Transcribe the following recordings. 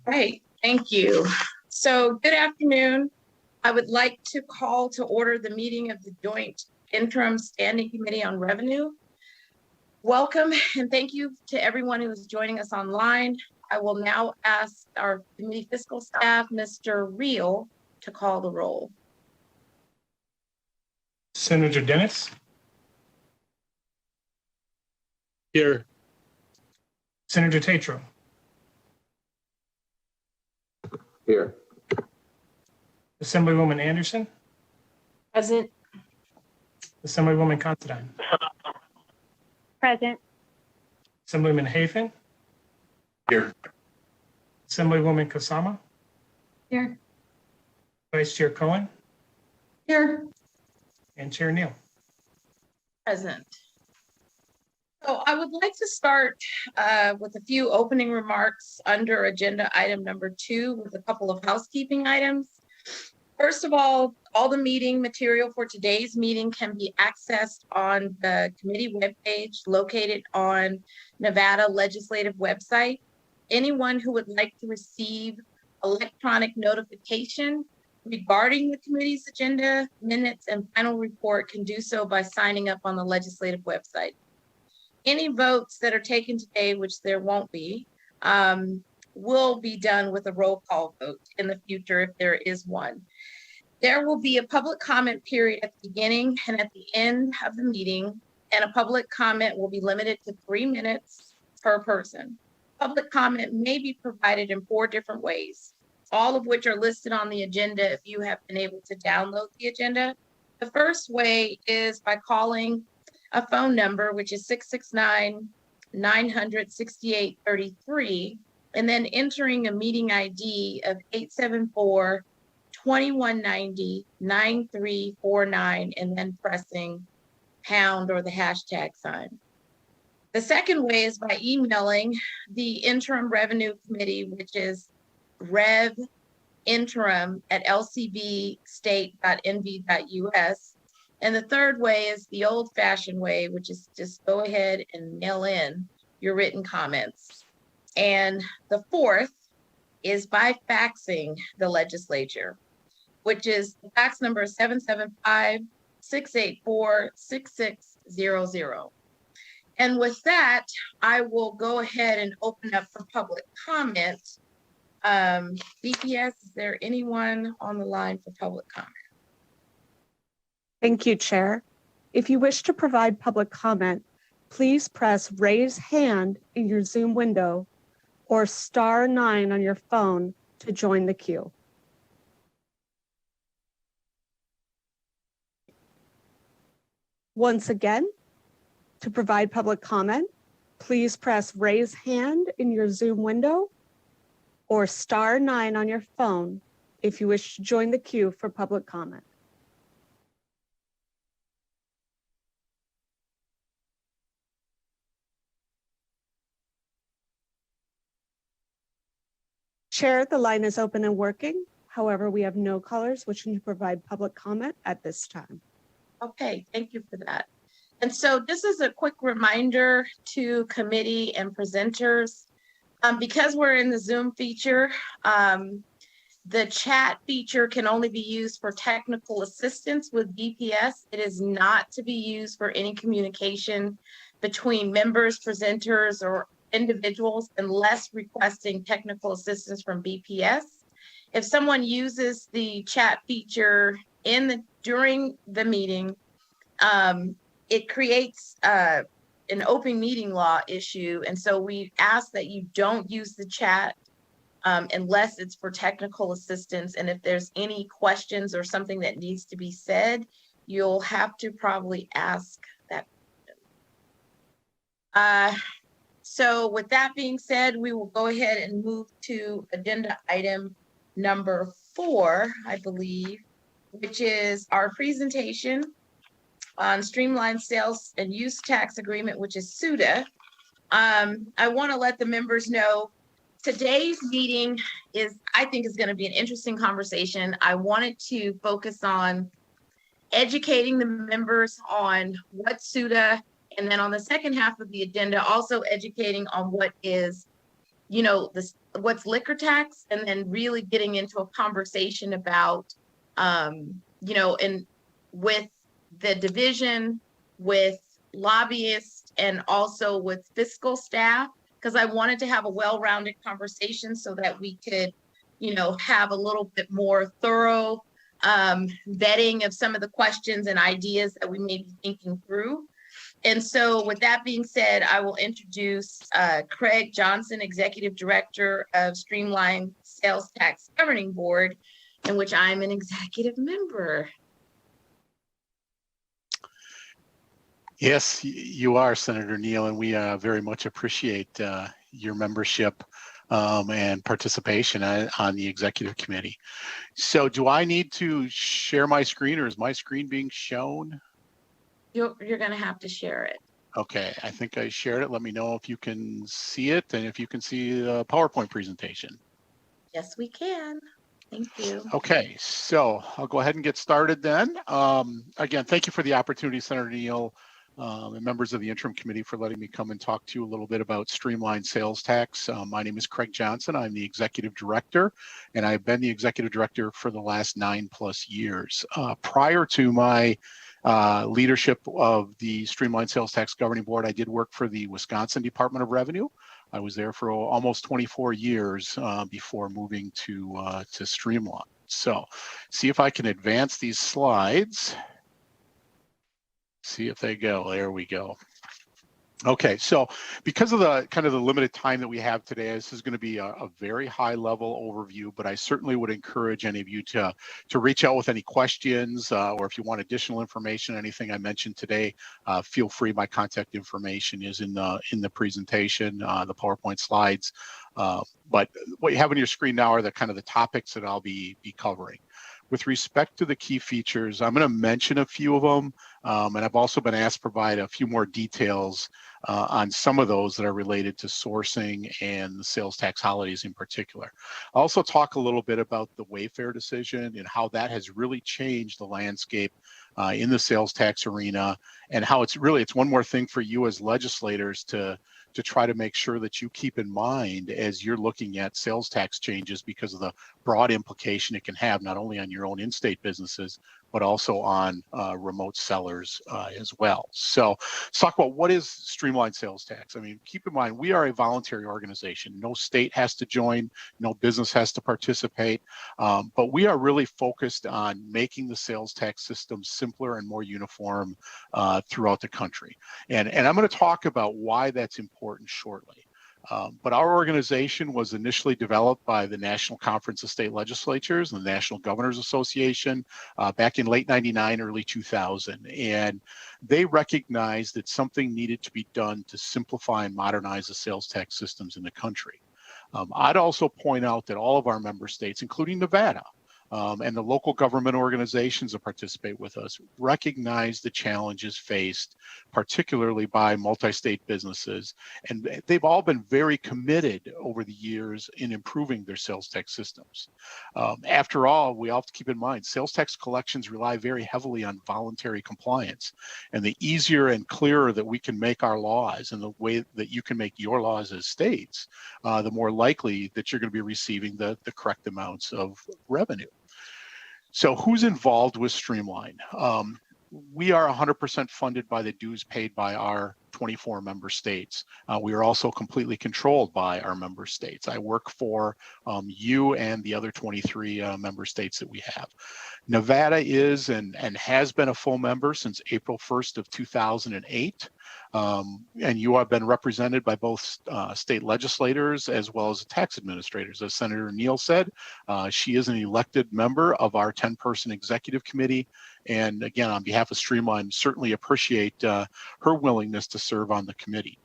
Right, thank you. So good afternoon. I would like to call to order the meeting of the Joint Interim Standing Committee on Revenue. Welcome and thank you to everyone who is joining us online. I will now ask our committee fiscal staff, Mr. Reel, to call the roll. Senator Dennis. Here. Senator Tatro. Here. Assemblywoman Anderson. Present. Assemblywoman Considine. Present. Assemblyman Hafen. Here. Assemblywoman Kasama. Here. Vice Chair Cohen. Here. And Chair Neal. Present. So I would like to start with a few opening remarks under agenda item number 2 with a couple of housekeeping items. First of all the meeting material for today's meeting can be accessed on the committee webpage located on Nevada Legislative website. Anyone who would like to receive electronic notification regarding the committee's agenda, minutes, and final report can do so by signing up on the legislative website. Any votes that are taken today, which there won't be, will be done with a roll call vote in the future if there is one. There will be a public comment period at the beginning and at the end of the meeting, and a public comment will be limited to 3 minutes per person. Public comment may be provided in 4 different ways, all of which are listed on the agenda if you have been able to download the agenda. The first way is by calling a phone number, which is 669-900-6833, and then entering a meeting ID of 874-2190-9349, and then pressing pound or the hashtag sign. The second way is by emailing the Interim Revenue Committee, which is revinterim@lcbstate.nv.us. And the third way is the old-fashioned way, which is just go ahead and mail in your written comments. And the fourth is by faxing the legislature, which is the fax number 775-684-6600. And with that, I will go ahead and open up for public comment. BPS, is there anyone on the line for public comment? Thank you, Chair. If you wish to provide public comment, please press raise hand in your Zoom window or *9 on your phone to join the queue. Once again, to provide public comment, please press raise hand in your Zoom window or *9 on your phone if you wish to join the queue for public comment. Chair, the line is open and working. However, we have no callers wishing to provide public comment at this time. Okay, thank you for that. And so this is a quick reminder to committee and presenters. Because we're in the Zoom feature, the chat feature can only be used for technical assistance with BPS. It is not to be used for any communication between members, presenters, or individuals unless requesting technical assistance from BPS. If someone uses the chat feature during the meeting, it creates an open meeting law issue. And so we ask that you don't use the chat unless it's for technical assistance. And if there's any questions or something that needs to be said, you'll have to probably ask that question. So with that being said, we will go ahead and move to agenda item number 4, I believe, which is our presentation on Streamlined Sales and Use Tax Agreement, which is SUTA. I want to let the members know today's meeting I think is going to be an interesting conversation. I wanted to focus on educating the members on what SUTA, and then on the second half of the agenda, also educating on what is this, what's liquor tax, and then really getting into a conversation about, and with the division, with lobbyists, and also with fiscal staff, because I wanted to have a well-rounded conversation so that we could, have a little bit more thorough vetting of some of the questions and ideas that we may be thinking through. And so with that being said, I will introduce Craig Johnson, Executive Director of Streamline Sales Tax Governing Board, in which I'm an executive member. Yes, you are, Senator Neal, and we very much appreciate your membership and participation on the executive committee. So do I need to share my screen, or is my screen being shown? You're going to have to share it. Okay, I think I shared it. Let me know if you can see it and if you can see the PowerPoint presentation. Yes, we can. Thank you. Okay, so I'll go ahead and get started then. Again, thank you for the opportunity, Senator Neal, and members of the Interim Committee, for letting me come and talk to you a little bit about Streamlined Sales Tax. My name is Craig Johnson. I'm the Executive Director, and I've been the Executive Director for the last 9+ years. Prior to my leadership of the Streamlined Sales Tax Governing Board, I did work for the Wisconsin Department of Revenue. I was there for almost 24 years before moving to Streamline. So, see if I can advance these slides. See if they go. There we go. Okay, so because of the kind of the limited time that we have today, this is going to be a very high level overview, but I certainly would encourage any of you to reach out with any questions, or if you want additional information, anything I mentioned today, feel free. My contact information is in the presentation, the PowerPoint slides. But what you have on your screen now are the kind of the topics that I'll be covering. With respect to the key features, I'm going to mention a few of them, and I've also been asked to provide a few more details on some of those that are related to sourcing and the sales tax holidays in particular. I'll also talk a little bit about the Wayfair decision and how that has really changed the landscape in the sales tax arena, and how it's one more thing for you as legislators to try to make sure that you keep in mind as you're looking at sales tax changes, because of the broad implication it can have not only on your own in-state businesses, but also on remote sellers as well. So let's talk about what is Streamlined Sales Tax. I mean, keep in mind, we are a voluntary organization. No state has to join, no business has to participate, but we are really focused on making the sales tax system simpler and more uniform throughout the country. And I'm going to talk about why that's important shortly. But our organization was initially developed by the National Conference of State Legislatures and the National Governors Association back in late '99, early 2000. And they recognized that something needed to be done to simplify and modernize the sales tax systems in the country. I'd also point out that all of our member states, including Nevada, and the local government organizations that participate with us, recognize the challenges faced, particularly by multi-state businesses. And they've all been very committed over the years in improving their sales tax systems. After all, we all have to keep in mind, sales tax collections rely very heavily on voluntary compliance. And the easier and clearer that we can make our laws, and the way that you can make your laws as states, the more likely that you're going to be receiving the correct amounts of revenue. So who's involved with Streamline? We are 100% funded by the dues paid by our 24 member states. We are also completely controlled by our member states. I work for you and the other 23 member states that we have. Nevada is and has been a full member since April 1st of 2008. And you have been represented by both state legislators as well as tax administrators. As Senator Neal said, she is an elected member of our 10-person executive committee. And again, on behalf of Streamline, certainly appreciate her willingness to serve on the committee.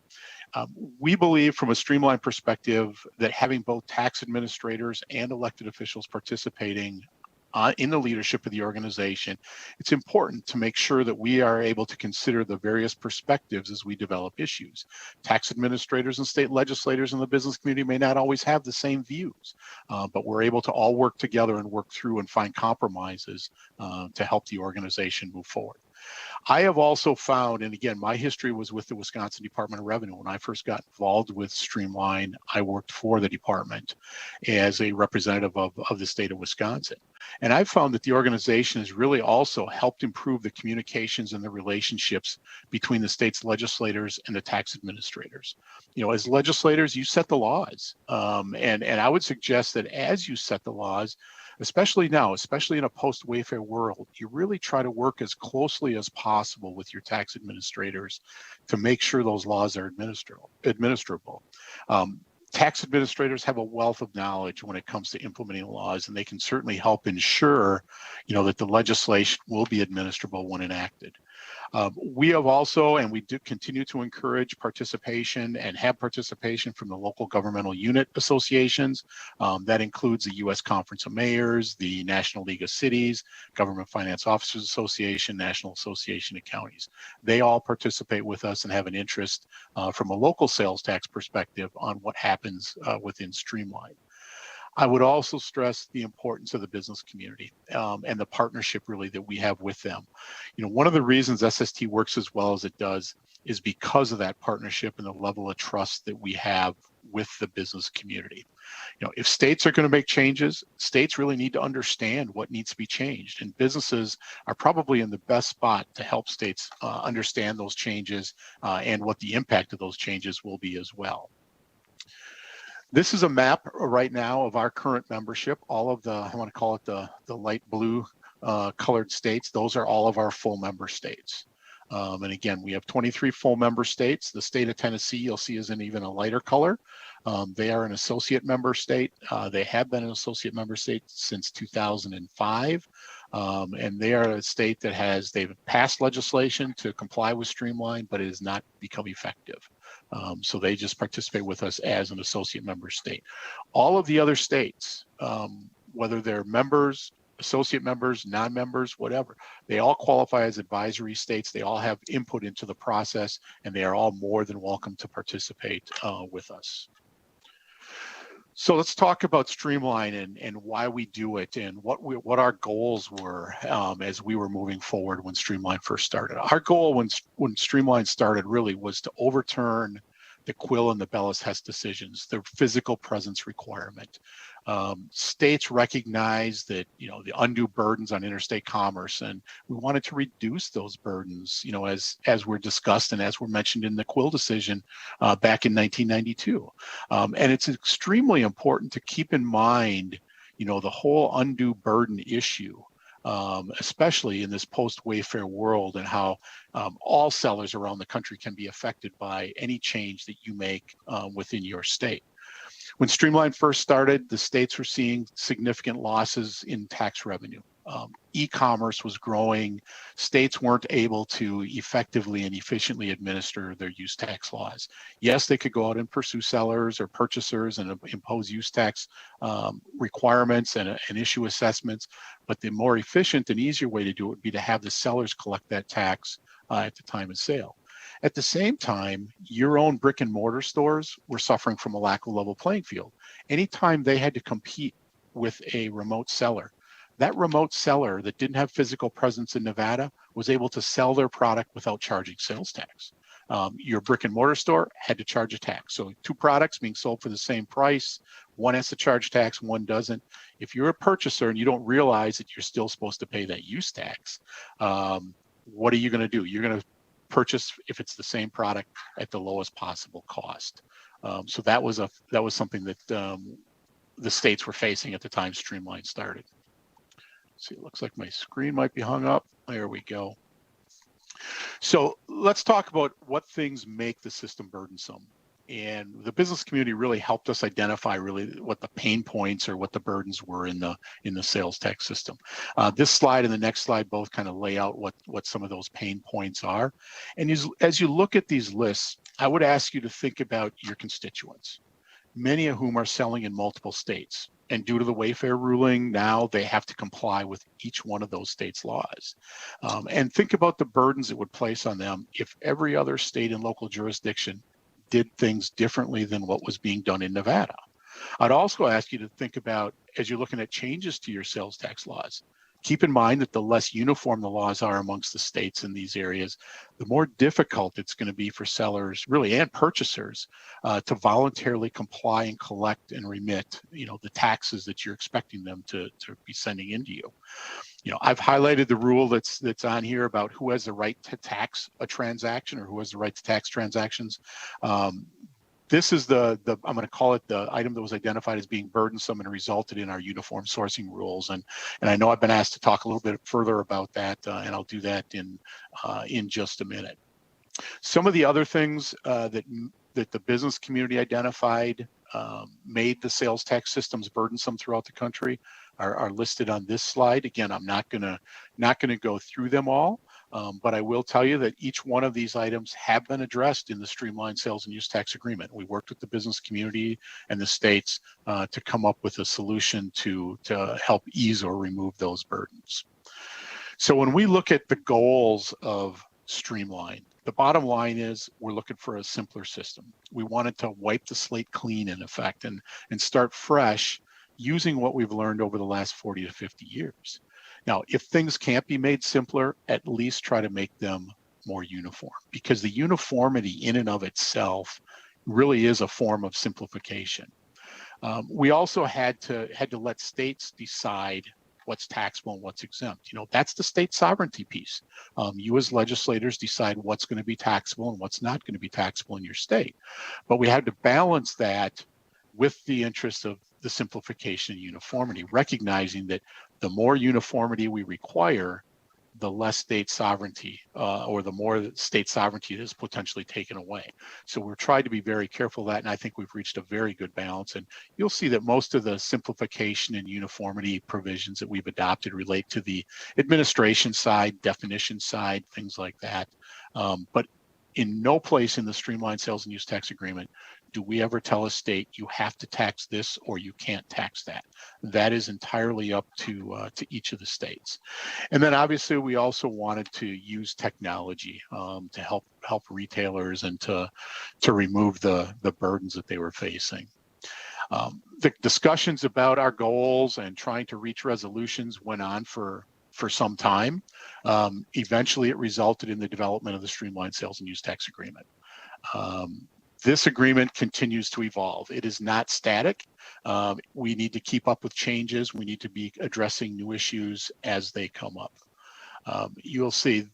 We believe from a Streamline perspective that having both tax administrators and elected officials participating in the leadership of the organization, it's important to make sure that we are able to consider the various perspectives as we develop issues. Tax administrators and state legislators in the business community may not always have the same views, but we're able to all work together and work through and find compromises to help the organization move forward. I have also found, and again, my history was with the Wisconsin Department of Revenue. When I first got involved with Streamline, I worked for the department as a representative of the state of Wisconsin. And I've found that the organization has really also helped improve the communications and the relationships between the state's legislators and the tax administrators. You know, as legislators, you set the laws. And I would suggest that as you set the laws, especially now, especially in a post-Wayfair world, you really try to work as closely as possible with your tax administrators to make sure those laws are administrable. Tax administrators have a wealth of knowledge when it comes to implementing laws, and they can certainly help ensure, you know, that the legislation will be administrable when enacted. We have also, and we do continue to encourage participation and have participation from the local governmental unit associations. That includes the U.S. Conference of Mayors, the National League of Cities, Government Finance Officers Association, National Association of Counties. They all participate with us and have an interest from a local sales tax perspective on what happens within Streamline. I would also stress the importance of the business community and the partnership really that we have with them. You know, one of the reasons SST works as well as it does is because of that partnership and the level of trust that we have with the business community. You know, if states are going to make changes, states really need to understand what needs to be changed, and businesses are probably in the best spot to help states understand those changes and what the impact of those changes will be as well. This is a map right now of our current membership. All of the, I want to call it the light blue colored states. Those are all of our full member states. And again, we have 23 full member states. The state of Tennessee, you'll see, is in even a lighter color. They are an associate member state. They have been an associate member state since 2005. And they are a state that they've passed legislation to comply with Streamline, but it has not become effective. So they just participate with us as an associate member state. All of the other states, whether they're members, associate members, non-members, whatever, they all qualify as advisory states. They all have input into the process, and they are all more than welcome to participate with us. So let's talk about Streamline and why we do it and what our goals were as we were moving forward when Streamline first started. Our goal when Streamline started really was to overturn the Quill and the Bellis Hess decisions, the physical presence requirement. States recognize that, you know, the undue burdens on interstate commerce, and we wanted to reduce those burdens, you know, as were discussed and as were mentioned in the Quill decision back in 1992. And it's extremely important to keep in mind, you know, the whole undue burden issue, especially in this post-Wayfair world, and how all sellers around the country can be affected by any change that you make within your state. When Streamline first started, the states were seeing significant losses in tax revenue. E-commerce was growing. States weren't able to effectively and efficiently administer their use tax laws. Yes, they could go out and pursue sellers or purchasers and impose use tax requirements and issue assessments, but the more efficient and easier way to do it would be to have the sellers collect that tax at the time of sale. At the same time, your own brick and mortar stores were suffering from a lack of level playing field. Anytime they had to compete with a remote seller, that remote seller that didn't have physical presence in Nevada was able to sell their product without charging sales tax. Your brick and mortar store had to charge a tax. So two products being sold for the same price, one has to charge tax, one doesn't. If you're a purchaser and you don't realize that you're still supposed to pay that use tax, what are you going to do? You're going to purchase, if it's the same product, at the lowest possible cost. So that was something that the states were facing at the time Streamline started. See, it looks like my screen might be hung up. There we go. So let's talk about what things make the system burdensome. And the business community really helped us identify really what the pain points or what the burdens were in the sales tax system. This slide and the next slide both kind of lay out what some of those pain points are. And as you look at these lists, I would ask you to think about your constituents, many of whom are selling in multiple states. And due to the Wayfair ruling, now they have to comply with each one of those states' laws. And think about the burdens it would place on them if every other state and local jurisdiction did things differently than what was being done in Nevada. I'd also ask you to think about, as you're looking at changes to your sales tax laws, Keep in mind that the less uniform the laws are amongst the states in these areas, the more difficult it's going to be for sellers, really, and purchasers to voluntarily comply and collect and remit, the taxes that you're expecting them to be sending into you. I've highlighted the rule that's on here about who has the right to tax a transaction or who has the right to tax transactions. This is I'm going to call it the item that was identified as being burdensome and resulted in our uniform sourcing rules. And I know I've been asked to talk a little bit further about that, and I'll do that in just a minute. Some of the other things that the business community identified made the sales tax systems burdensome throughout the country are listed on this slide. Again, I'm not gonna go through them all, but I will tell you that each one of these items have been addressed in the Streamlined Sales and Use Tax Agreement. We worked with the business community and the states to come up with a solution to help ease or remove those burdens. So when we look at the goals of Streamline, the bottom line is we're looking for a simpler system. We wanted to wipe the slate clean, in effect, and start fresh using what we've learned over the last 40 to 50 years. Now, if things can't be made simpler, at least try to make them more uniform, because the uniformity in and of itself really is a form of simplification. We also had to let states decide what's taxable and what's exempt. That's the state sovereignty piece. You as legislators decide what's going to be taxable and what's not going to be taxable in your state. But we had to balance that with the interest of the simplification and uniformity, recognizing that the more uniformity we require, the less state sovereignty, or the more state sovereignty is potentially taken away. So we're trying to be very careful of that, and I think we've reached a very good balance. And you'll see that most of the simplification and uniformity provisions that we've adopted relate to the administration side, definition side, things like that. But in no place in the Streamlined Sales and Use Tax Agreement do we ever tell a state you have to tax this or you can't tax that. That is entirely up to each of the states. And then obviously we also wanted to use technology to help retailers and to remove the burdens that they were facing. The discussions about our goals and trying to reach resolutions went on for some time. Eventually it resulted in the development of the Streamlined Sales and Use Tax Agreement. This agreement continues to evolve. It is not static. We need to keep up with changes. We need to be addressing new issues as they come up. You'll see,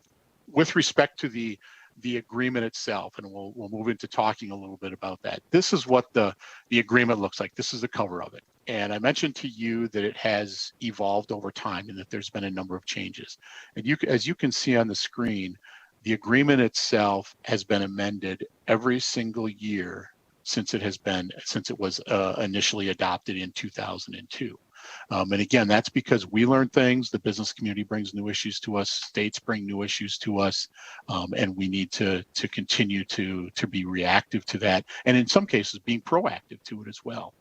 with respect to the agreement itself, and we'll move into talking a little bit about that. This is what the agreement looks like. This is the cover of it. And I mentioned to you that it has evolved over time and that there's been a number of changes. And as you can see on the screen, the agreement itself has been amended every single year since it was initially adopted in 2002. And again, that's because we learn things, the business community brings new issues to us, states bring new issues to us, and we need to continue to be reactive to that, and in some cases being proactive to it as well.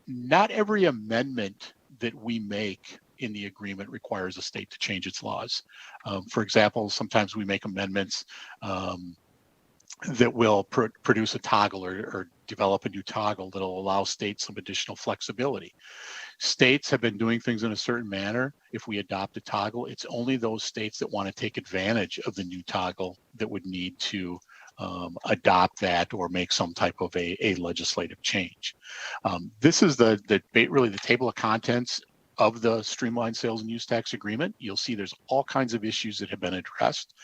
Not every amendment that we make in the agreement requires a state to change its laws. For example, sometimes we make amendments that will produce a toggle or develop a new toggle that'll allow states some additional flexibility. States have been doing things in a certain manner. If we adopt a toggle, it's only those states that want to take advantage of the new toggle that would need to adopt that or make some type of a legislative change. This is really the table of contents of the Streamlined Sales and Use Tax Agreement. You'll see there's all kinds of issues that have been addressed.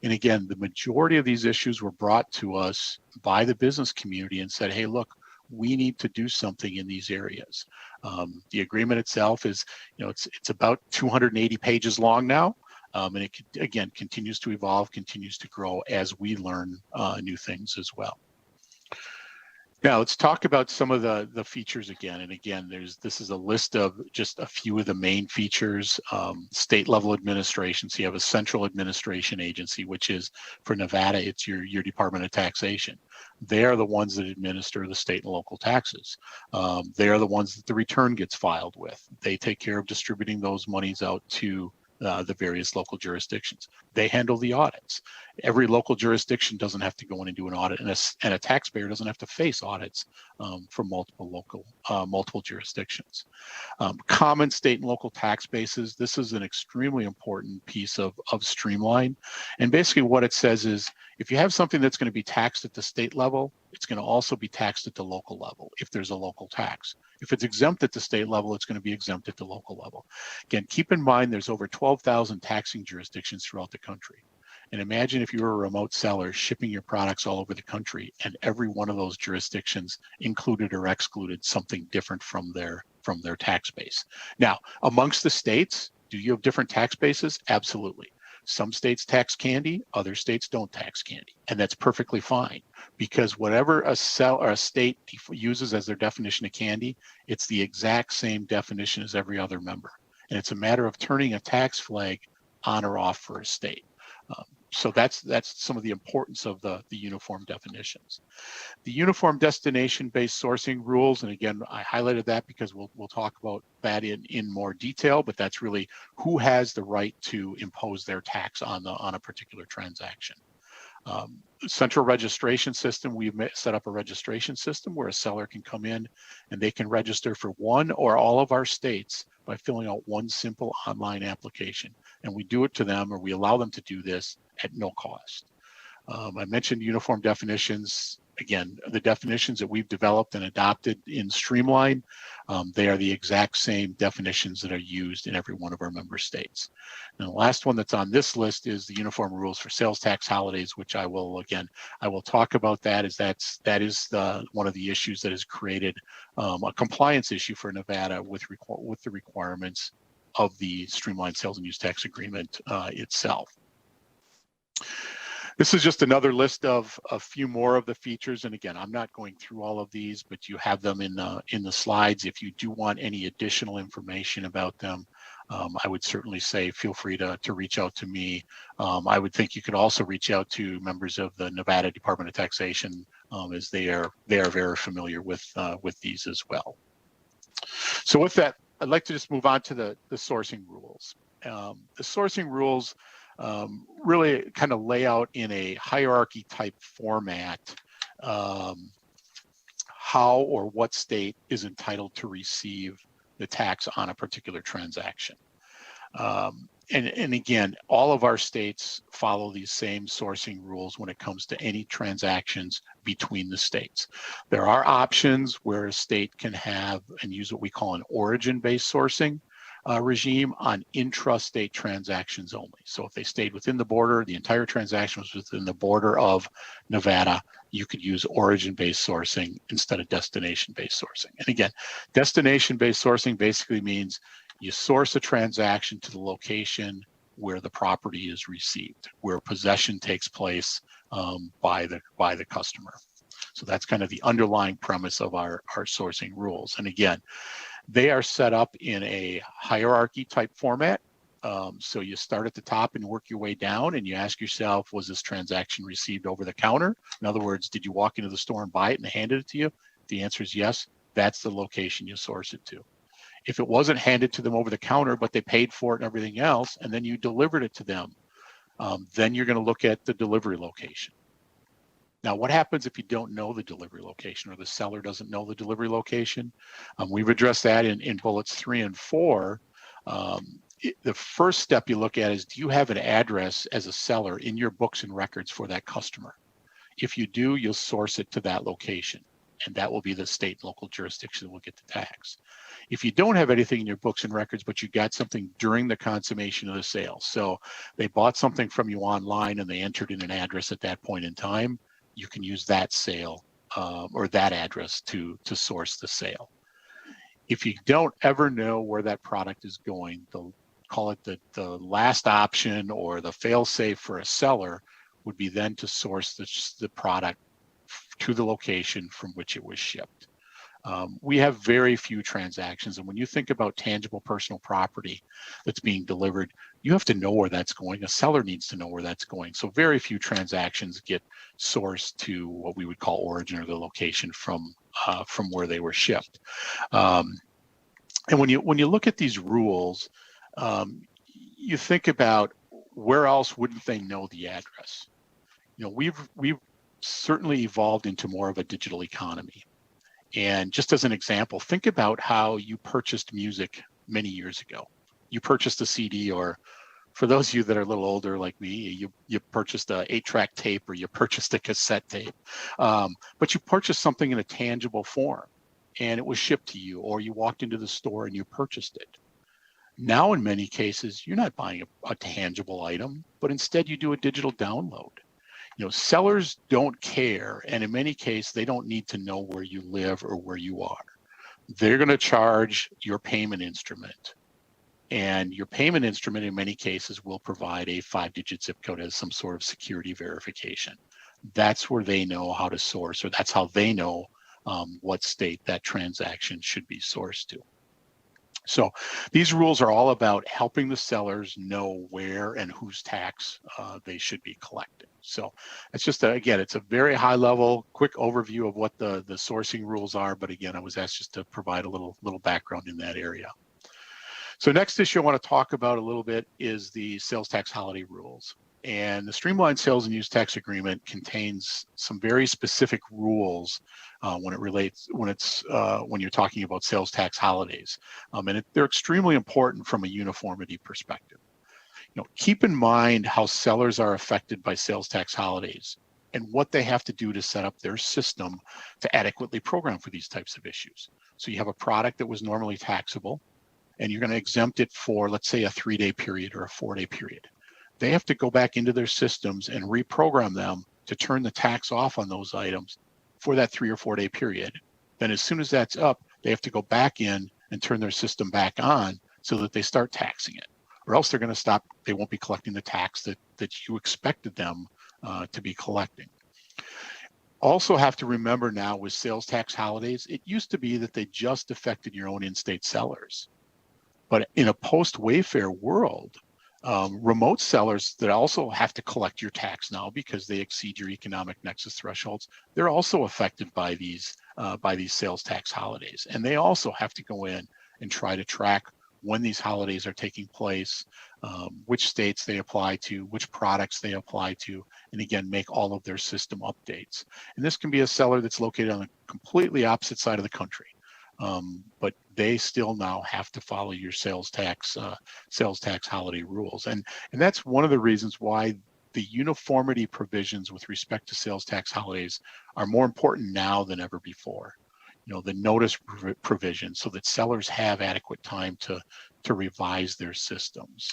And again, the majority of these issues were brought to us by the business community and said, hey, look, we need to do something in these areas. The agreement itself is, it's about 280 pages long now. And it, again, continues to evolve, continues to grow as we learn new things as well. Now let's talk about some of the features again. And again, this is a list of just a few of the main features. State level administration. So you have a central administration agency, which is, for Nevada, it's your Department of Taxation. They are the ones that administer the state and local taxes. They are the ones that the return gets filed with. They take care of distributing those monies out to the various local jurisdictions. They handle the audits. Every local jurisdiction doesn't have to go in and do an audit, and a taxpayer doesn't have to face audits from multiple jurisdictions. Common state and local tax bases. This is an extremely important piece of Streamline. And basically what it says is, if you have something that's going to be taxed at the state level, it's going to also be taxed at the local level if there's a local tax. If it's exempt at the state level, it's going to be exempt at the local level. Again, keep in mind there's over 12,000 taxing jurisdictions throughout the country. And imagine if you were a remote seller shipping your products all over the country, and every one of those jurisdictions included or excluded something different from their tax base. Now, amongst the states, do you have different tax bases? Absolutely. Some states tax candy, other states don't tax candy, and that's perfectly fine, because whatever a state uses as their definition of candy, it's the exact same definition as every other member, and it's a matter of turning a tax flag on or off for a state. So that's some of the importance of the uniform definitions. The uniform destination-based sourcing rules, and again, I highlighted that because we'll talk about that in more detail, but that's really who has the right to impose their tax on a particular transaction. Central registration system, we've set up a registration system where a seller can come in and they can register for one or all of our states by filling out one simple online application. And we do it to them, or we allow them to do this at no cost. I mentioned uniform definitions. Again, the definitions that we've developed and adopted in Streamline, they are the exact same definitions that are used in every one of our member states. And the last one that's on this list is the uniform rules for sales tax holidays, which I will talk about. That is one of the issues that has created a compliance issue for Nevada with the requirements of the Streamlined Sales and Use Tax Agreement itself. This is just another list of a few more of the features. And again, I'm not going through all of these, but you have them in the slides. If you do want any additional information about them, I would certainly say feel free to reach out to me. I would think you could also reach out to members of the Nevada Department of Taxation, as they are very familiar with these as well. So with that, I'd like to just move on to the sourcing rules. The sourcing rules really kind of lay out in a hierarchy type format how or what state is entitled to receive the tax on a particular transaction. And again, all of our states follow these same sourcing rules when it comes to any transactions between the states. There are options where a state can have and use what we call an origin-based sourcing regime on intrastate transactions only. So if they stayed within the border, the entire transaction was within the border of Nevada, you could use origin-based sourcing instead of destination-based sourcing. And again, destination-based sourcing basically means you source a transaction to the location where the property is received, where possession takes place by the customer. So that's kind of the underlying premise of our sourcing rules. And again, they are set up in a hierarchy type format. So you start at the top and work your way down, and you ask yourself, was this transaction received over the counter? In other words, did you walk into the store and buy it and they handed it to you? The answer is yes. That's the location you source it to. If it wasn't handed to them over the counter, but they paid for it and everything else, and then you delivered it to them, then you're going to look at the delivery location. Now, what happens if you don't know the delivery location or the seller doesn't know the delivery location? We've addressed that in bullets 3 and 4. The first step you look at is, do you have an address as a seller in your books and records for that customer? If you do, you'll source it to that location, and that will be the state and local jurisdiction that will get the tax. If you don't have anything in your books and records, but you got something during the consummation of the sale, so they bought something from you online and they entered in an address at that point in time, you can use that sale or that address to source the sale. If you don't ever know where that product is going, they'll call it the last option or the fail-safe for a seller would be then to source the product to the location from which it was shipped. We have very few transactions, and when you think about tangible personal property that's being delivered, you have to know where that's going. A seller needs to know where that's going. So very few transactions get sourced to what we would call origin or the location from where they were shipped. And when you look at these rules, you think about where else wouldn't they know the address? You know, we've certainly evolved into more of a digital economy. And just as an example, think about how you purchased music many years ago. You purchased a CD, or for those of you that are a little older like me, you purchased a 8-track tape, or you purchased a cassette tape. But you purchased something in a tangible form and it was shipped to you, or you walked into the store and you purchased it. Now, in many cases, you're not buying a tangible item, but instead you do a digital download. You know, sellers don't care, and in many cases, they don't need to know where you live or where you are. They're going to charge your payment instrument, and your payment instrument in many cases will provide a 5-digit zip code as some sort of security verification. That's where they know how to source, or that's how they know what state that transaction should be sourced to. So these rules are all about helping the sellers know where and whose tax they should be collecting. So it's just, again, it's a very high level, quick overview of what the sourcing rules are. But again, I was asked just to provide a little background in that area. So next issue I want to talk about a little bit is the sales tax holiday rules. And the Streamlined Sales and Use Tax Agreement contains some very specific rules when you're talking about sales tax holidays, and they're extremely important from a uniformity perspective. You know, keep in mind how sellers are affected by sales tax holidays and what they have to do to set up their system to adequately program for these types of issues. So you have a product that was normally taxable, and you're going to exempt it for, let's say, a 3-day period or a 4-day period. They have to go back into their systems and reprogram them to turn the tax off on those items for that 3 or 4-day period. Then as soon as that's up, they have to go back in and turn their system back on so that they start taxing it, or else they're going to stop. They won't be collecting the tax that you expected them to be collecting. Also have to remember now with sales tax holidays, it used to be that they just affected your own in-state sellers. But in a post-Wayfair world, remote sellers that also have to collect your tax now because they exceed your economic nexus thresholds, they're also affected by these sales tax holidays. And they also have to go in and try to track when these holidays are taking place, which states they apply to, which products they apply to, and again, make all of their system updates. And this can be a seller that's located on a completely opposite side of the country. But they still now have to follow your sales tax holiday rules. And that's one of the reasons why the uniformity provisions with respect to sales tax holidays are more important now than ever before. You know, the notice provision so that sellers have adequate time to revise their systems.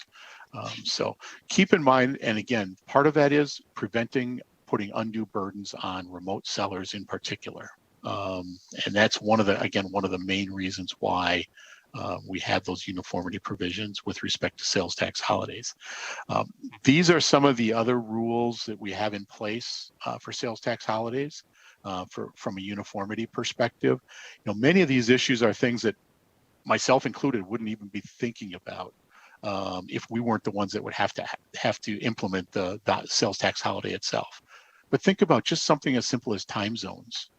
So keep in mind, and again, part of that is preventing putting undue burdens on remote sellers in particular. And that's one of the main reasons why we have those uniformity provisions with respect to sales tax holidays. These are some of the other rules that we have in place for sales tax holidays from a uniformity perspective. You know, many of these issues are things that myself included wouldn't even be thinking about if we weren't the ones that would have to implement the sales tax holiday itself. But think about just something as simple as time zones.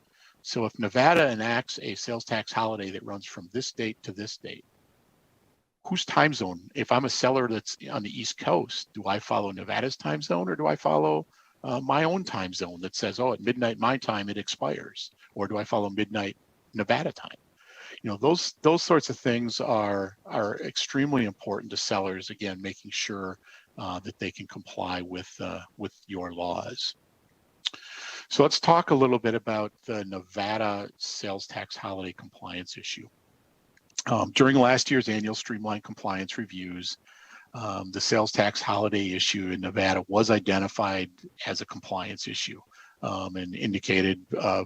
So if Nevada enacts a sales tax holiday that runs from this date to this date, whose time zone? If I'm a seller that's on the East Coast, do I follow Nevada's time zone, or do I follow my own time zone that says, oh, at midnight my time it expires, or do I follow midnight Nevada time? You know, those sorts of things are extremely important to sellers. Again, making sure that they can comply with your laws. So let's talk a little bit about the Nevada sales tax holiday compliance issue. During last year's annual Streamline compliance reviews, the sales tax holiday issue in Nevada was identified as a compliance issue and indicated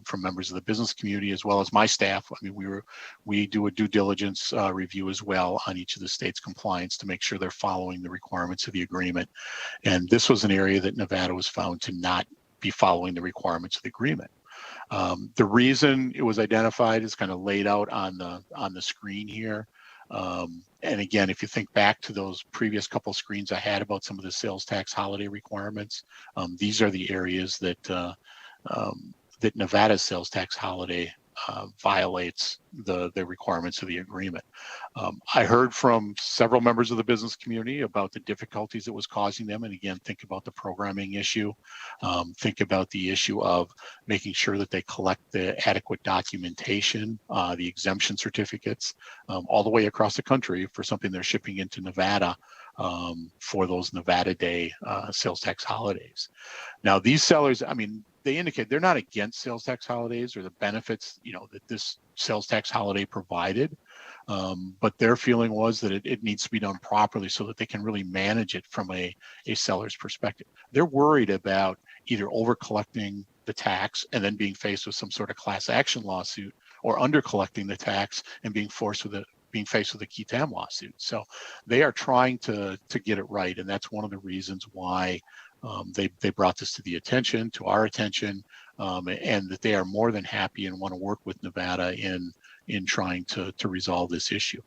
from members of the business community as well as my staff. I mean, we do a due diligence review as well on each of the state's compliance to make sure they're following the requirements of the agreement. And this was an area that Nevada was found to not be following the requirements of the agreement. The reason it was identified is kind of laid out on the screen here. And again, if you think back to those previous couple screens I had about some of the sales tax holiday requirements, these are the areas that Nevada's sales tax holiday violates the requirements of the agreement. I heard from several members of the business community about the difficulties it was causing them. And again, think about the programming issue. Think about the issue of making sure that they collect the adequate documentation, the exemption certificates, all the way across the country for something they're shipping into Nevada for those Nevada Day sales tax holidays. Now, these sellers, I mean, they indicate they're not against sales tax holidays or the benefits, you know, that this sales tax holiday provided, but their feeling was that it needs to be done properly so that they can really manage it from a seller's perspective. They're worried about either over collecting the tax and then being faced with some sort of class action lawsuit, or under collecting the tax and being faced with a qui tam lawsuit. So they are trying to get it right, and that's one of the reasons why they brought this to our attention, and that they are more than happy and want to work with Nevada in trying to resolve this issue.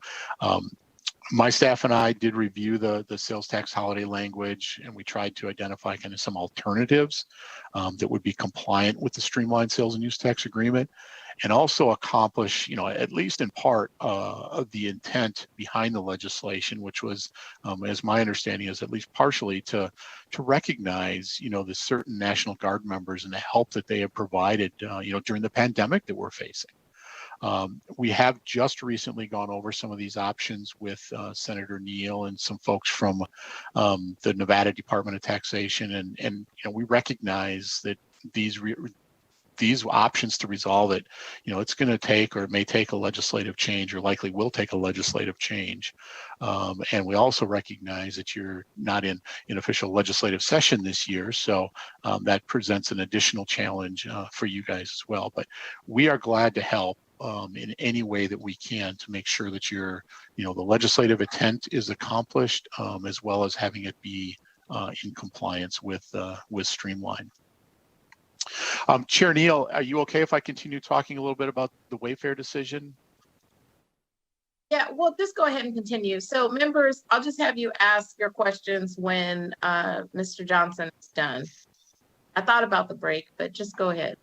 My staff and I did review the sales tax holiday language, and we tried to identify kind of some alternatives that would be compliant with the Streamlined Sales and Use Tax Agreement, and also accomplish, you know, at least in part, of the intent behind the legislation, which was, as my understanding is, at least partially to recognize, you know, the certain National Guard members and the help that they have provided, you know, during the pandemic that we're facing. We have just recently gone over some of these options with Senator Neal and some folks from the Nevada Department of Taxation, and you know, we recognize that these options to resolve it, you know, it's going to take, or it may take, a legislative change, or likely will take a legislative change. And we also recognize that you're not in official legislative session this year, so that presents an additional challenge for you guys as well. But we are glad to help in any way that we can to make sure that the legislative intent is accomplished, as well as having it be in compliance with Streamline. Chair Neal, are you okay if I continue talking a little bit about the Wayfair decision? Yeah, well, just go ahead and continue. So members, I'll just have you ask your questions when Mr. Johnson is done. I thought about the break, but just go ahead.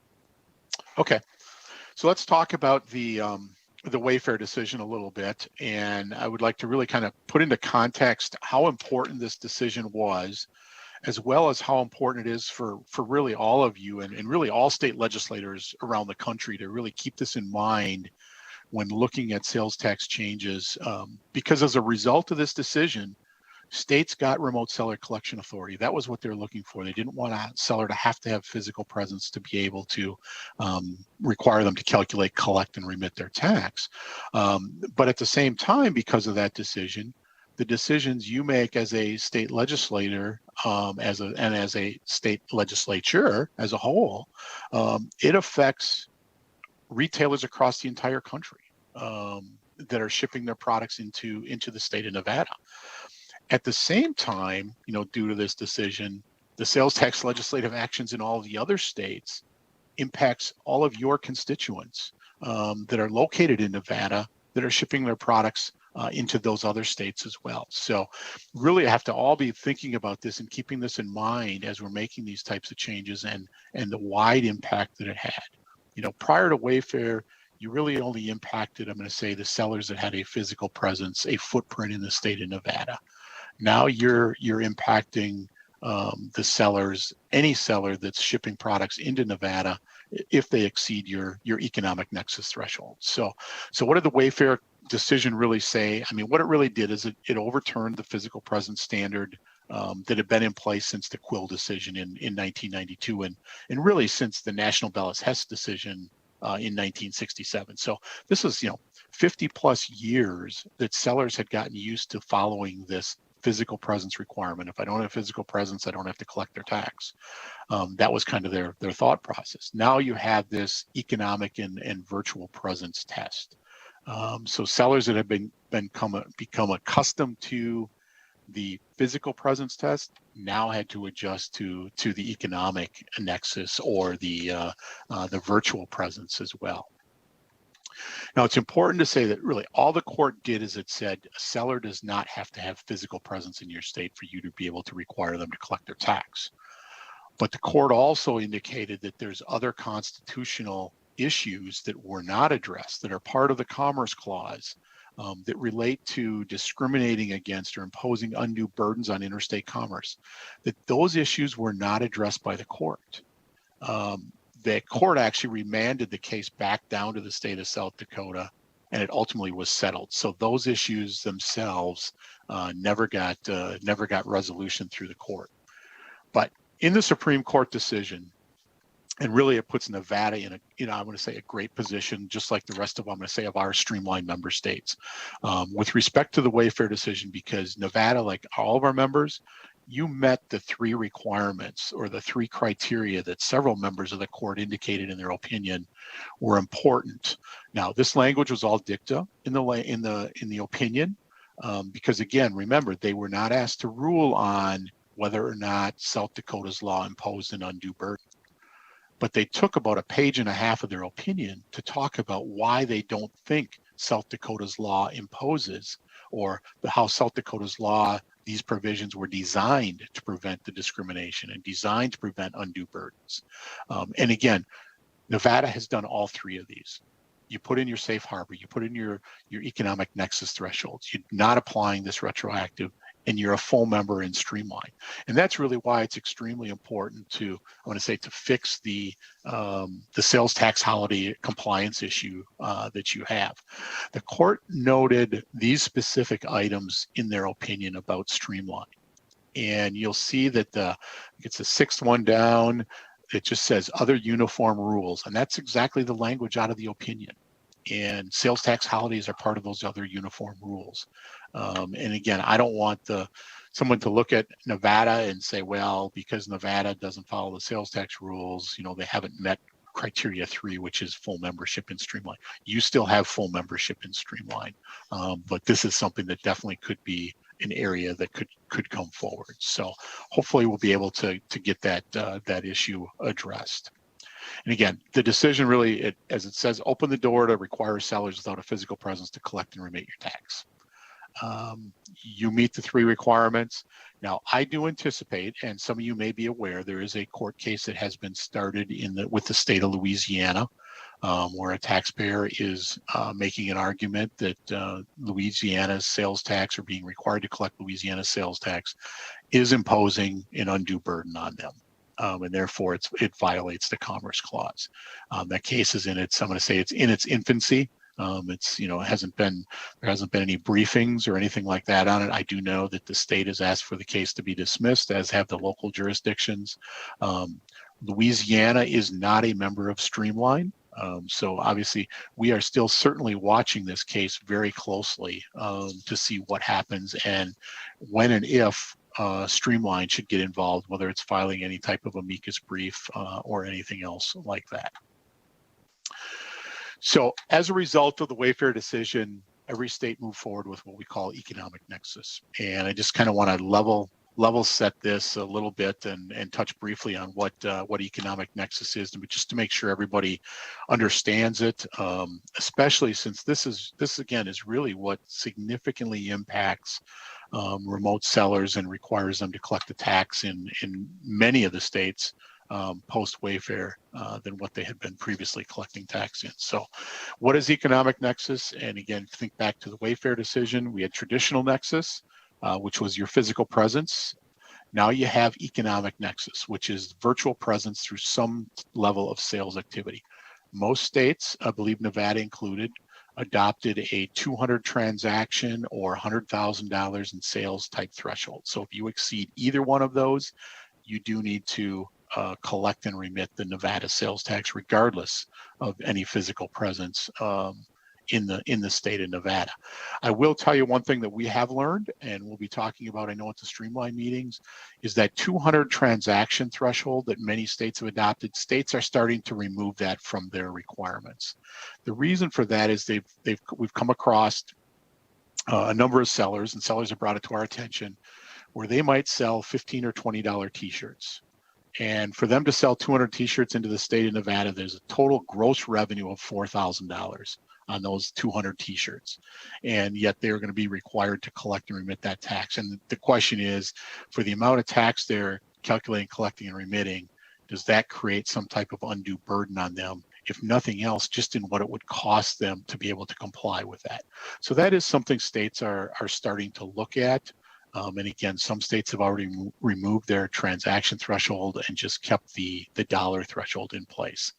Okay. So let's talk about the Wayfair decision a little bit, and I would like to really kind of put into context how important this decision was, as well as how important it is for really all of you and really all state legislators around the country to really keep this in mind when looking at sales tax changes, because as a result of this decision, states got remote seller collection authority. That was what they're looking for. They didn't want a seller to have physical presence to be able to require them to calculate, collect, and remit their tax. But at the same time, because of that decision, the decisions you make as a state legislator, as a state legislature as a whole, it affects retailers across the entire country that are shipping their products into the state of Nevada. At the same time, you know, due to this decision, the sales tax legislative actions in all of the other states impacts all of your constituents that are located in Nevada that are shipping their products into those other states as well. So really have to all be thinking about this and keeping this in mind as we're making these types of changes and the wide impact that it had. You know, prior to Wayfair, you really only impacted, I'm going to say, the sellers that had a physical presence, a footprint in the state of Nevada. Now you're impacting the sellers, any seller that's shipping products into Nevada, if they exceed your economic nexus threshold. So what did the Wayfair decision really say? I mean, what it really did is it overturned the physical presence standard that had been in place since the Quill decision in 1992, and really since the National Bellis-Hess decision in 1967. So this is, 50 plus years that sellers had gotten used to following this physical presence requirement. If I don't have physical presence, I don't have to collect their tax. That was kind of their thought process. Now you have this economic and virtual presence test. So sellers that have become accustomed to the physical presence test now had to adjust to the economic nexus or the virtual presence as well. Now, it's important to say that really all the court did is it said a seller does not have to have physical presence in your state for you to be able to require them to collect their tax. But the court also indicated that there's other constitutional issues that were not addressed, that are part of the Commerce Clause, that relate to discriminating against or imposing undue burdens on interstate commerce, that those issues were not addressed by the court. The court actually remanded the case back down to the state of South Dakota, and it ultimately was settled. So those issues themselves never got resolution through the court. But in the Supreme Court decision, and really it puts Nevada in a, I want to say a great position, just like the rest of, I'm going to say, of our Streamline member states, with respect to the Wayfair decision, because Nevada, like all of our members, you met the three requirements or the three criteria that several members of the court indicated in their opinion were important. Now, this language was all dicta in the opinion, because again, remember, they were not asked to rule on whether or not South Dakota's law imposed an undue burden. But they took about a page and a half of their opinion to talk about why they don't think South Dakota's law imposes, or how South Dakota's law, these provisions were designed to prevent the discrimination and designed to prevent undue burdens. And again, Nevada has done all three of these. You put in your safe harbor, you put in your economic nexus thresholds, you're not applying this retroactive, and you're a full member in Streamline. And that's really why it's extremely important to, I want to say, to fix the sales tax holiday compliance issue that you have. The court noted these specific items in their opinion about Streamline. And you'll see that it's the sixth one down. It just says other uniform rules. And that's exactly the language out of the opinion. And sales tax holidays are part of those other uniform rules. And again, I don't want someone to look at Nevada and say, well, because Nevada doesn't follow the sales tax rules, they haven't met criteria 3, which is full membership in Streamline. You still have full membership in Streamline, but this is something that definitely could be an area that could come forward. So hopefully we'll be able to get that issue addressed. And again, the decision really, as it says, open the door to require sellers without a physical presence to collect and remit your tax. You meet the three requirements. Now, I do anticipate, and some of you may be aware, there is a court case that has been started with the state of Louisiana, where a taxpayer is making an argument that Louisiana's sales tax, or being required to collect Louisiana's sales tax, is imposing an undue burden on them. And therefore it violates the Commerce Clause. That case is I'm going to say it's in its infancy. There hasn't been any briefings or anything like that on it. I do know that the state has asked for the case to be dismissed, as have the local jurisdictions. Louisiana is not a member of Streamline. So obviously we are still certainly watching this case very closely to see what happens and when and if Streamline should get involved, whether it's filing any type of amicus brief or anything else like that. So as a result of the Wayfair decision, every state moved forward with what we call economic nexus. And I just kind of want to level set this a little bit and touch briefly on what economic nexus is, just to make sure everybody understands it, especially since this again is really what significantly impacts remote sellers and requires them to collect the tax in many of the states post Wayfair than what they had been previously collecting tax in. So what is economic nexus? And again, think back to the Wayfair decision. We had traditional nexus, which was your physical presence. Now you have economic nexus, which is virtual presence through some level of sales activity. Most states, I believe Nevada included, adopted a 200 transaction or $100,000 in sales type threshold. So if you exceed either one of those, you do need to collect and remit the Nevada sales tax, regardless of any physical presence in the state of Nevada. I will tell you one thing that we have learned, and we'll be talking about, I know at the Streamline meetings, is that 200 transaction threshold that many states have adopted. States are starting to remove that from their requirements. The reason for that is we've come across a number of sellers, and sellers have brought it to our attention, where they might sell $15 or $20 t-shirts. And for them to sell 200 t-shirts into the state of Nevada, there's a total gross revenue of $4,000 on those 200 t-shirts. And yet they're going to be required to collect and remit that tax. And the question is, for the amount of tax they're calculating, collecting, and remitting, does that create some type of undue burden on them if nothing else, just in what it would cost them to be able to comply with that. So that is something states are starting to look at. And again, some states have already removed their transaction threshold and just kept the dollar threshold in place.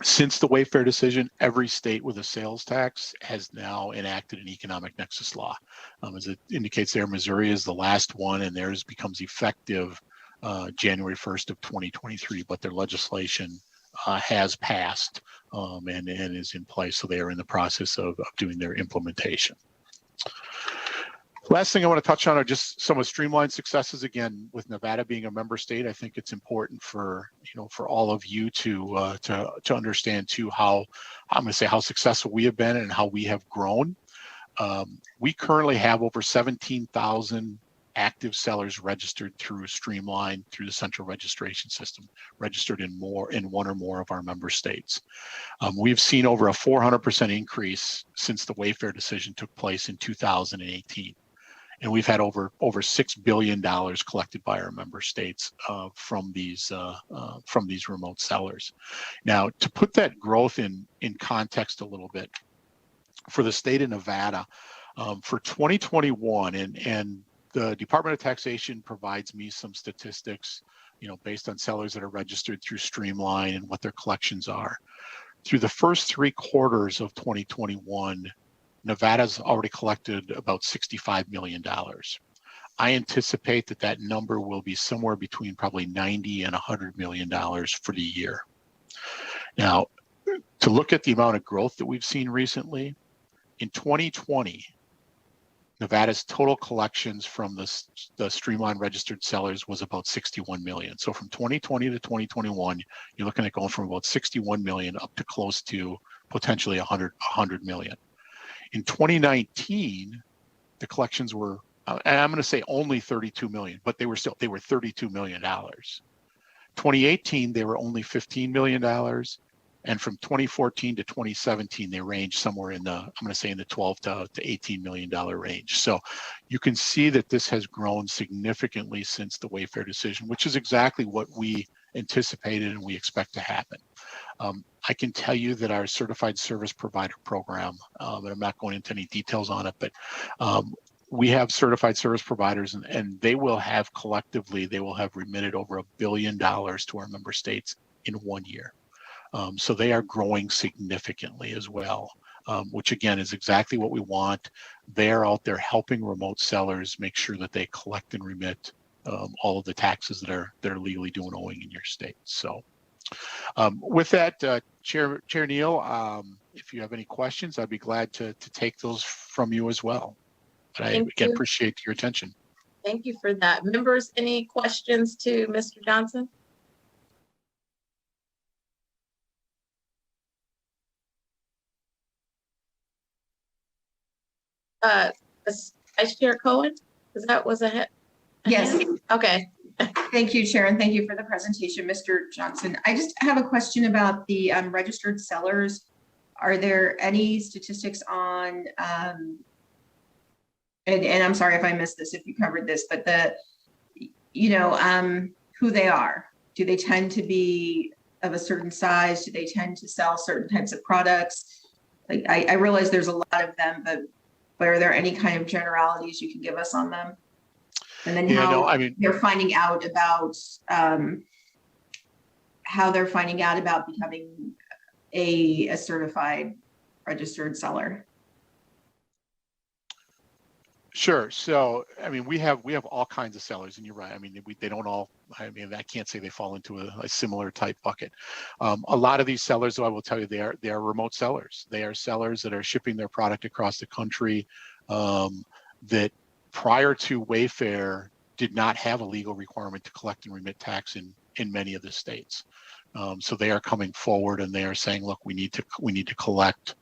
Since the Wayfair decision, every state with a sales tax has now enacted an economic nexus law. As it indicates there, Missouri is the last one, and theirs becomes effective January 1st of 2023, but their legislation has passed and is in place, so they are in the process of doing their implementation. Last thing I want to touch on are just some of Streamline's successes. Again, with Nevada being a member state, I think it's important for all of you to understand too how successful we have been and how we have grown. We currently have over 17,000 active sellers registered through Streamline through the central registration system, registered in one or more of our member states. We've seen over a 400% increase since the Wayfair decision took place in 2018. And we've had over $6 billion collected by our member states from these remote sellers. Now, to put that growth in context a little bit, for the state of Nevada, for 2021, and the Department of Taxation provides me some statistics, based on sellers that are registered through Streamline and what their collections are. Through the first 3 quarters of 2021, Nevada's already collected about $65 million. I anticipate that number will be somewhere between probably $90 and $100 million for the year. Now, to look at the amount of growth that we've seen recently, in 2020, Nevada's total collections from the Streamline registered sellers was about 61 million. So from 2020 to 2021, you're looking at going from about 61 million up to close to potentially 100 million. In 2019, the collections were, and I'm going to say only 32 million, but they were $32 million. 2018, they were only $15 million. And from 2014 to 2017, they ranged somewhere in the 12 to $18 million range. So you can see that this has grown significantly since the Wayfair decision, which is exactly what we anticipated and we expect to happen. I can tell you that our certified service provider program, and I'm not going into any details on it, but we have certified service providers, and they will have remitted over $1 billion to our member states in 1 year. So they are growing significantly as well, which again is exactly what we want. They are out there helping remote sellers make sure that they collect and remit all of the taxes that are legally due and owing in your state. So with that, Chair Neal, if you have any questions, I'd be glad to take those from you as well. But I again appreciate your attention. Thank you for that. Members, any questions to Mr. Johnson? Vice Chair Cohen, was a hit? Yes. Okay. Thank you, Chair, and thank you for the presentation, Mr. Johnson. I just have a question about the registered sellers. Are there any statistics on, and I'm sorry if I missed this, if you covered this, but who they are? Do they tend to be of a certain size? Do they tend to sell certain types of products? Like I realize there's a lot of them, but are there any kind of generalities you can give us on them? And then they're finding out about how they're finding out about becoming a certified registered seller. Sure. So, we have all kinds of sellers, and you're right. They don't all. I can't say they fall into a similar type bucket. A lot of these sellers, though, I will tell you, they are remote sellers. They are sellers that are shipping their product across the country that prior to Wayfair did not have a legal requirement to collect and remit tax in many of the states. So they are coming forward and they are saying, look, we need to collect.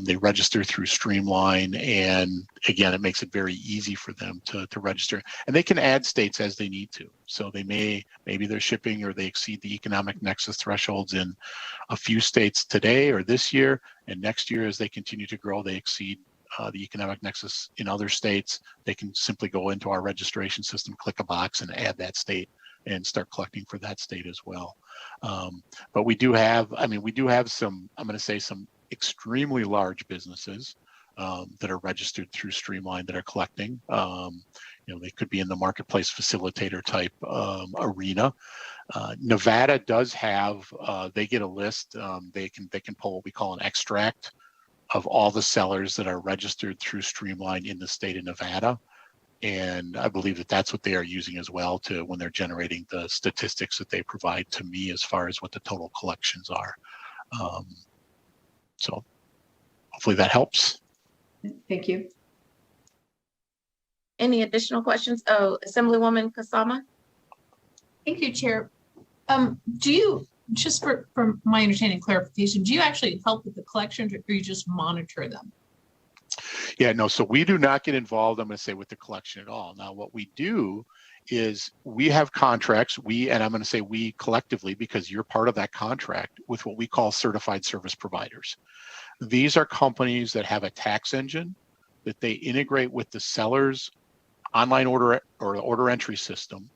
They register through Streamline, and again, it makes it very easy for them to register. And they can add states as they need to. So they maybe they're shipping or they exceed the economic nexus thresholds in a few states today or this year, and next year as they continue to grow, they exceed the economic nexus in other states. They can simply go into our registration system, click a box, and add that state and start collecting for that state as well. But we do have, we do have some, I'm going to say some extremely large businesses that are registered through Streamline that are collecting. They could be in the marketplace facilitator type arena. Nevada does have, they get a list, they can pull what we call an extract of all the sellers that are registered through Streamline in the state of Nevada. And I believe that that's what they are using as well to when they're generating the statistics that they provide to me as far as what the total collections are. So hopefully that helps. Thank you. Any additional questions? Oh, Assemblywoman Kasama? Thank you, Chair. Do you, just for my understanding clarification, do you actually help with the collections or you just monitor them? Yeah, no, so we do not get involved, I'm going to say, with the collection at all. Now, what we do is we have contracts, and I'm going to say we collectively, because you're part of that contract, with what we call certified service providers. These are companies that have a tax engine that they integrate with the seller's online order or order entry system.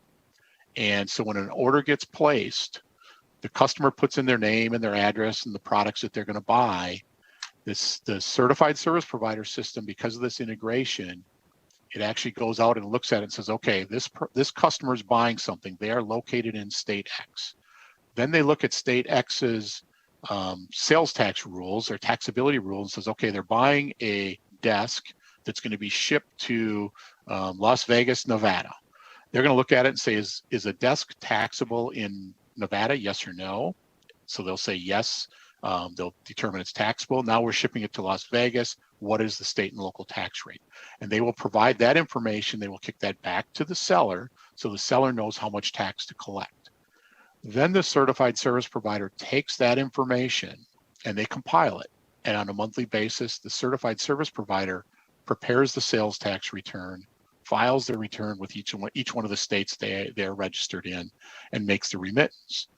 And so when an order gets placed, the customer puts in their name and their address and the products that they're going to buy. The certified service provider system, because of this integration, it actually goes out and looks at it and says, okay, this customer is buying something. They are located in state X. Then they look at state X's sales tax rules or taxability rules and says, okay, they're buying a desk that's going to be shipped to Las Vegas, Nevada. They're going to look at it and say, is a desk taxable in Nevada? Yes or no? So they'll say yes. They'll determine it's taxable. Now we're shipping it to Las Vegas. What is the state and local tax rate? And they will provide that information. They will kick that back to the seller so the seller knows how much tax to collect. Then the certified service provider takes that information and they compile it. And on a monthly basis, the certified service provider prepares the sales tax return, files the return with each one of the states they're registered in, and makes the remittance.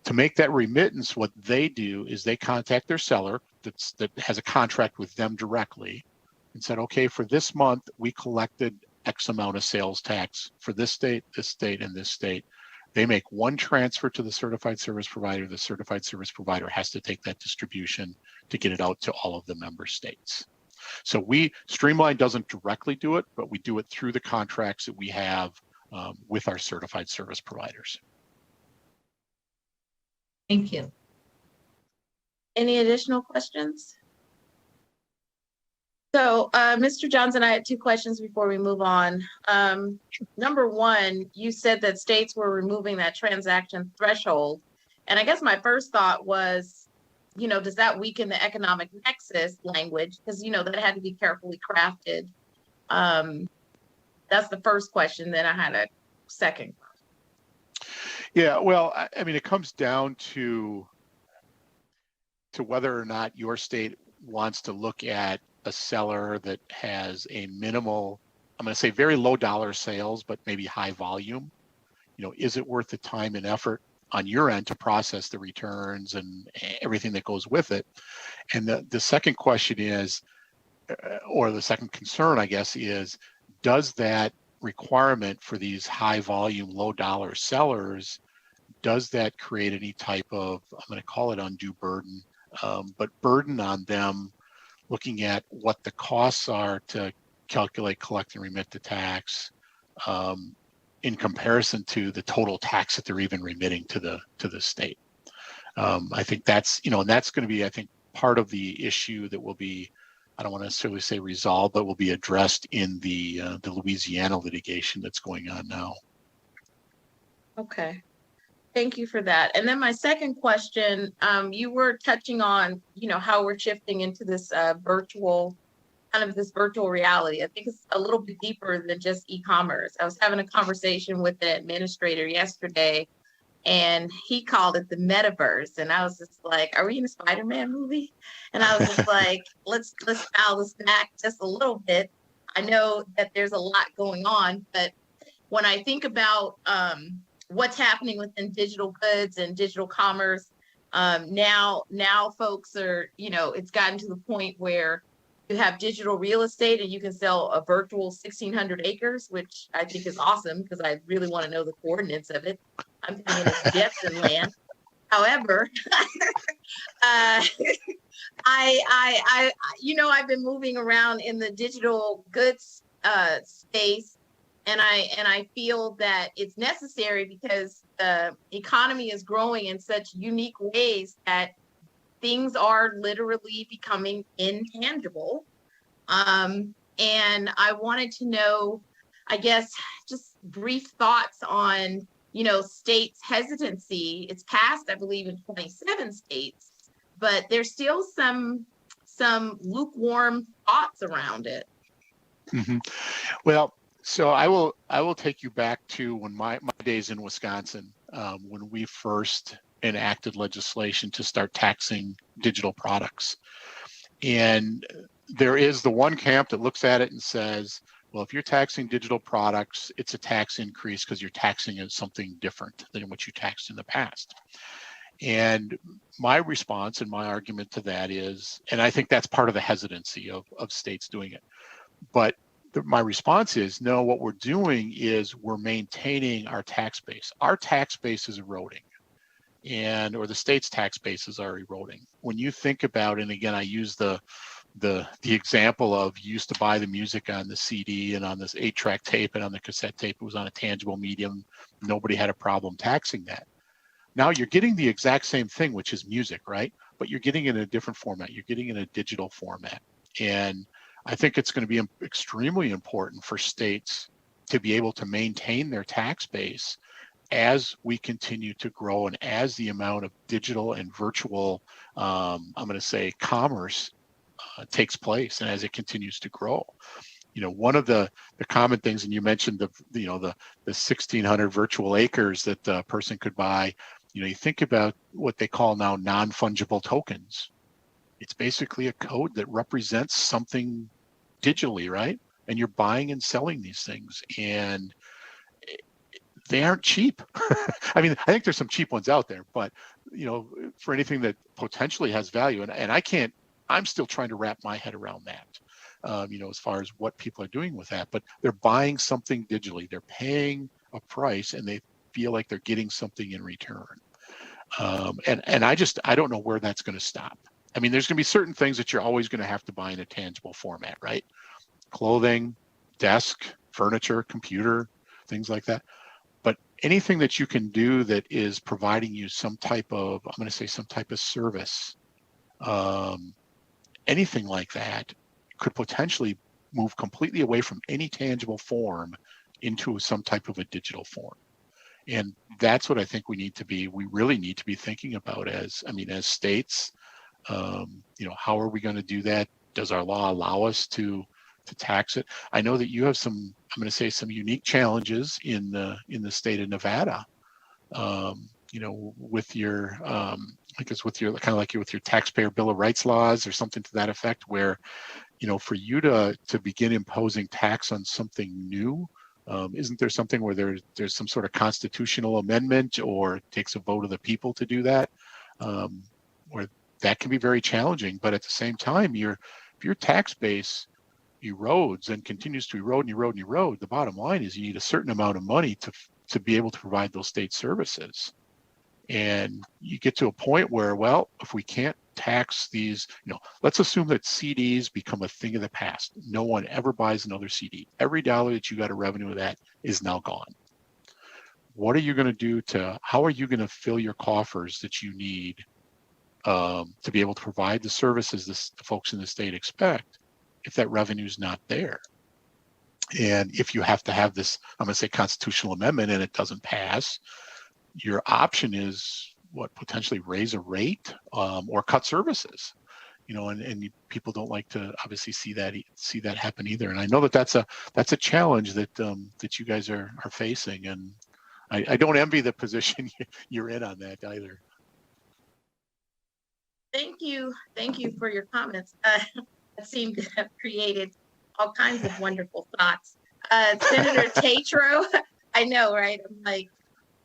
To make that remittance, what they do is they contact their seller that has a contract with them directly and said, okay, for this month, we collected X amount of sales tax for this state, and this state. They make one transfer to the certified service provider. The certified service provider has to take that distribution to get it out to all of the member states. So Streamline doesn't directly do it, but we do it through the contracts that we have with our certified service providers. Thank you. Any additional questions? So, Mr. Johnson, I had two questions before we move on. Number one, you said that states were removing that transaction threshold. And I guess my first thought was, does that weaken the economic nexus language? Because, that had to be carefully crafted. That's the first question. Then I had a second. Yeah, well, it comes down to whether or not your state wants to look at a seller that has a minimal, I'm going to say very low dollar sales, but maybe high volume. Is it worth the time and effort on your end to process the returns and everything that goes with it? And the second question is, or the second concern, I guess, is does that requirement for these high volume, low dollar sellers, does that create any type of, I'm going to call it undue burden, but burden on them looking at what the costs are to calculate, collect, and remit the tax in comparison to the total tax that they're even remitting to the state. I think that's, and that's going to be, I think, part of the issue that will be, I don't want to necessarily say resolved, but will be addressed in the Louisiana litigation that's going on now. Okay. Thank you for that. And then my second question, you were touching on, how we're shifting into this virtual reality. I think it's a little bit deeper than just e-commerce. I was having a conversation with an administrator yesterday, and he called it the Metaverse. And I was just like, are we in a Spider-Man movie? And I was just like, let's dial this back just a little bit. I know that there's a lot going on, but when I think about what's happening within digital goods and digital commerce, now folks are, it's gotten to the point where you have digital real estate and you can sell a virtual 1,600 acres, which I think is awesome because I really want to know the coordinates of it. I'm thinking it's Jetson land. However, I've been moving around in the digital goods space, and I feel that it's necessary because the economy is growing in such unique ways that things are literally becoming intangible. And I wanted to know, I guess, just brief thoughts on, states' hesitancy. It's passed, I believe, in 27 states, but there's still some lukewarm thoughts around it. Mhm. Well, so I will take you back to when my days in Wisconsin, when we first enacted legislation to start taxing digital products. And there is the one camp that looks at it and says, well, if you're taxing digital products, it's a tax increase because you're taxing it something different than what you taxed in the past. And my response and my argument to that is, and I think that's part of the hesitancy of states doing it, but my response is, no, what we're doing is we're maintaining our tax base. Our tax base is eroding, or the state's tax bases are eroding. When you think about, and again, I use the example of, you used to buy the music on the CD and on this 8-track tape and on the cassette tape, it was on a tangible medium. Nobody had a problem taxing that. Now you're getting the exact same thing, which is music, right? But you're getting it in a different format. You're getting it in a digital format. And I think it's going to be extremely important for states to be able to maintain their tax base as we continue to grow and as the amount of digital and virtual, I'm going to say, commerce takes place and as it continues to grow. One of the common things, and you mentioned the 1,600 virtual acres that the person could buy. You think about what they call now non-fungible tokens. It's basically a code that represents something digitally, right? And you're buying and selling these things, and they aren't cheap. I mean, I think there's some cheap ones out there, but for anything that potentially has value, and I'm still trying to wrap my head around that. As far as what people are doing with that, but they're buying something digitally, they're paying a price, and they feel like they're getting something in return. And I don't know where that's going to stop. I mean, there's going to be certain things that you're always going to have to buy in a tangible format, right? Clothing, desk, furniture, computer, things like that. But anything that you can do that is providing you some type of, I'm going to say, some type of service, anything like that could potentially move completely away from any tangible form into some type of a digital form. And that's what I think we really need to be thinking about as states. How are we going to do that? Does our law allow us to tax it? I know that you have some unique challenges in the state of Nevada, with your, with your taxpayer bill of rights laws or something to that effect, where, for you to begin imposing tax on something new, isn't there something where there's some sort of constitutional amendment, or it takes a vote of the people to do that? Where that can be very challenging, but at the same time, if your tax base erodes and continues to erode and erode and erode, the bottom line is you need a certain amount of money to be able to provide those state services. And you get to a point where, well, if we can't tax these, let's assume that CDs become a thing of the past. No one ever buys another CD. Every dollar that you got a revenue of that is now gone. What are you going to do how are you going to fill your coffers that you need to be able to provide the services the folks in the state expect if that revenue is not there? And if you have to have this, I'm going to say, constitutional amendment, and it doesn't pass, your option is potentially raise a rate or cut services, and people don't like to obviously see that happen either. And I know that's a challenge that you guys are facing, and I don't envy the position you're in on that either. Thank you for your comments. That seemed to have created all kinds of wonderful thoughts. Senator Tatro, I know, right? I'm like,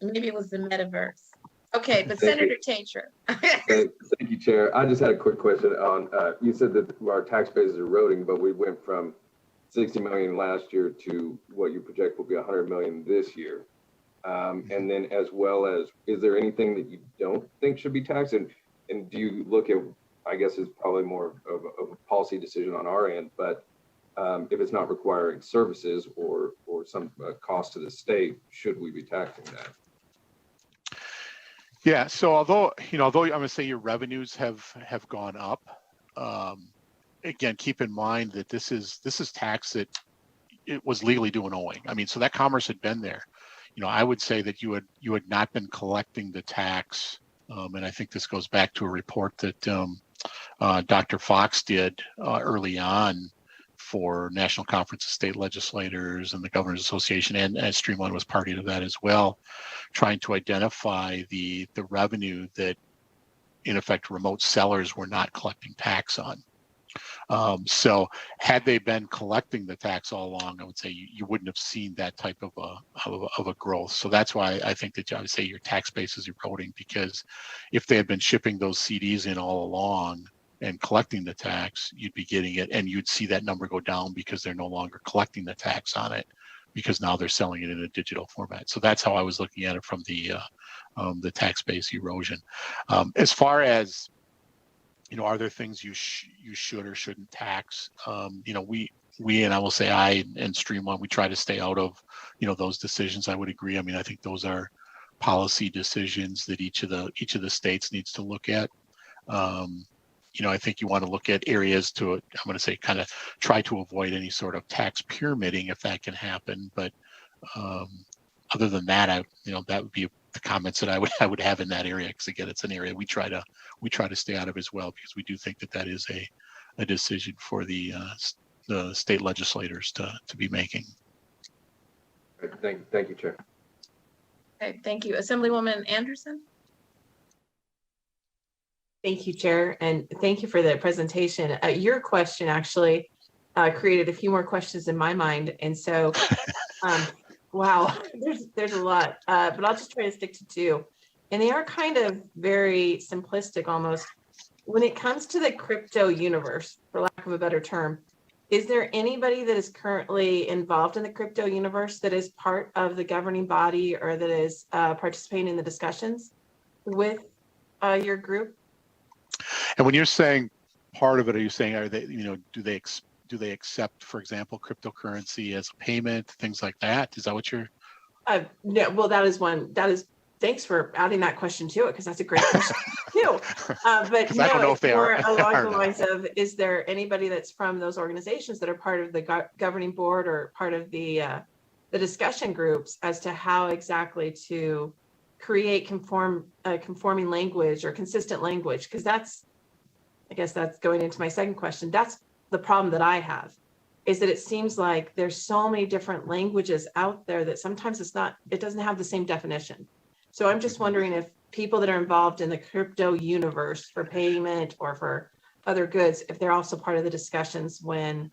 maybe it was the Metaverse. Okay, but Thank Senator Tainter. Thank you, Chair. I just had a quick question on, you said that our tax base is eroding, but we went from 60 million last year to what you project will be 100 million this year. And then as well as, is there anything that you don't think should be taxed? And do you look at, I guess it's probably more of a policy decision on our end, but if it's not requiring services or some cost to the state, should we be taxing that? Yeah, so although I'm going to say your revenues have gone up, again, keep in mind that this is tax that it was legally due and owing. I mean, so that commerce had been there. I would say that you had not been collecting the tax, and I think this goes back to a report that Dr. Fox did early on for National Conference of State Legislators and the Governors Association, and Streamline was party to that as well, trying to identify the revenue that, in effect, remote sellers were not collecting tax on. So had they been collecting the tax all along, I would say you wouldn't have seen that type of a growth. So that's why I think that I would say your tax base is eroding, because if they had been shipping those CDs in all along and collecting the tax, you'd be getting it, and you'd see that number go down because they're no longer collecting the tax on it, because now they're selling it in a digital format. So that's how I was looking at it from the tax base erosion. As far as, are there things you should or shouldn't tax? We and I will say I and Streamline, we try to stay out of, those decisions. I would agree. I mean, I think those are policy decisions that each of the states needs to look at. I think you want to look at areas to, I'm going to say, kind of try to avoid any sort of tax pyramiding if that can happen. But other than that, that would be the comments that I would have in that area, because again, it's an area we try to stay out of as well, because we do think that is a decision for the state legislators to be making. Thank you, Chair. Okay, thank you. Assemblywoman Anderson. Thank you, Chair, and thank you for the presentation. Your question actually created a few more questions in my mind, and so, wow, there's a lot, but I'll just try to stick to two, and they are kind of very simplistic almost. When it comes to the crypto universe, for lack of a better term, is there anybody that is currently involved in the crypto universe that is part of the governing body or that is participating in the discussions with your group? And when you're saying part of it, are you saying, are they, do they accept, for example, cryptocurrency as a payment, things like that? Is that what you're? No, well, that is one. Thanks for adding that question to it, because that's a great question too. But no, I don't know if they more are. along the lines of, is there anybody that's from those organizations that are part of the governing board or part of the discussion groups as to how exactly to create conforming language or consistent language? Because I guess that's going into my second question. That's the problem that I have, is that it seems like there's so many different languages out there that sometimes it doesn't have the same definition. So I'm just wondering if people that are involved in the crypto universe for payment or for other goods, if they're also part of the discussions when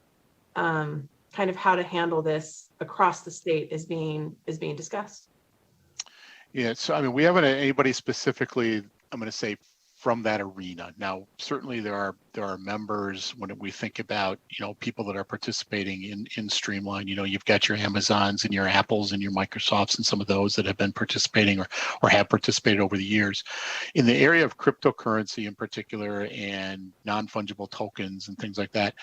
kind of how to handle this across the state is being discussed. Yeah, so I mean, we haven't had anybody specifically, I'm going to say, from that arena. Now, certainly there are members when we think about, people that are participating in Streamline. You've got your Amazons and your Apples and your Microsofts and some of those that have been participating or have participated over the years. In the area of cryptocurrency in particular and non-fungible tokens and things like that,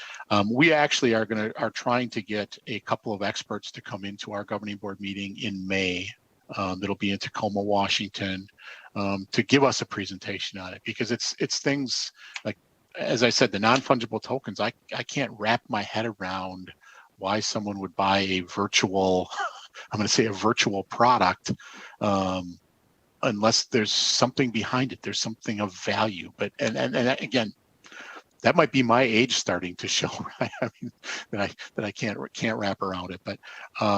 we actually are trying to get a couple of experts to come into our governing board meeting in May. That'll be in Tacoma, Washington, to give us a presentation on it, because it's things like, as I said, the non-fungible tokens. I can't wrap my head around why someone would buy a virtual, I'm going to say a virtual product, unless there's something behind it. There's something of value. But and again, that might be my age starting to show, right? I mean, that I can't wrap around it. But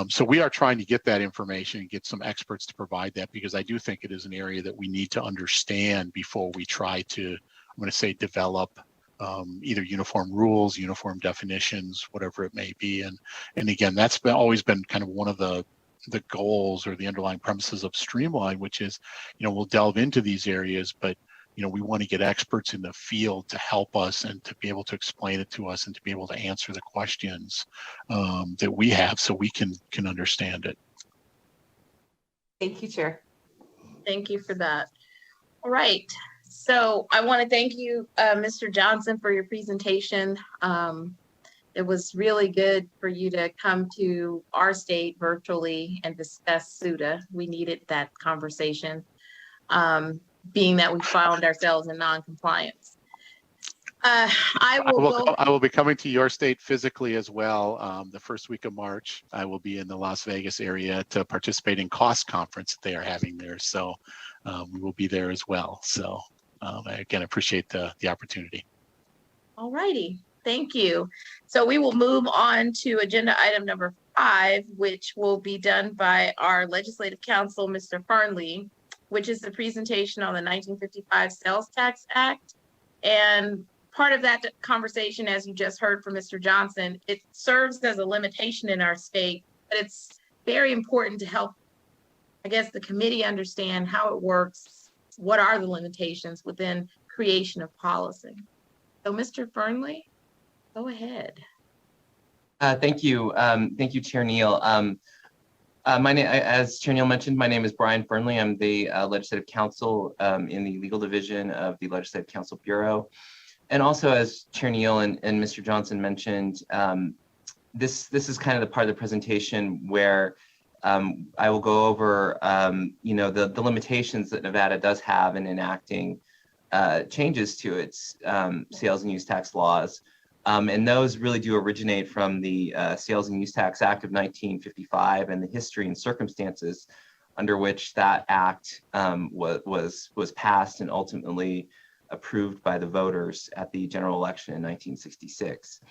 so we are trying to get that information and get some experts to provide that, because I do think it is an area that we need to understand before we try to, I'm going to say, develop either uniform rules, uniform definitions, whatever it may be. And again, that's always been kind of one of the the goals or the underlying premises of Streamline, which is, we'll delve into these areas, but we want to get experts in the field to help us and to be able to explain it to us and to be able to answer the questions that we have so we can understand it. Thank you, Chair. Thank you for that. All right. So I want to thank you, Mr. Johnson, for your presentation. It was really good for you to come to our state virtually and discuss SUDA. We needed that conversation, being that we found ourselves in non-compliance. I will be coming to your state physically as well. The first week of March, I will be in the Las Vegas area to participate in COST conference that they are having there. So we will be there as well. So I again appreciate the opportunity. All righty. Thank you. So we will move on to agenda item number 5, which will be done by our Legislative Counsel, Mr. Fernley, which is the presentation on the 1955 Sales Tax Act. And part of that conversation, as you just heard from Mr. Johnson, it serves as a limitation in our state, but it's very important to help, I guess, the committee understand how it works, what are the limitations within creation of policy. So Mr. Fernley, go ahead. Thank you. Thank you, Chair Neal. My name, as Chair Neal mentioned, my name is Brian Fernley. I'm the Legislative Counsel in the Legal Division of the Legislative Counsel Bureau. And also, as Chair Neal and Mr. Johnson mentioned, this is kind of the part of the presentation where I will go over, the limitations that Nevada does have in enacting changes to its sales and use tax laws. And those really do originate from the Sales and Use Tax Act of 1955 and the history and circumstances under which that act was passed and ultimately approved by the voters at the general election in 1966.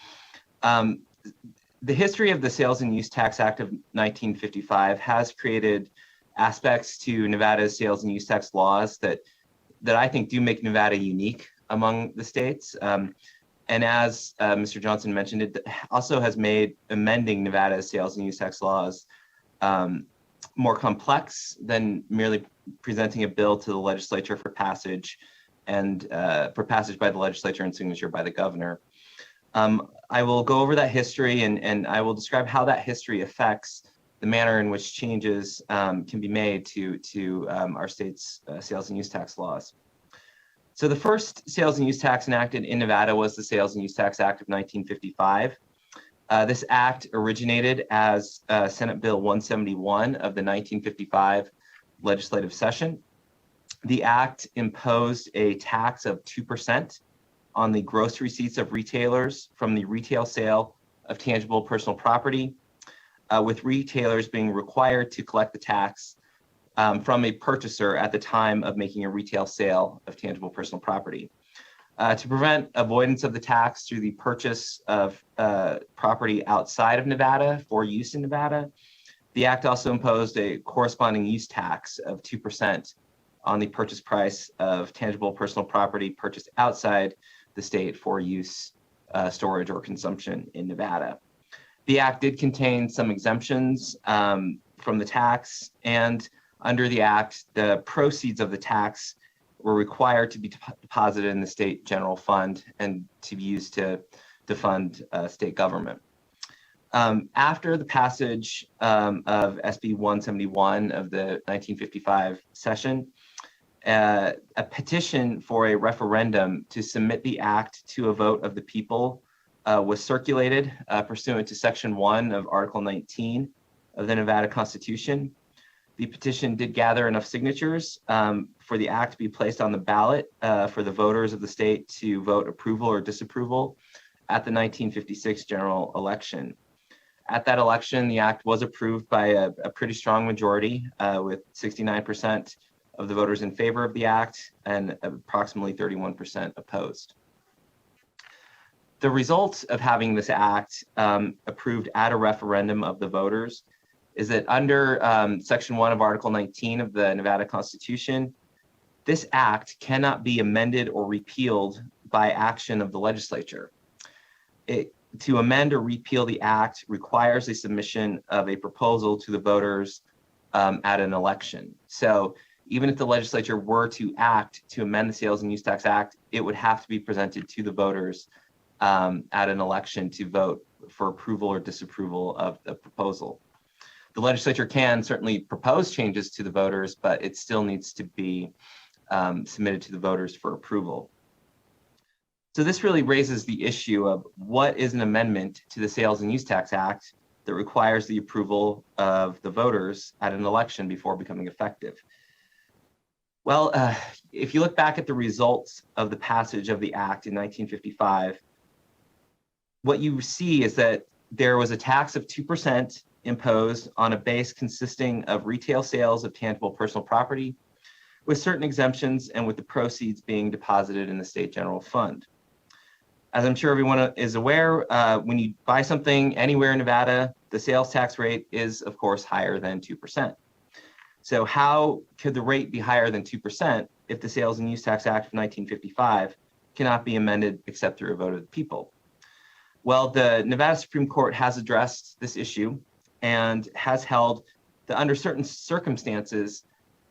The history of the Sales and Use Tax Act of 1955 has created aspects to Nevada's sales and use tax laws that I think do make Nevada unique among the states. And as Mr. Johnson mentioned, it also has made amending Nevada's sales and use tax laws more complex than merely presenting a bill to the legislature for passage and for passage by the legislature and signature by the governor. I will go over that history and I will describe how that history affects the manner in which changes can be made to our state's sales and use tax laws. So the first sales and use tax enacted in Nevada was the Sales and Use Tax Act of 1955. This act originated as Senate Bill 171 of the 1955 legislative session. The act imposed a tax of 2% on the gross receipts of retailers from the retail sale of tangible personal property, with retailers being required to collect the tax from a purchaser at the time of making a retail sale of tangible personal property. To prevent avoidance of the tax through the purchase of property outside of Nevada for use in Nevada, the act also imposed a corresponding use tax of 2% on the purchase price of tangible personal property purchased outside the state for use, storage, or consumption in Nevada. The act did contain some exemptions from the tax, and under the act, the proceeds of the tax were required to be deposited in the state general fund and to be used to fund state government. After the passage of SB 171 of the 1955 session, a petition for a referendum to submit the act to a vote of the people was circulated pursuant to Section 1 of Article 19 of the Nevada Constitution. The petition did gather enough signatures for the act to be placed on the ballot for the voters of the state to vote approval or disapproval at the 1956 general election. At that election, the act was approved by a pretty strong majority with 69% of the voters in favor of the act and approximately 31% opposed. The result of having this act approved at a referendum of the voters is that under Section 1 of Article 19 of the Nevada Constitution, this act cannot be amended or repealed by action of the legislature. to amend or repeal the act requires a submission of a proposal to the voters at an election. So even if the legislature were to act to amend the Sales and Use Tax Act, it would have to be presented to the voters at an election to vote for approval or disapproval of the proposal. The legislature can certainly propose changes to the voters, but it still needs to be submitted to the voters for approval. So this really raises the issue of what is an amendment to the Sales and Use Tax Act that requires the approval of the voters at an election before becoming effective. Well, if you look back at the results of the passage of the act in 1955, what you see is that there was a tax of 2% imposed on a base consisting of retail sales of tangible personal property, with certain exemptions and with the proceeds being deposited in the state general fund. As I'm sure everyone is aware, when you buy something anywhere in Nevada, the sales tax rate is, of course, higher than 2%. So how could the rate be higher than 2% if the Sales and Use Tax Act of 1955 cannot be amended except through a vote of the people? Well, the Nevada Supreme Court has addressed this issue and has held that under certain circumstances,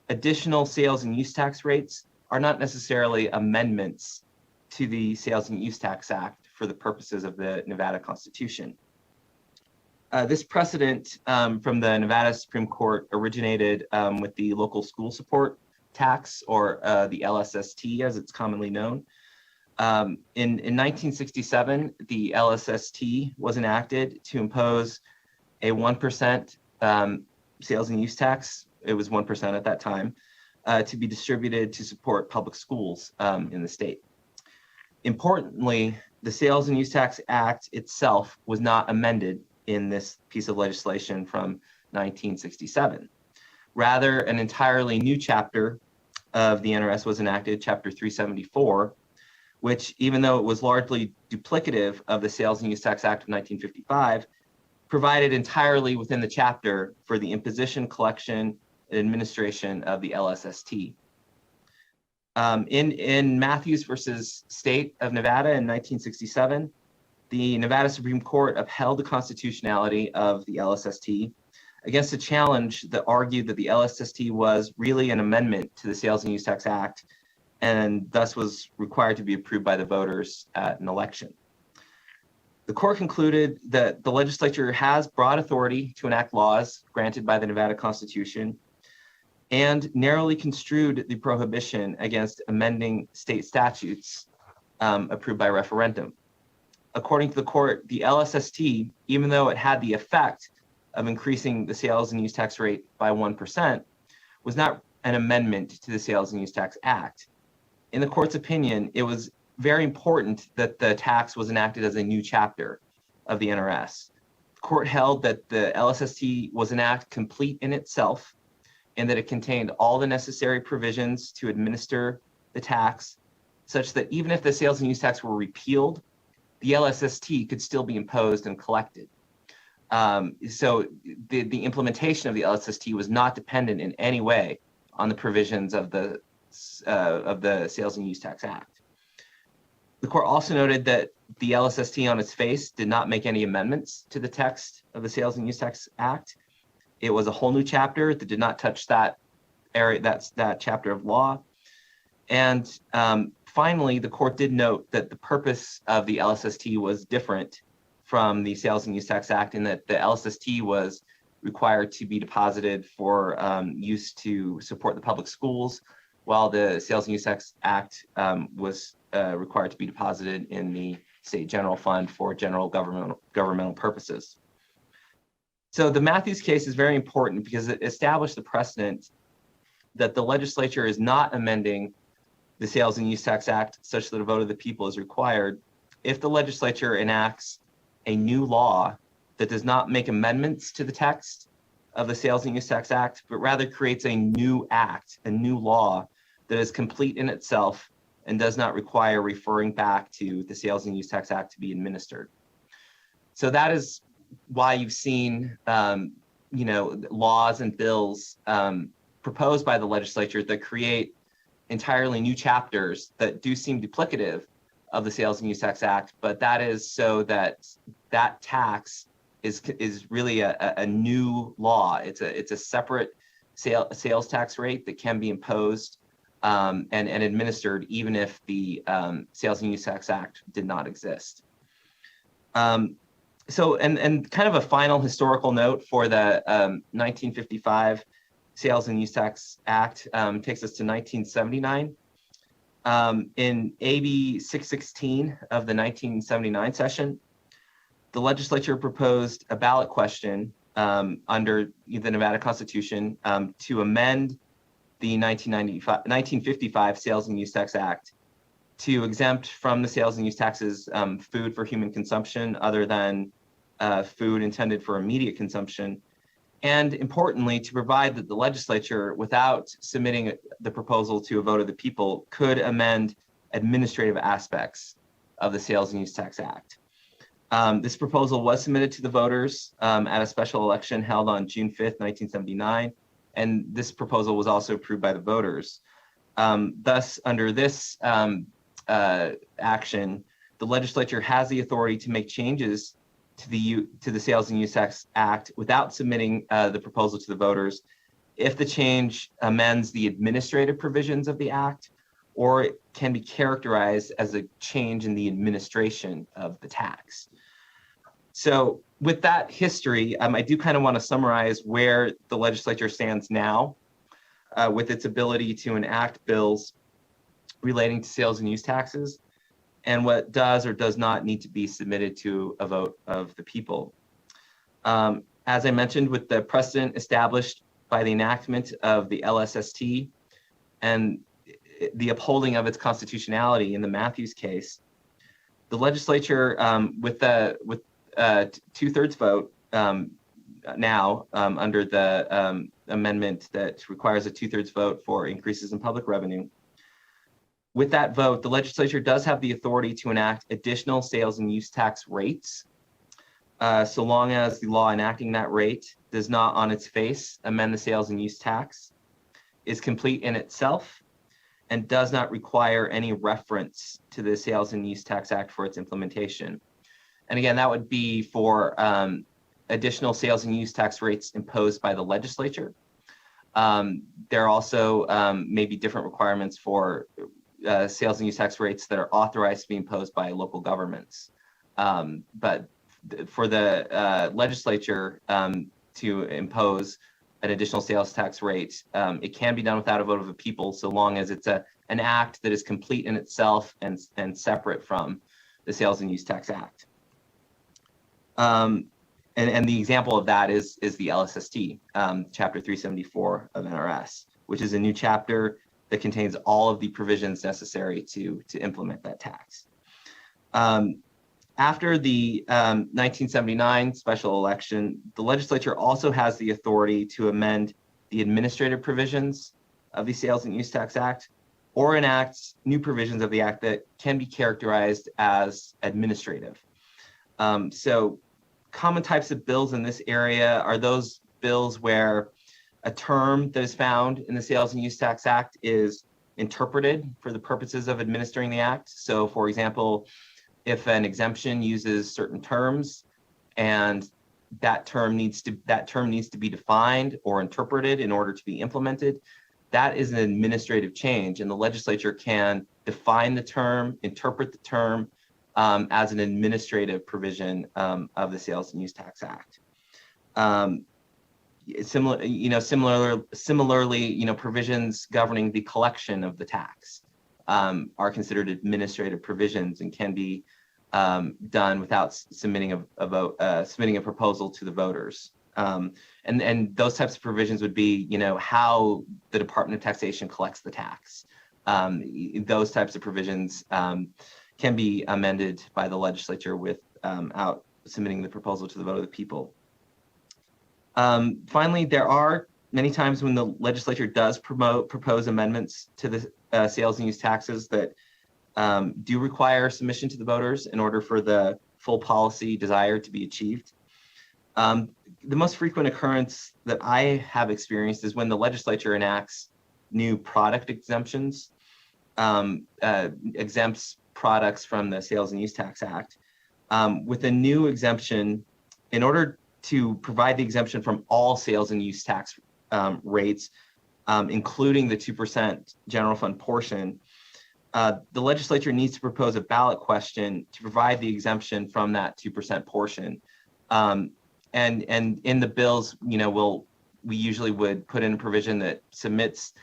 additional sales and use tax rates are not necessarily amendments to the Sales and Use Tax Act for the purposes of the Nevada Constitution. This precedent from the Nevada Supreme Court originated with the local school support tax, or the LSST as it's commonly known. In 1967, the LSST was enacted to impose a 1% sales and use tax. It was 1% at that time, to be distributed to support public schools in the state. Importantly, the Sales and Use Tax Act itself was not amended in this piece of legislation from 1967. Rather, an entirely new chapter of the NRS was enacted, Chapter 374, which, even though it was largely duplicative of the Sales and Use Tax Act of 1955, provided entirely within the chapter for the imposition, collection, and administration of the LSST. In Matthews versus State of Nevada in 1967, the Nevada Supreme Court upheld the constitutionality of the LSST against a challenge that argued that the LSST was really an amendment to the Sales and Use Tax Act, and thus was required to be approved by the voters at an election. The court concluded that the legislature has broad authority to enact laws granted by the Nevada Constitution, and narrowly construed the prohibition against amending state statutes approved by referendum. According to the court, the LSST, even though it had the effect of increasing the sales and use tax rate by 1%, was not an amendment to the Sales and Use Tax Act. In the court's opinion, it was very important that the tax was enacted as a new chapter of the NRS. The court held that the LSST was an act complete in itself, and that it contained all the necessary provisions to administer the tax, such that even if the sales and use tax were repealed, the LSST could still be imposed and collected. So the implementation of the LSST was not dependent in any way on the provisions of the Sales and Use Tax Act. The court also noted that the LSST on its face did not make any amendments to the text of the Sales and Use Tax Act. It was a whole new chapter that did not touch that area, that chapter of law. And finally, the court did note that the purpose of the LSST was different from the Sales and Use Tax Act, in that the LSST was required to be deposited for use to support the public schools, while the Sales and Use Tax Act was required to be deposited in the state general fund for general governmental purposes. So the Matthews case is very important because it established the precedent that the legislature is not amending the Sales and Use Tax Act such that a vote of the people is required if the legislature enacts a new law that does not make amendments to the text of the Sales and Use Tax Act, but rather creates a new act, a new law that is complete in itself and does not require referring back to the Sales and Use Tax Act to be administered. So that is why you've seen laws and bills proposed by the legislature that create entirely new chapters that do seem duplicative of the Sales and Use Tax Act, but that is so that that tax is really a new law. It's a separate sales tax rate that can be imposed and administered even if the Sales and Use Tax Act did not exist. So, and kind of a final historical note for the 1955 Sales and Use Tax Act takes us to 1979. In AB 616 of the 1979 session, the legislature proposed a ballot question under the Nevada Constitution to amend the 1955 Sales and Use Tax Act to exempt from the sales and use taxes food for human consumption other than food intended for immediate consumption. And importantly, to provide that the legislature, without submitting the proposal to a vote of the people, could amend administrative aspects of the Sales and Use Tax Act. This proposal was submitted to the voters at a special election held on June 5th, 1979. And this proposal was also approved by the voters. Thus, under this action, the legislature has the authority to make changes to the Sales and Use Tax Act without submitting the proposal to the voters if the change amends the administrative provisions of the act, or it can be characterized as a change in the administration of the tax. So with that history, I do kind of want to summarize where the legislature stands now with its ability to enact bills relating to sales and use taxes, and what does or does not need to be submitted to a vote of the people. As I mentioned, with the precedent established by the enactment of the LSST and the upholding of its constitutionality in the Matthews case, the legislature, with 2/3 vote now under the amendment that requires a 2/3 vote for increases in public revenue. With that vote, the legislature does have the authority to enact additional sales and use tax rates, so long as the law enacting that rate does not on its face amend the sales and use tax, is complete in itself, and does not require any reference to the Sales and Use Tax Act for its implementation. And again, that would be for additional sales and use tax rates imposed by the legislature. There also may be different requirements for sales and use tax rates that are authorized to be imposed by local governments. But for the legislature to impose an additional sales tax rate, it can be done without a vote of the people, so long as it's an act that is complete in itself and separate from the Sales and Use Tax Act. And the example of that is the LSST, Chapter 374 of NRS, which is a new chapter that contains all of the provisions necessary to implement that tax. After the 1979 special election, the legislature also has the authority to amend the administrative provisions of the Sales and Use Tax Act, or enact new provisions of the act that can be characterized as administrative. So common types of bills in this area are those bills where a term that is found in the Sales and Use Tax Act is interpreted for the purposes of administering the act. So for example, if an exemption uses certain terms and that term needs to be defined or interpreted in order to be implemented, that is an administrative change, and the legislature can define the term, interpret the term as an administrative provision of the Sales and Use Tax Act. Similarly, provisions governing the collection of the tax are considered administrative provisions and can be done without submitting a proposal to the voters. And those types of provisions would be, how the Department of Taxation collects the tax. Those types of provisions can be amended by the legislature without submitting the proposal to the vote of the people. Finally, there are many times when the legislature does propose amendments to the sales and use taxes that do require submission to the voters in order for the full policy desired to be achieved. The most frequent occurrence that I have experienced is when the legislature enacts new product exemptions, exempts products from the Sales and Use Tax Act with a new exemption. In order to provide the exemption from all sales and use tax rates, including the 2% general fund portion, the legislature needs to propose a ballot question to provide the exemption from that 2% portion. And in the bills, we usually would put in a provision that submits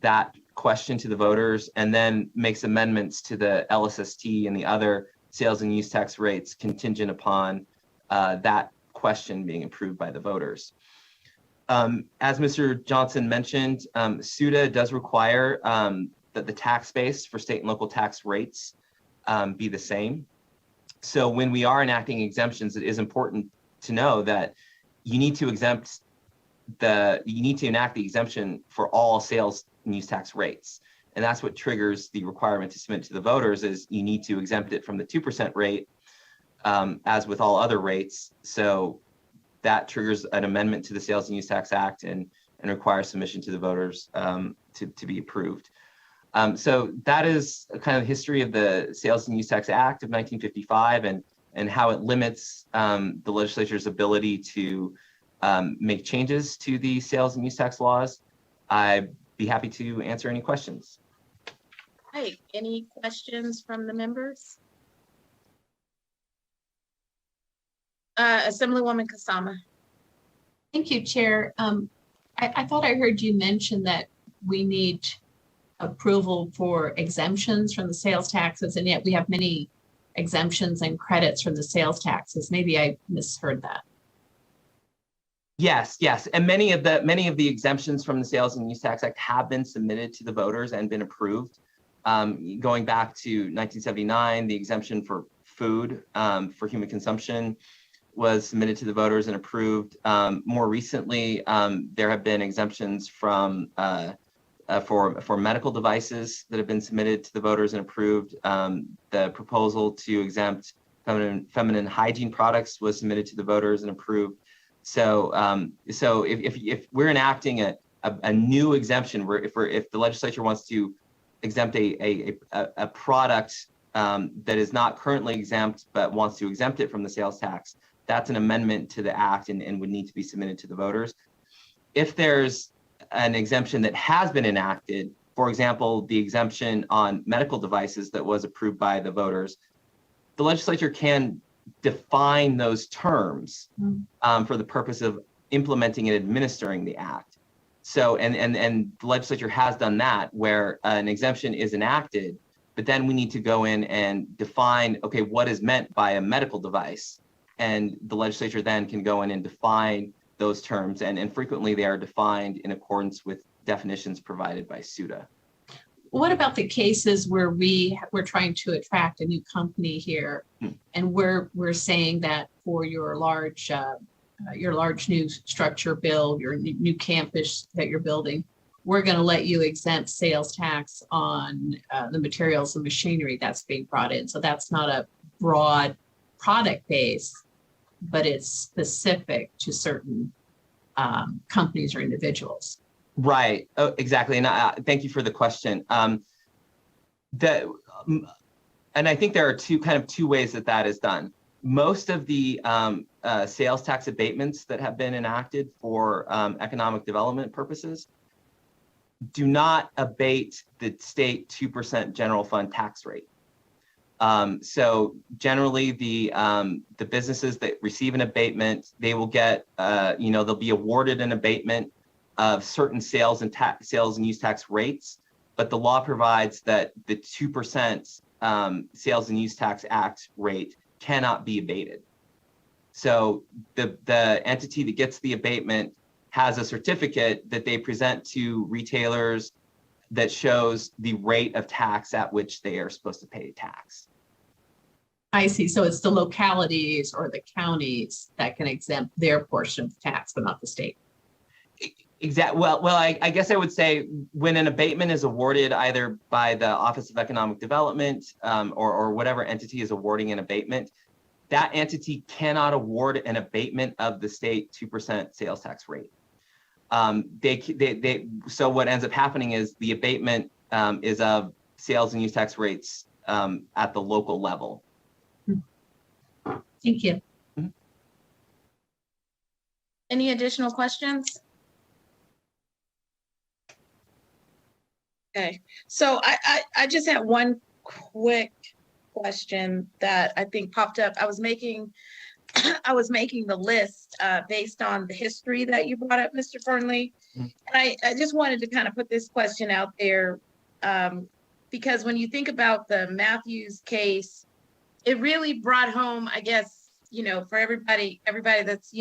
that question to the voters and then makes amendments to the LSST and the other sales and use tax rates contingent upon that question being approved by the voters. As Mr. Johnson mentioned, SUTA does require that the tax base for state and local tax rates be the same. So when we are enacting exemptions, it is important to know that you need to enact the exemption for all sales and use tax rates. And that's what triggers the requirement to submit to the voters is you need to exempt it from the 2% rate as with all other rates. So that triggers an amendment to the Sales and Use Tax Act and requires submission to the voters to be approved. So that is a kind of history of the Sales and Use Tax Act of 1955 and how it limits the legislature's ability to make changes to the sales and use tax laws. I'd be happy to answer any questions. Right, any questions from the members? Assemblywoman Kasama. Thank you, Chair. I thought I heard you mention that we need approval for exemptions from the sales taxes, and yet we have many exemptions and credits from the sales taxes. Maybe I misheard that. Yes, and many of the exemptions from the Sales and Use Tax Act have been submitted to the voters and been approved. Going back to 1979, the exemption for food for human consumption was submitted to the voters and approved. More recently, there have been exemptions from for medical devices that have been submitted to the voters and approved. The proposal to exempt feminine hygiene products was submitted to the voters and approved. So, if we're enacting a new exemption, if the legislature wants to exempt a product that is not currently exempt but wants to exempt it from the sales tax, that's an amendment to the act and would need to be submitted to the voters. If there's an exemption that has been enacted, for example, the exemption on medical devices that was approved by the voters, the legislature can define those terms for the purpose of implementing and administering the act. So, and the legislature has done that where an exemption is enacted, but then we need to go in and define, okay, what is meant by a medical device? And the legislature then can go in and define those terms. And frequently they are defined in accordance with definitions provided by SUTA. What about the cases where we're trying to attract a new company here, and we're saying that for your large new structure build, your new campus that you're building, we're going to let you exempt sales tax on the materials and machinery that's being brought in. So that's not a broad product base, but it's specific to certain companies or individuals. Right. Oh, exactly. And thank you for the question. And I think there are two ways that is done. Most of the sales tax abatements that have been enacted for economic development purposes do not abate the state 2% general fund tax rate. So generally the businesses that receive an abatement, they will get, they'll be awarded an abatement of certain sales and use tax rates, but the law provides that the 2% Sales and Use Tax Act rate cannot be abated. So the entity that gets the abatement has a certificate that they present to retailers that shows the rate of tax at which they are supposed to pay tax. I see. So it's the localities or the counties that can exempt their portion of the tax, but not the state. Exactly. Well, I guess I would say when an abatement is awarded either by the Office of Economic Development or whatever entity is awarding an abatement, that entity cannot award an abatement of the state 2% sales tax rate. So what ends up happening is the abatement is of sales and use tax rates at the local level. Thank you. Any additional questions? Okay, so I just had one quick question that I think popped up. I was making the list based on the history that you brought up, Mr. Fernley. And I just wanted to kind of put this question out there because when you think about the Matthews case, it really brought home, I guess, for everybody that's,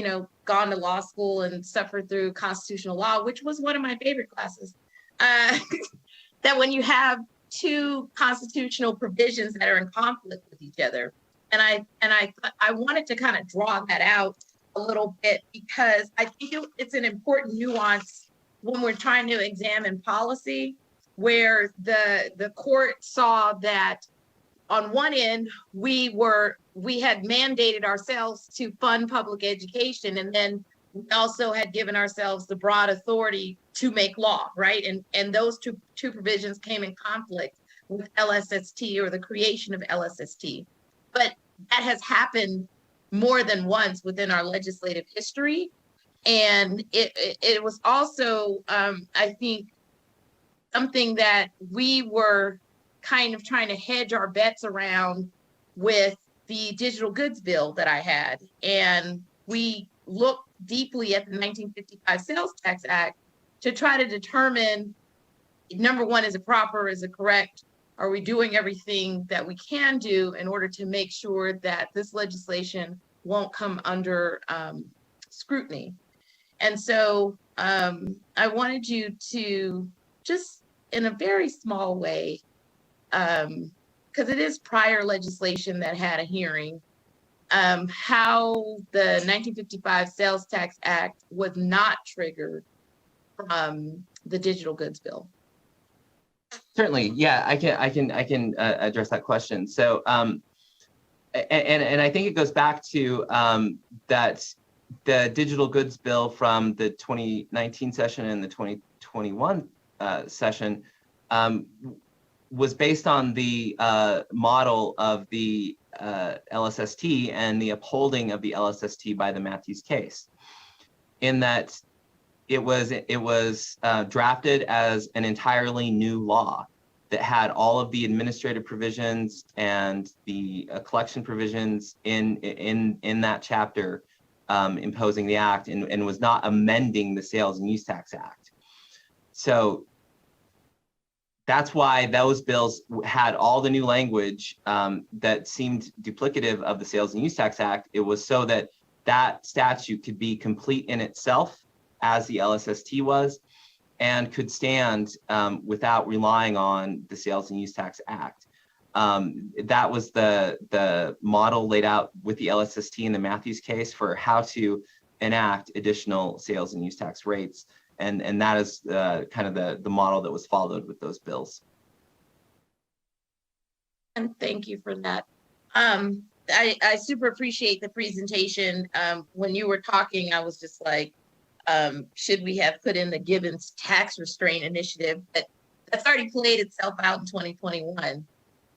gone to law school and suffered through constitutional law, which was one of my favorite classes, that when you have two constitutional provisions that are in conflict with each other, and I wanted to kind of draw that out a little bit because I think it's an important nuance when we're trying to examine policy, where the court saw that on one end we had mandated ourselves to fund public education, and then we also had given ourselves the broad authority to make law, right? And those two provisions came in conflict with LSST, or the creation of LSST. But that has happened more than once within our legislative history. And it was also, I think, something that we were kind of trying to hedge our bets around with the digital goods bill that I had. And we looked deeply at the 1955 Sales Tax Act to try to determine, number one, is it proper, is it correct? Are we doing everything that we can do in order to make sure that this legislation won't come under scrutiny? And so I wanted you to just, in a very small way, because it is prior legislation that had a hearing, how the 1955 Sales Tax Act was not triggered from the digital goods bill. Certainly, yeah, I can address that question. So, and I think it goes back to that the digital goods bill from the 2019 session and the 2021 session was based on the model of the LSST and the upholding of the LSST by the Matthews case, in that it was drafted as an entirely new law that had all of the administrative provisions and the collection provisions in that chapter imposing the act, and was not amending the Sales and Use Tax Act. So that's why those bills had all the new language that seemed duplicative of the Sales and Use Tax Act. It was so that that statute could be complete in itself, as the LSST was, and could stand without relying on the Sales and Use Tax Act. That was the model laid out with the LSST in the Matthews case for how to enact additional sales and use tax rates. And that is kind of the model that was followed with those bills. And thank you for that. I super appreciate the presentation. When you were talking, I was just like, should we have put in the Gibbons tax restraint initiative? But that's already played itself out in 2021.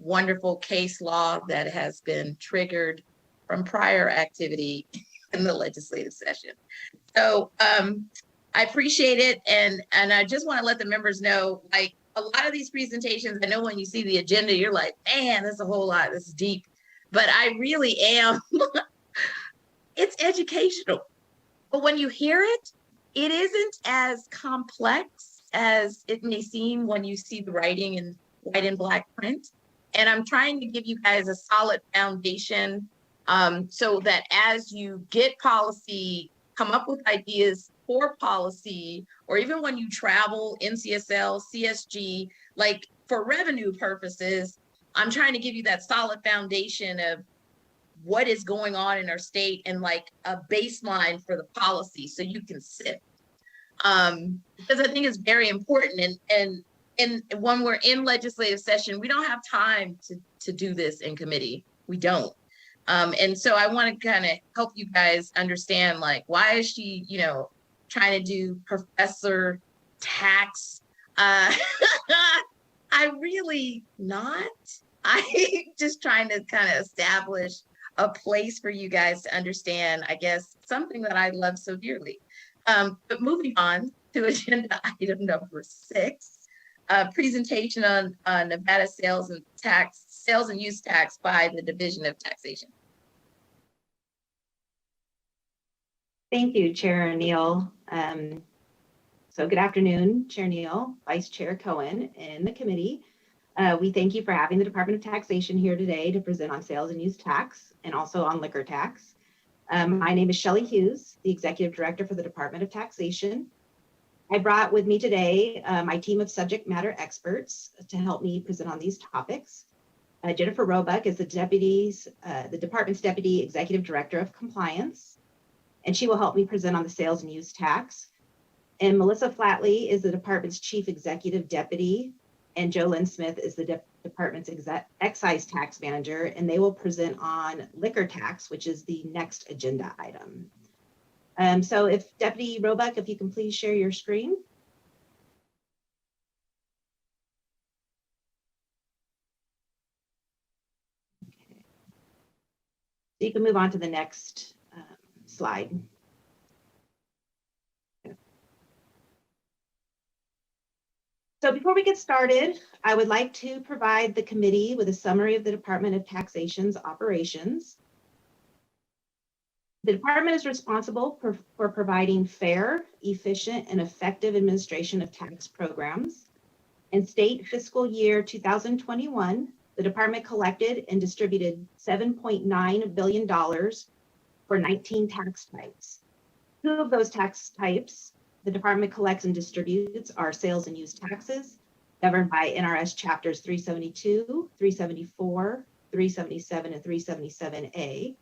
Wonderful case law that has been triggered from prior activity in the legislative session. So I appreciate it. And I just want to let the members know, like, a lot of these presentations, I know when you see the agenda, you're like, man, that's a whole lot, this is deep. But I really am, it's educational. But when you hear it, it isn't as complex as it may seem when you see the writing in white and black print. And I'm trying to give you guys a solid foundation so that as you get policy, come up with ideas for policy, or even when you travel, NCSL, CSG, like for revenue purposes, I'm trying to give you that solid foundation of what is going on in our state and like a baseline for the policy so you can sit. Because I think it's very important. And when we're in legislative session, we don't have time to do this in committee. We don't. And so I want to kind of help you guys understand, like, why is she, trying to do professor tax? I really not. I'm just trying to kind of establish a place for you guys to understand, I guess, something that I love so dearly. But moving on to agenda item number 6, presentation on Nevada sales and use tax by the Division of Taxation. Thank you, Chair Neal. So good afternoon, Chair Neal, Vice Chair Cohen, and the committee. We thank you for having the Department of Taxation here today to present on sales and use tax and also on liquor tax. My name is Shelley Hughes, the Executive Director for the Department of Taxation. I brought with me today my team of subject matter experts to help me present on these topics. Jennifer Roebuck is the department's Deputy Executive Director of Compliance, and she will help me present on the sales and use tax. And Melissa Flatley is the department's Chief Executive Deputy, and Jolynn Smith is the department's excise tax manager, and they will present on liquor tax, which is the next agenda item. So if Deputy Roebuck, if you can please share your screen. Okay. So you can move on to the next slide. So before we get started, I would like to provide the committee with a summary of the Department of Taxation's operations. The department is responsible for providing fair, efficient, and effective administration of tax programs. In state fiscal year 2021, the department collected and distributed $7.9 billion for 19 tax types. 2 of those tax types the department collects and distributes are sales and use taxes, governed by NRS chapters 372, 374, 377, and 377A,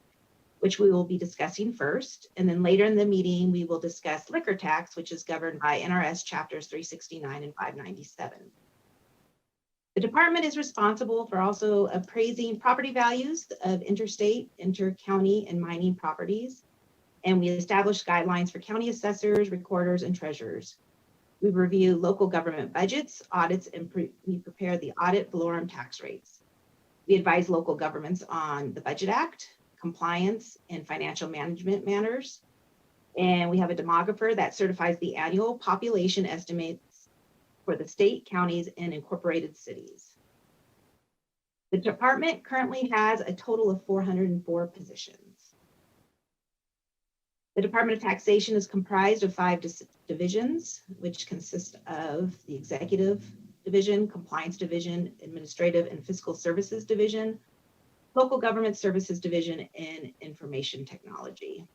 which we will be discussing first. And then later in the meeting, we will discuss liquor tax, which is governed by NRS chapters 369 and 597. The department is responsible for also appraising property values of interstate, inter-county, and mining properties. And we establish guidelines for county assessors, recorders, and treasurers. We review local government budgets, audits, and we prepare the audit valorum tax rates. We advise local governments on the Budget Act, compliance, and financial management matters. And we have a demographer that certifies the annual population estimates for the state, counties, and incorporated cities. The department currently has a total of 404 positions. The Department of Taxation is comprised of 5 divisions, which consist of the Executive Division, Compliance Division, Administrative and Fiscal Services Division, Local Government Services Division, and Information Technology.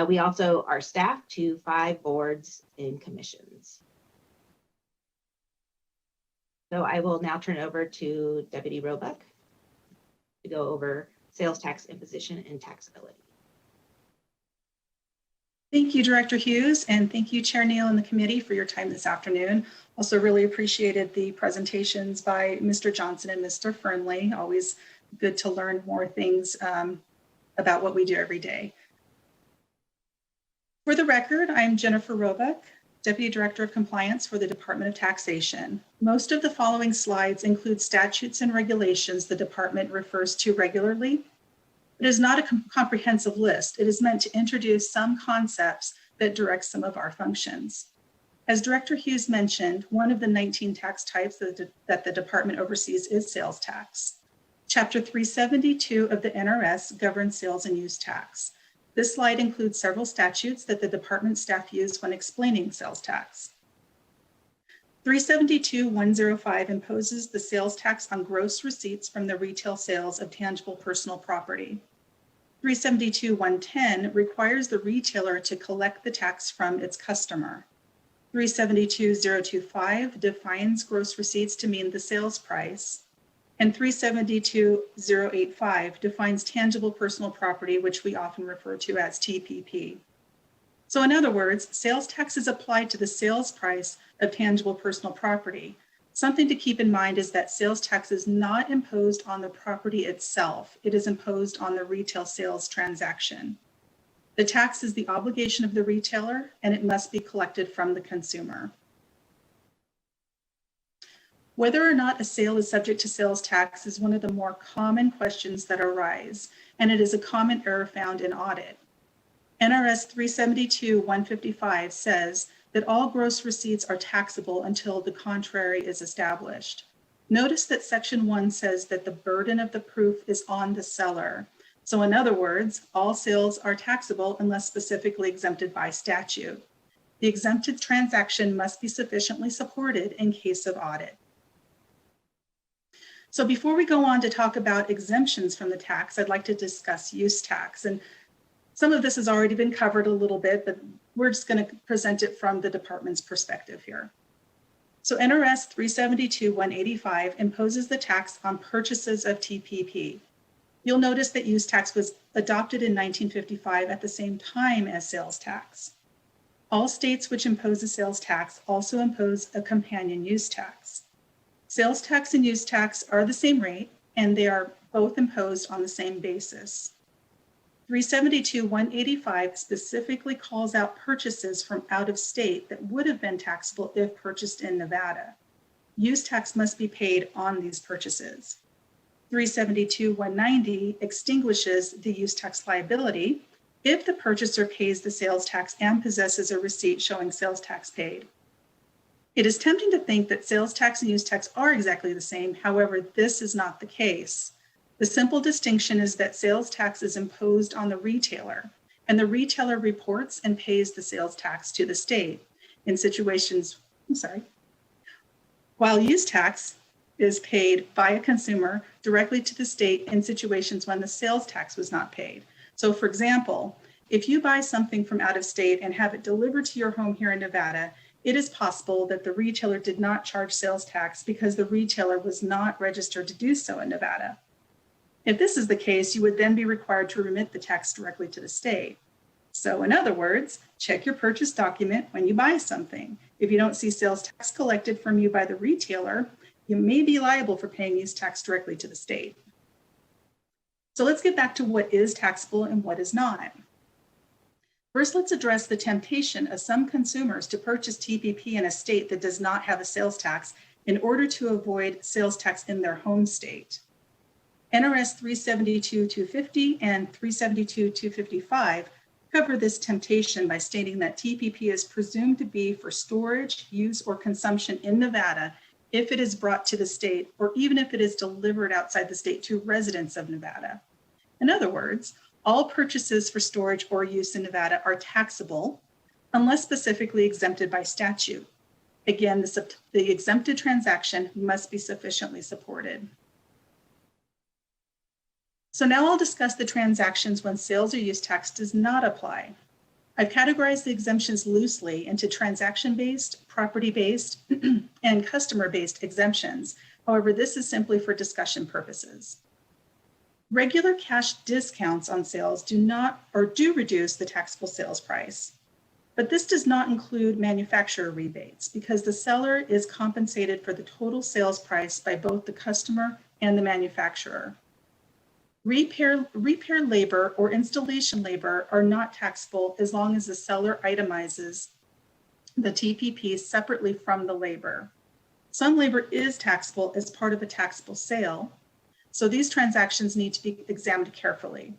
We also are staffed to 5 boards and commissions. So I will now turn it over to Deputy Roebuck to go over sales tax imposition and taxability. Thank you, Director Hughes, and thank you, Chair Neal and the committee for your time this afternoon. Also really appreciated the presentations by Mr. Johnson and Mr. Fernley. Always good to learn more things about what we do every day. For the record, I'm Jennifer Roebuck, Deputy Director of Compliance for the Department of Taxation. Most of the following slides include statutes and regulations the department refers to regularly. It is not a comprehensive list. It is meant to introduce some concepts that direct some of our functions. As Director Hughes mentioned, one of the 19 tax types that the department oversees is sales tax. Chapter 372 of the NRS governs sales and use tax. This slide includes several statutes that the department staff use when explaining sales tax. 372-105 imposes the sales tax on gross receipts from the retail sales of tangible personal property. 372-110 requires the retailer to collect the tax from its customer. 372-025 defines gross receipts to mean the sales price. And 372-085 defines tangible personal property, which we often refer to as TPP. So in other words, sales tax is applied to the sales price of tangible personal property. Something to keep in mind is that sales tax is not imposed on the property itself. It is imposed on the retail sales transaction. The tax is the obligation of the retailer, and it must be collected from the consumer. Whether or not a sale is subject to sales tax is one of the more common questions that arise, and it is a common error found in audit. NRS 372-155 says that all gross receipts are taxable until the contrary is established. Notice that Section 1 says that the burden of the proof is on the seller. So in other words, all sales are taxable unless specifically exempted by statute. The exempted transaction must be sufficiently supported in case of audit. So before we go on to talk about exemptions from the tax, I'd like to discuss use tax. And some of this has already been covered a little bit, but we're just going to present it from the department's perspective here. So NRS 372-185 imposes the tax on purchases of TPP. You'll notice that use tax was adopted in 1955 at the same time as sales tax. All states which impose a sales tax also impose a companion use tax. Sales tax and use tax are the same rate, and they are both imposed on the same basis. 372-185 specifically calls out purchases from out of state that would have been taxable if purchased in Nevada. Use tax must be paid on these purchases. 372-190 extinguishes the use tax liability if the purchaser pays the sales tax and possesses a receipt showing sales tax paid. It is tempting to think that sales tax and use tax are exactly the same. However, this is not the case. The simple distinction is that sales tax is imposed on the retailer, and the retailer reports and pays the sales tax to the state in situations, while use tax is paid by a consumer directly to the state in situations when the sales tax was not paid. So for example, if you buy something from out of state and have it delivered to your home here in Nevada, it is possible that the retailer did not charge sales tax because the retailer was not registered to do so in Nevada. If this is the case, you would then be required to remit the tax directly to the state. So in other words, check your purchase document when you buy something. If you don't see sales tax collected from you by the retailer, you may be liable for paying use tax directly to the state. So let's get back to what is taxable and what is not. First, let's address the temptation of some consumers to purchase TPP in a state that does not have a sales tax in order to avoid sales tax in their home state. NRS 372-250 and 372-255 cover this temptation by stating that TPP is presumed to be for storage, use, or consumption in Nevada if it is brought to the state, or even if it is delivered outside the state to residents of Nevada. In other words, all purchases for storage or use in Nevada are taxable unless specifically exempted by statute. Again, the exempted transaction must be sufficiently supported. So now I'll discuss the transactions when sales or use tax does not apply. I've categorized the exemptions loosely into transaction-based, property-based, and customer-based exemptions. However, this is simply for discussion purposes. Regular cash discounts on sales do reduce the taxable sales price, but this does not include manufacturer rebates because the seller is compensated for the total sales price by both the customer and the manufacturer. Repair labor or installation labor are not taxable as long as the seller itemizes the TPP separately from the labor. Some labor is taxable as part of a taxable sale, so these transactions need to be examined carefully.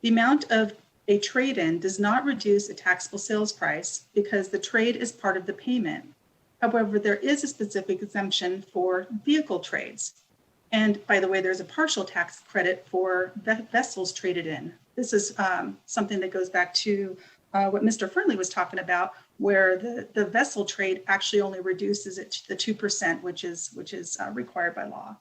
The amount of a trade-in does not reduce a taxable sales price because the trade is part of the payment. However, there is a specific exemption for vehicle trades. And by the way, there's a partial tax credit for vessels traded in. This is something that goes back to what Mr. Fernley was talking about, where the vessel trade actually only reduces it to the 2%, which is required by law.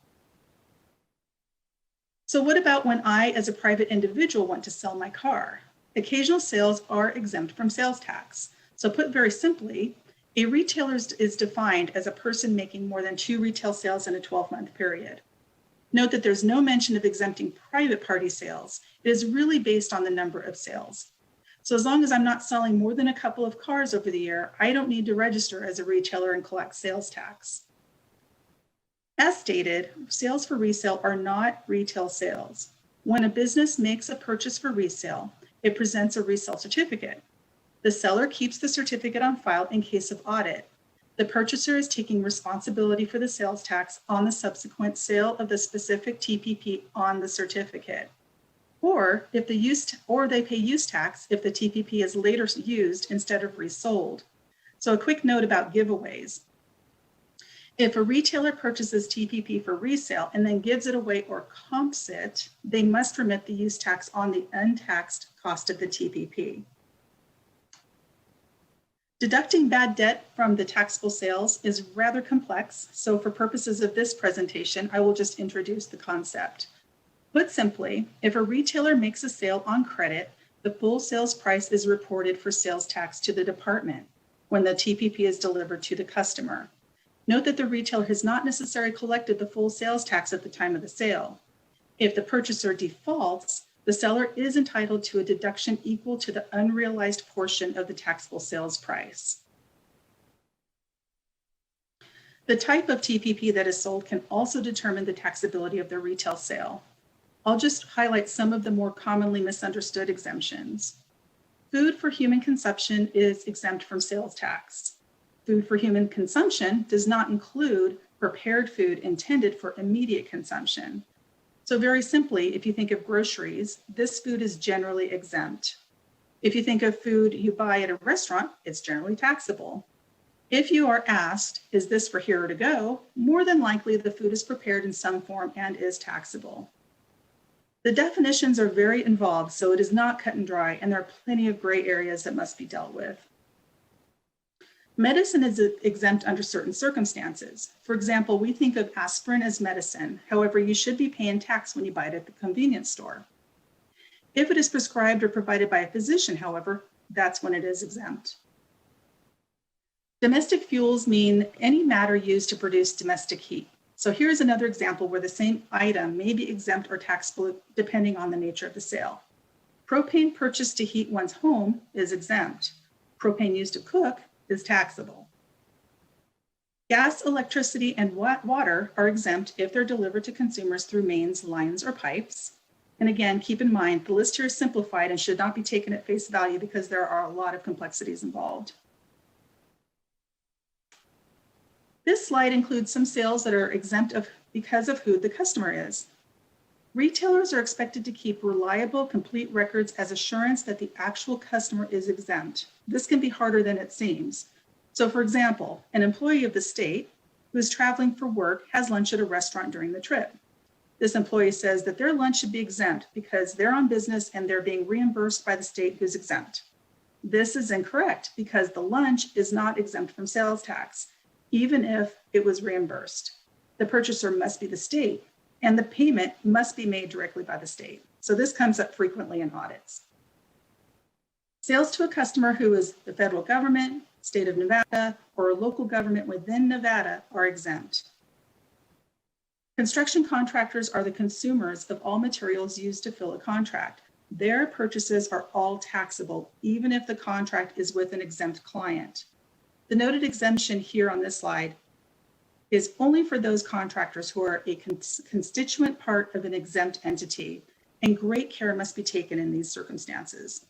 So what about when I, as a private individual, want to sell my car? Occasional sales are exempt from sales tax. So put very simply, a retailer is defined as a person making more than 2 retail sales in a 12-month period. Note that there's no mention of exempting private party sales. It is really based on the number of sales. So as long as I'm not selling more than a couple of cars over the year, I don't need to register as a retailer and collect sales tax. As stated, sales for resale are not retail sales. When a business makes a purchase for resale, it presents a resale certificate. The seller keeps the certificate on file in case of audit. The purchaser is taking responsibility for the sales tax on the subsequent sale of the specific TPP on the certificate. Or if they pay use tax if the TPP is later used instead of resold. So a quick note about giveaways. If a retailer purchases TPP for resale and then gives it away or comps it, they must remit the use tax on the untaxed cost of the TPP. Deducting bad debt from the taxable sales is rather complex, so for purposes of this presentation, I will just introduce the concept. Put simply, if a retailer makes a sale on credit, the full sales price is reported for sales tax to the department when the TPP is delivered to the customer. Note that the retailer has not necessarily collected the full sales tax at the time of the sale. If the purchaser defaults, the seller is entitled to a deduction equal to the unrealized portion of the taxable sales price. The type of TPP that is sold can also determine the taxability of the retail sale. I'll just highlight some of the more commonly misunderstood exemptions. Food for human consumption is exempt from sales tax. Food for human consumption does not include prepared food intended for immediate consumption. So very simply, if you think of groceries, this food is generally exempt. If you think of food you buy at a restaurant, it's generally taxable. If you are asked, is this for here or to go? More than likely, the food is prepared in some form and is taxable. The definitions are very involved, so it is not cut and dry, and there are plenty of gray areas that must be dealt with. Medicine is exempt under certain circumstances. For example, we think of aspirin as medicine. However, you should be paying tax when you buy it at the convenience store. If it is prescribed or provided by a physician, however, that's when it is exempt. Domestic fuels mean any matter used to produce domestic heat. So here's another example where the same item may be exempt or taxable depending on the nature of the sale. Propane purchased to heat one's home is exempt. Propane used to cook is taxable. Gas, electricity, and water are exempt if they're delivered to consumers through mains, lines, or pipes. And again, keep in mind, the list here is simplified and should not be taken at face value because there are a lot of complexities involved. This slide includes some sales that are exempt because of who the customer is. Retailers are expected to keep reliable, complete records as assurance that the actual customer is exempt. This can be harder than it seems. So for example, an employee of the state who is traveling for work has lunch at a restaurant during the trip. This employee says that their lunch should be exempt because they're on business and they're being reimbursed by the state who's exempt. This is incorrect because the lunch is not exempt from sales tax, even if it was reimbursed. The purchaser must be the state, and the payment must be made directly by the state. So this comes up frequently in audits. Sales to a customer who is the federal government, state of Nevada, or a local government within Nevada are exempt. Construction contractors are the consumers of all materials used to fill a contract. Their purchases are all taxable, even if the contract is with an exempt client. The noted exemption here on this slide is only for those contractors who are a constituent part of an exempt entity, and great care must be taken in these circumstances.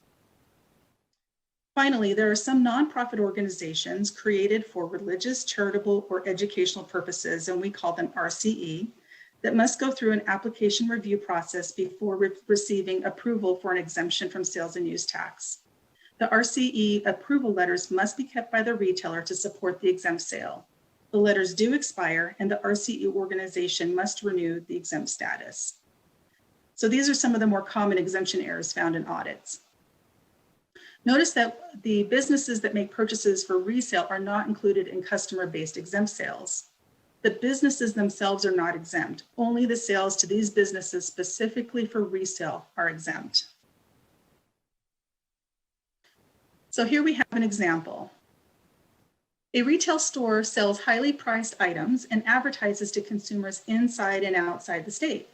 Finally, there are some nonprofit organizations created for religious, charitable, or educational purposes, and we call them RCE, that must go through an application review process before receiving approval for an exemption from sales and use tax. The RCE approval letters must be kept by the retailer to support the exempt sale. The letters do expire, and the RCE organization must renew the exempt status. So these are some of the more common exemption errors found in audits. Notice that the businesses that make purchases for resale are not included in customer-based exempt sales. The businesses themselves are not exempt. Only the sales to these businesses specifically for resale are exempt. So here we have an example. A retail store sells highly priced items and advertises to consumers inside and outside the state.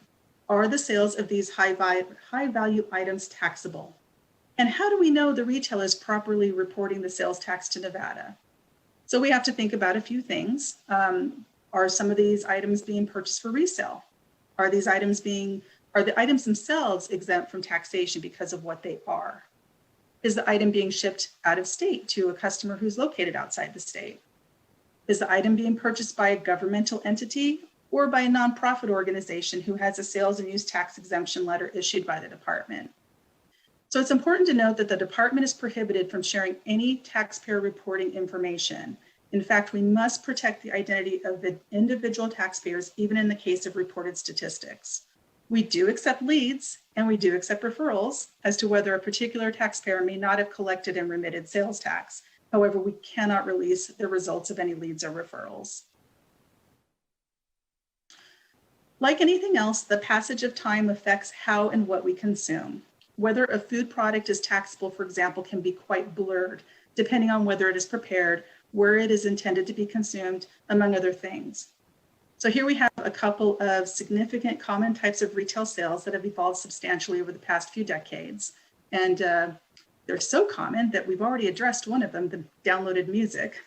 Are the sales of these high value items taxable? And how do we know the retailer is properly reporting the sales tax to Nevada? So we have to think about a few things. Are some of these items being purchased for resale? Are the items themselves exempt from taxation because of what they are? Is the item being shipped out of state to a customer who's located outside the state? Is the item being purchased by a governmental entity or by a nonprofit organization who has a sales and use tax exemption letter issued by the department? So it's important to note that the department is prohibited from sharing any taxpayer reporting information. In fact, we must protect the identity of the individual taxpayers, even in the case of reported statistics. We do accept leads and we do accept referrals as to whether a particular taxpayer may not have collected and remitted sales tax. However, we cannot release the results of any leads or referrals. Like anything else, the passage of time affects how and what we consume. Whether a food product is taxable, for example, can be quite blurred, depending on whether it is prepared, where it is intended to be consumed, among other things. So here we have a couple of significant common types of retail sales that have evolved substantially over the past few decades. And they're so common that we've already addressed one of them, the downloaded music.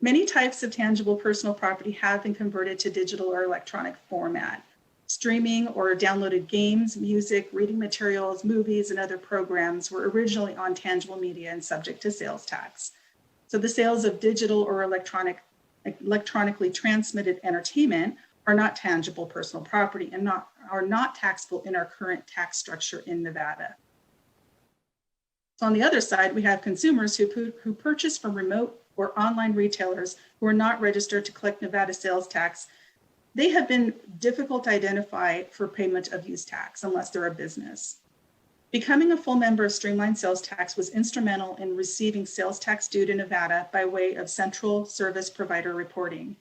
Many types of tangible personal property have been converted to digital or electronic format. Streaming or downloaded games, music, reading materials, movies, and other programs were originally on tangible media and subject to sales tax. So the sales of digital or electronically transmitted entertainment are not tangible personal property and are not taxable in our current tax structure in Nevada. So on the other side, we have consumers who purchase from remote or online retailers who are not registered to collect Nevada sales tax. They have been difficult to identify for payment of use tax unless they're a business. Becoming a full member of Streamline Sales Tax was instrumental in receiving sales tax due to Nevada by way of central service provider reporting.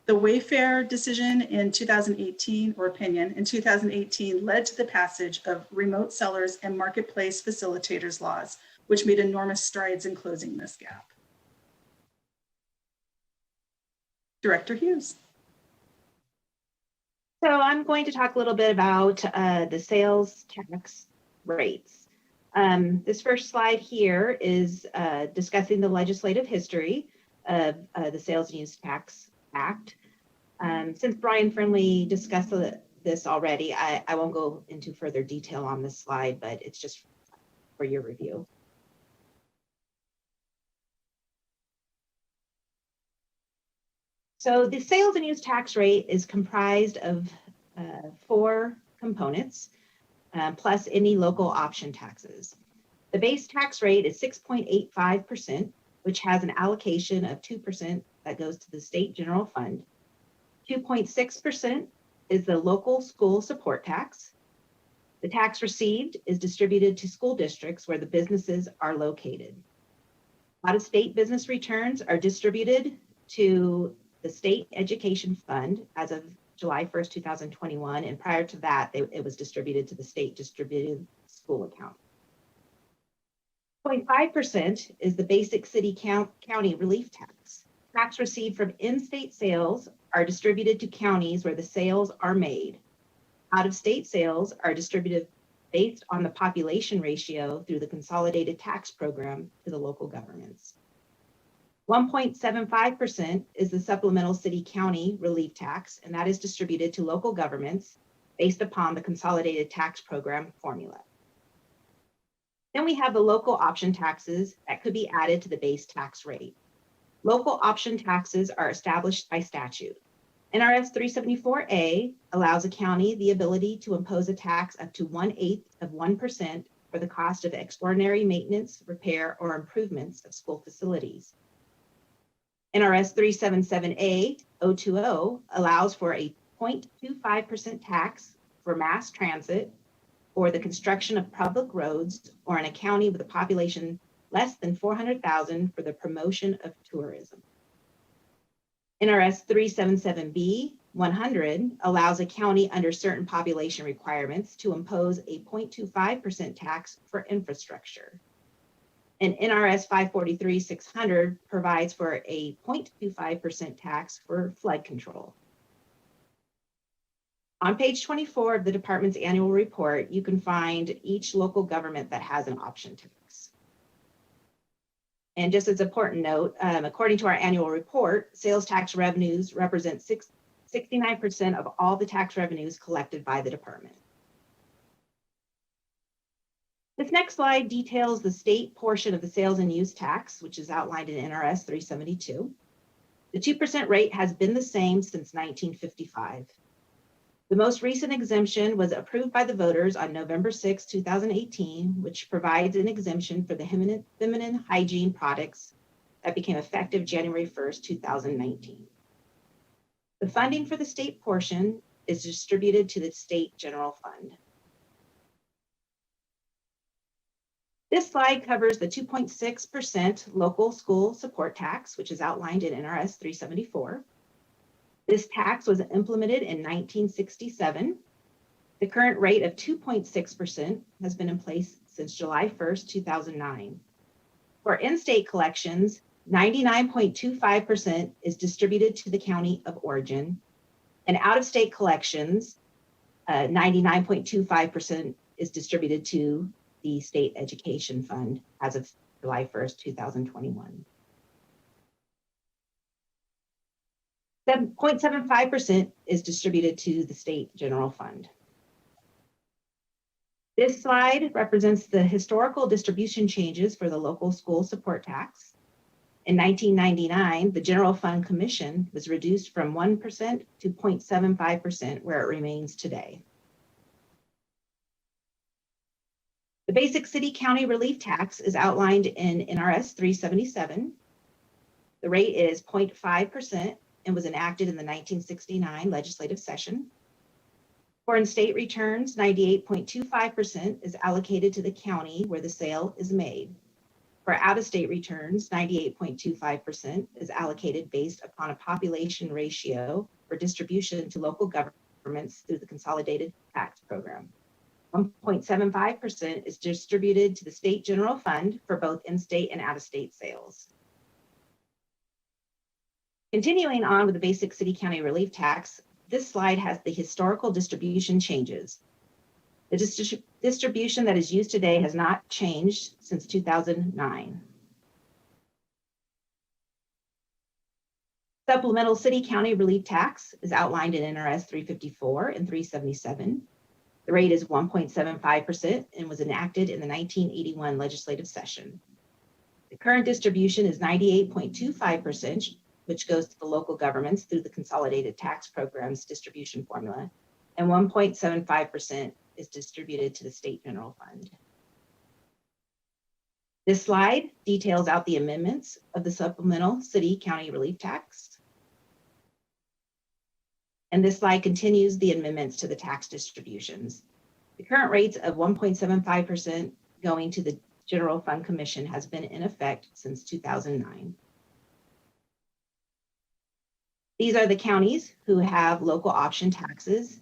The Wayfair decision in 2018, or opinion in 2018, led to the passage of remote sellers and marketplace facilitators laws, which made enormous strides in closing this gap. Director Hughes. So I'm going to talk a little bit about the sales tax rates. This first slide here is discussing the legislative history of the Sales and Use Tax Act. Since Brian Friendly discussed this already, I won't go into further detail on this slide, but it's just for your review. So the sales and use tax rate is comprised of 4 components, plus any local option taxes. The base tax rate is 6.85%, which has an allocation of 2% that goes to the state general fund. 2.6% is the local school support tax. The tax received is distributed to school districts where the businesses are located. Out-of-state business returns are distributed to the State Education Fund as of July 1st, 2021, and prior to that, it was distributed to the state distributed school account. 0.5% is the basic city county relief tax. Tax received from in-state sales are distributed to counties where the sales are made. Out-of-state sales are distributed based on the population ratio through the consolidated tax program to the local governments. 1.75% is the supplemental city county relief tax, and that is distributed to local governments based upon the consolidated tax program formula. Then we have the local option taxes that could be added to the base tax rate. Local option taxes are established by statute. NRS 374A allows a county the ability to impose a tax up to 1/8 of 1% for the cost of extraordinary maintenance, repair, or improvements of school facilities. NRS 377A 020 allows for a 0.25% tax for mass transit or the construction of public roads or in a county with a population less than 400,000 for the promotion of tourism. NRS 377B 100 allows a county under certain population requirements to impose a 0.25% tax for infrastructure. And NRS 543-600 provides for a 0.25% tax for flood control. On page 24 of the department's annual report, you can find each local government that has an option tax. And just as an important note, according to our annual report, sales tax revenues represent 69% of all the tax revenues collected by the department. This next slide details the state portion of the sales and use tax, which is outlined in NRS 372. The 2% rate has been the same since 1955. The most recent exemption was approved by the voters on November 6, 2018, which provides an exemption for the feminine hygiene products that became effective January 1st, 2019. The funding for the state portion is distributed to the state general fund. This slide covers the 2.6% local school support tax, which is outlined in NRS 374. This tax was implemented in 1967. The current rate of 2.6% has been in place since July 1st, 2009. For in-state collections, 99.25% is distributed to the county of origin, and out-of-state collections, 99.25% is distributed to the State Education Fund as of July 1st, 2021. 0.75% is distributed to the State General Fund. This slide represents the historical distribution changes for the local school support tax. In 1999, the General Fund Commission was reduced from 1% to 0.75%, where it remains today. The basic city county relief tax is outlined in NRS 377. The rate is 0.5% and was enacted in the 1969 legislative session. For in-state returns, 98.25% is allocated to the county where the sale is made. For out-of-state returns, 98.25% is allocated based upon a population ratio for distribution to local governments through the Consolidated Tax Program. 1.75% is distributed to the State General Fund for both in-state and out-of-state sales. Continuing on with the basic city county relief tax, this slide has the historical distribution changes. The distribution that is used today has not changed since 2009. Supplemental city county relief tax is outlined in NRS 354 and 377. The rate is 1.75% and was enacted in the 1981 legislative session. The current distribution is 98.25%, which goes to the local governments through the Consolidated Tax Program's distribution formula, and 1.75% is distributed to the State General Fund. This slide details out the amendments of the supplemental city county relief tax. And this slide continues the amendments to the tax distributions. The current rates of 1.75% going to the General Fund Commission has been in effect since 2009. These are the counties who have local option taxes.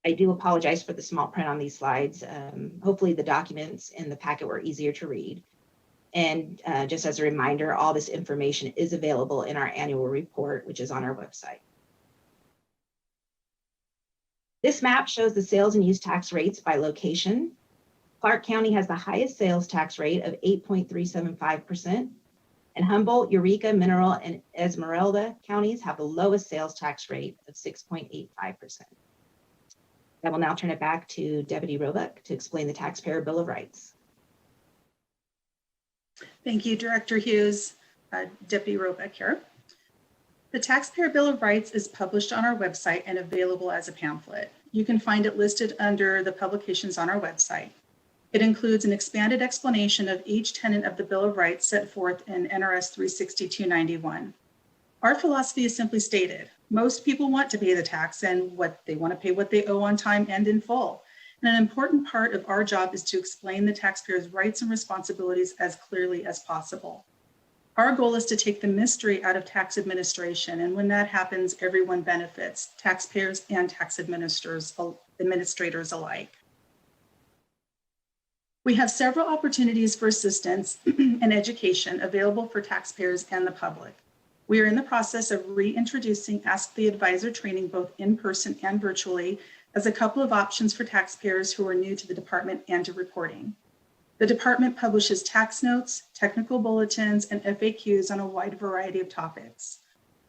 I do apologize for the small print on these slides. Hopefully the documents in the packet were easier to read. And just as a reminder, all this information is available in our annual report, which is on our website. This map shows the sales and use tax rates by location. Clark County has the highest sales tax rate of 8.375%. And Humboldt, Eureka, Mineral, and Esmeralda counties have the lowest sales tax rate of 6.85%. I will now turn it back to Deputy Roebuck to explain the Taxpayer Bill of Rights. Thank you, Director Hughes. Deputy Roebuck here. The Taxpayer Bill of Rights is published on our website and available as a pamphlet. You can find it listed under the publications on our website. It includes an expanded explanation of each tenet of the Bill of Rights set forth in NRS 36291. Our philosophy is simply stated. Most people want to pay the tax and they want to pay what they owe on time and in full. And an important part of our job is to explain the taxpayer's rights and responsibilities as clearly as possible. Our goal is to take the mystery out of tax administration, and when that happens, everyone benefits, taxpayers and tax administrators alike. We have several opportunities for assistance and education available for taxpayers and the public. We are in the process of reintroducing Ask the Advisor training both in person and virtually as a couple of options for taxpayers who are new to the department and to reporting. The department publishes tax notes, technical bulletins, and FAQs on a wide variety of topics.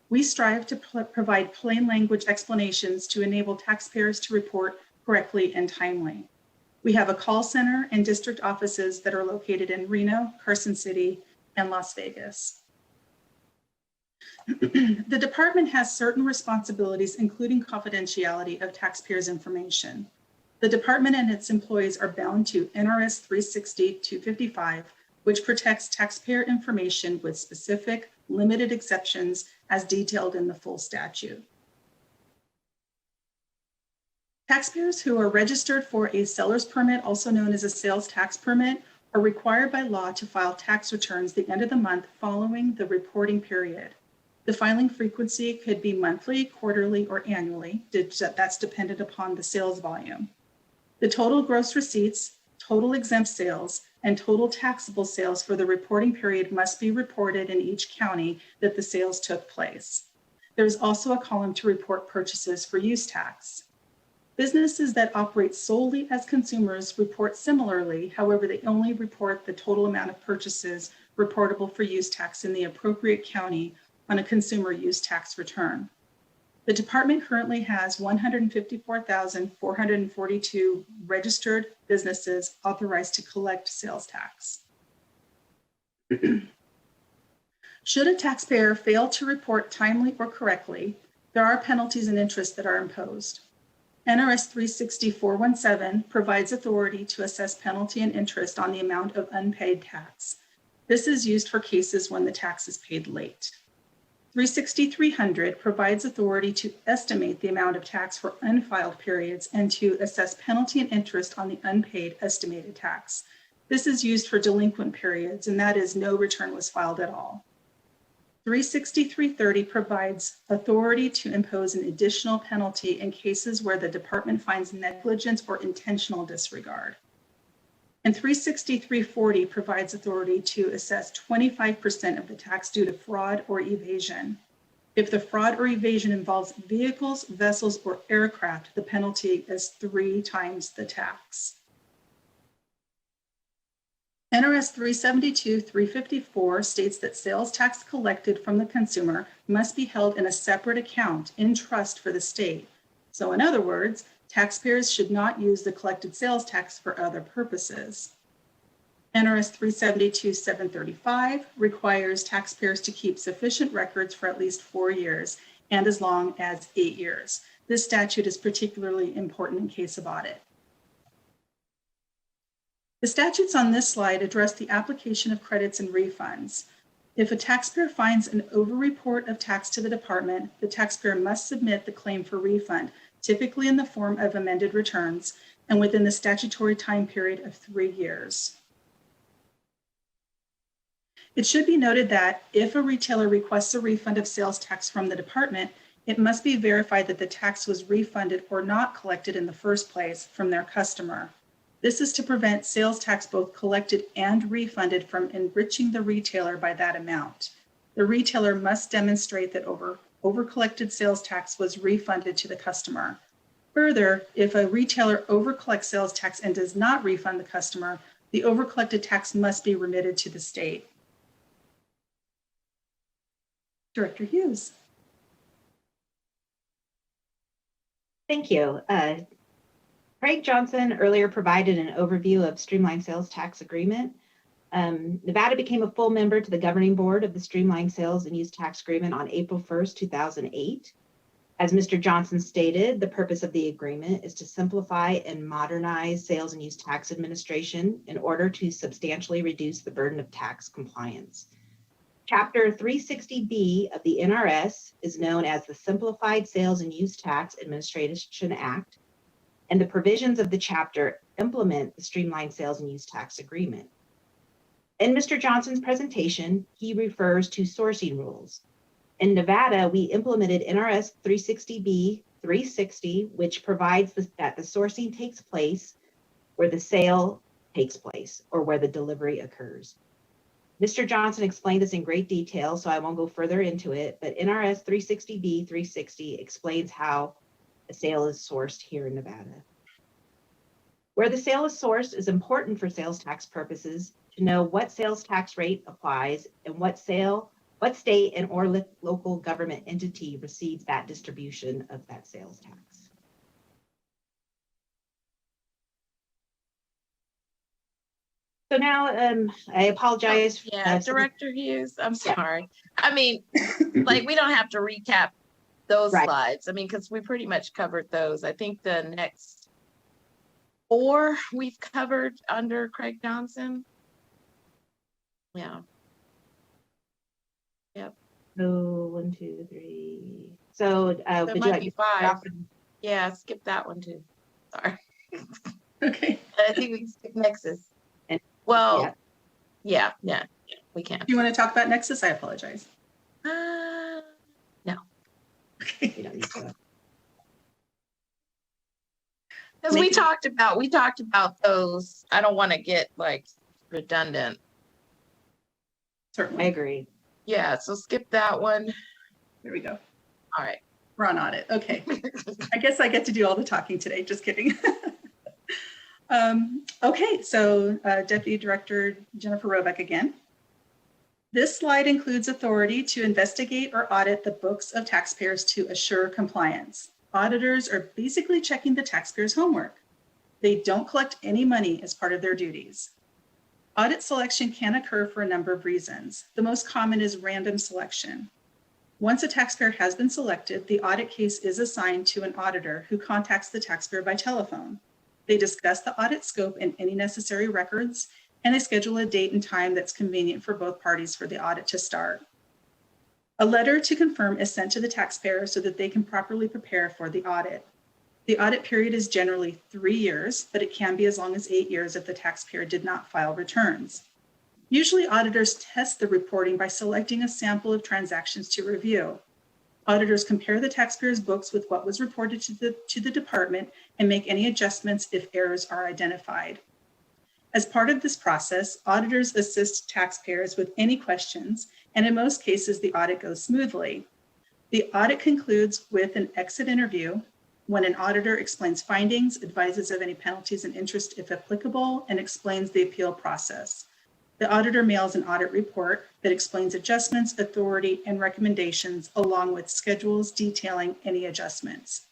We strive to provide plain language explanations to enable taxpayers to report correctly and timely. We have a call center and district offices that are located in Reno, Carson City, and Las Vegas. The department has certain responsibilities, including confidentiality of taxpayers' information. The department and its employees are bound to NRS 360-255, which protects taxpayer information with specific, limited exceptions as detailed in the full statute. Taxpayers who are registered for a seller's permit, also known as a sales tax permit, are required by law to file tax returns the end of the month following the reporting period. The filing frequency could be monthly, quarterly, or annually. That's dependent upon the sales volume. The total gross receipts, total exempt sales, and total taxable sales for the reporting period must be reported in each county that the sales took place. There's also a column to report purchases for use tax. Businesses that operate solely as consumers report similarly. However, they only report the total amount of purchases reportable for use tax in the appropriate county on a consumer use tax return. The department currently has 154,442 registered businesses authorized to collect sales tax. Should a taxpayer fail to report timely or correctly, there are penalties and interest that are imposed. NRS 360-417 provides authority to assess penalty and interest on the amount of unpaid tax. This is used for cases when the tax is paid late. 360-300 provides authority to estimate the amount of tax for unfiled periods and to assess penalty and interest on the unpaid estimated tax. This is used for delinquent periods, and that is no return was filed at all. 360-330 provides authority to impose an additional penalty in cases where the department finds negligence or intentional disregard. And 360-340 provides authority to assess 25% of the tax due to fraud or evasion. If the fraud or evasion involves vehicles, vessels, or aircraft, the penalty is 3 times the tax. NRS 372-354 states that sales tax collected from the consumer must be held in a separate account in trust for the state. So in other words, taxpayers should not use the collected sales tax for other purposes. NRS 372-735 requires taxpayers to keep sufficient records for at least 4 years and as long as 8 years. This statute is particularly important in case of audit. The statutes on this slide address the application of credits and refunds. If a taxpayer finds an overreport of tax to the department, the taxpayer must submit the claim for refund, typically in the form of amended returns, and within the statutory time period of 3 years. It should be noted that if a retailer requests a refund of sales tax from the department, it must be verified that the tax was refunded or not collected in the first place from their customer. This is to prevent sales tax both collected and refunded from enriching the retailer by that amount. The retailer must demonstrate that over-collected sales tax was refunded to the customer. Further, if a retailer overcollects sales tax and does not refund the customer, the overcollected tax must be remitted to the state. Director Hughes. Thank you. Craig Johnson earlier provided an overview of Streamline Sales Tax Agreement. Nevada became a full member to the governing board of the Streamline Sales and Use Tax Agreement on April 1st, 2008. As Mr. Johnson stated, the purpose of the agreement is to simplify and modernize sales and use tax administration in order to substantially reduce the burden of tax compliance. Chapter 360B of the NRS is known as the Simplified Sales and Use Tax Administration Act, and the provisions of the chapter implement the Streamlined Sales and Use Tax Agreement. In Mr. Johnson's presentation, he refers to sourcing rules. In Nevada, we implemented NRS 360B 360, which provides that the sourcing takes place where the sale takes place or where the delivery occurs. Mr. Johnson explained this in great detail, so I won't go further into it, but NRS 360B 360 explains how a sale is sourced here in Nevada. Where the sale is sourced is important for sales tax purposes to know what sales tax rate applies and what state and or local government entity receives that distribution of that sales tax. So now, I apologize. Yeah, so- Director Hughes, I'm Yeah. sorry. I mean, like, we don't have to recap those Right. slides. I mean, because we pretty much covered those. I think the next 4 we've covered under Craig Johnson. Yeah. So 1, 2, 3. So, There would you might like be to start 5. off with- Yeah, skip that one too. Sorry. Okay. I think we can skip Nexus. And- Well, yeah. yeah, we can. Do you want to talk about Nexus? I apologize. No. Okay. You don't need to. Because we Maybe- talked about those. I don't want to get like redundant. I Certainly. agree. Yeah, so skip that one. There we go. All right. We're on audit. Okay. I guess I get to do all the talking today. Just kidding. Okay, so Deputy Director Jennifer Roebuck again. This slide includes authority to investigate or audit the books of taxpayers to assure compliance. Auditors are basically checking the taxpayers' homework. They don't collect any money as part of their duties. Audit selection can occur for a number of reasons. The most common is random selection. Once a taxpayer has been selected, the audit case is assigned to an auditor who contacts the taxpayer by telephone. They discuss the audit scope and any necessary records, and they schedule a date and time that's convenient for both parties for the audit to start. A letter to confirm is sent to the taxpayer so that they can properly prepare for the audit. The audit period is generally 3 years, but it can be as long as 8 years if the taxpayer did not file returns. Usually auditors test the reporting by selecting a sample of transactions to review. Auditors compare the taxpayer's books with what was reported to the department and make any adjustments if errors are identified. As part of this process, auditors assist taxpayers with any questions, and in most cases, the audit goes smoothly. The audit concludes with an exit interview when an auditor explains findings, advises of any penalties and interest if applicable, and explains the appeal process. The auditor mails an audit report that explains adjustments, authority, and recommendations, along with schedules detailing any adjustments.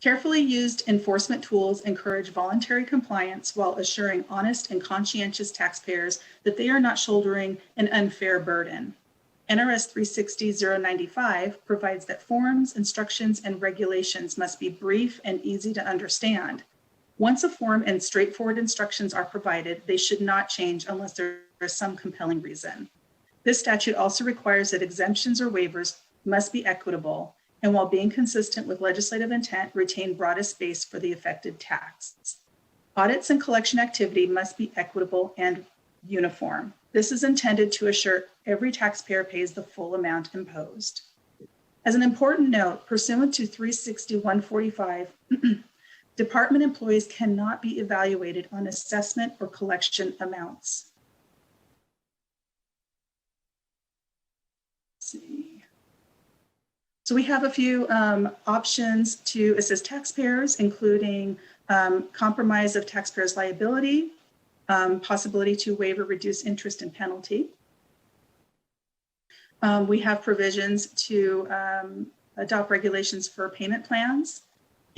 Carefully used enforcement tools encourage voluntary compliance while assuring honest and conscientious taxpayers that they are not shouldering an unfair burden. NRS 360-095 provides that forms, instructions, and regulations must be brief and easy to understand. Once a form and straightforward instructions are provided, they should not change unless there is some compelling reason. This statute also requires that exemptions or waivers must be equitable, and while being consistent with legislative intent, retain broadest base for the affected tax. Audits and collection activity must be equitable and uniform. This is intended to assure every taxpayer pays the full amount imposed. As an important note, pursuant to 360-145, department employees cannot be evaluated on assessment or collection amounts. Let's see. So we have a few options to assist taxpayers, including compromise of taxpayers' liability, possibility to waive or reduce interest and penalty. We have provisions to adopt regulations for payment plans,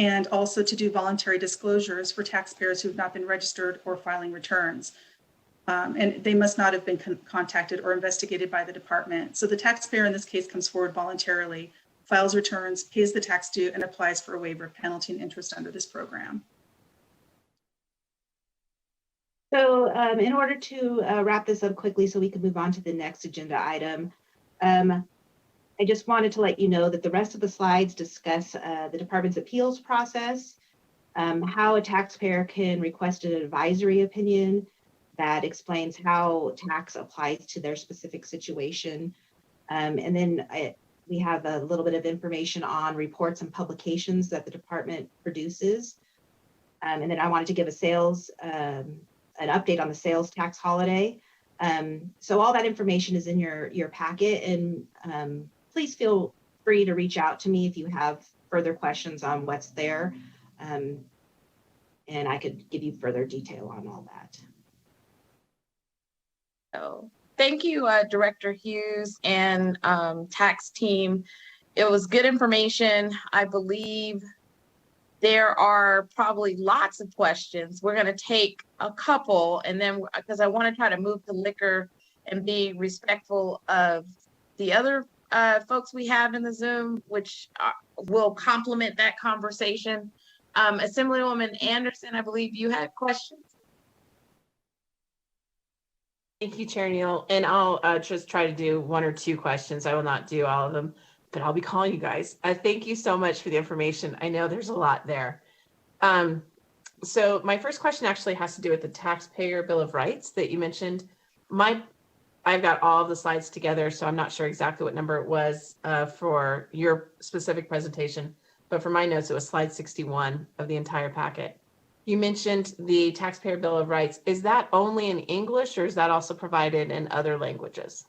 and also to do voluntary disclosures for taxpayers who have not been registered or filing returns. And they must not have been contacted or investigated by the department. So the taxpayer in this case comes forward voluntarily, files returns, pays the tax due, and applies for a waiver of penalty and interest under this program. So in order to wrap this up quickly so we can move on to the next agenda item, I just wanted to let you know that the rest of the slides discuss the department's appeals process, how a taxpayer can request an advisory opinion that explains how tax applies to their specific situation. And then we have a little bit of information on reports and publications that the department produces. And then I wanted to give an update on the sales tax holiday. So all that information is in your packet, and please feel free to reach out to me if you have further questions on what's there. And I could give you further detail on all that. So thank you, Director Hughes and tax team. It was good information. I believe there are probably lots of questions. We're going to take a couple, and then because I want to try to move to liquor and be respectful of the other folks we have in the Zoom, which will complement that conversation. Assemblywoman Anderson, I believe you had questions. Thank you, Chair Neal. And I'll just try to do one or two questions. I will not do all of them, but I'll be calling you guys. Thank you so much for the information. I know there's a lot there. So my first question actually has to do with the taxpayer bill of rights that you mentioned. I've got all of the slides together, so I'm not sure exactly what number it was for your specific presentation, but for my notes, it was slide 61 of the entire packet. You mentioned the taxpayer bill of rights. Is that only in English, or is that also provided in other languages?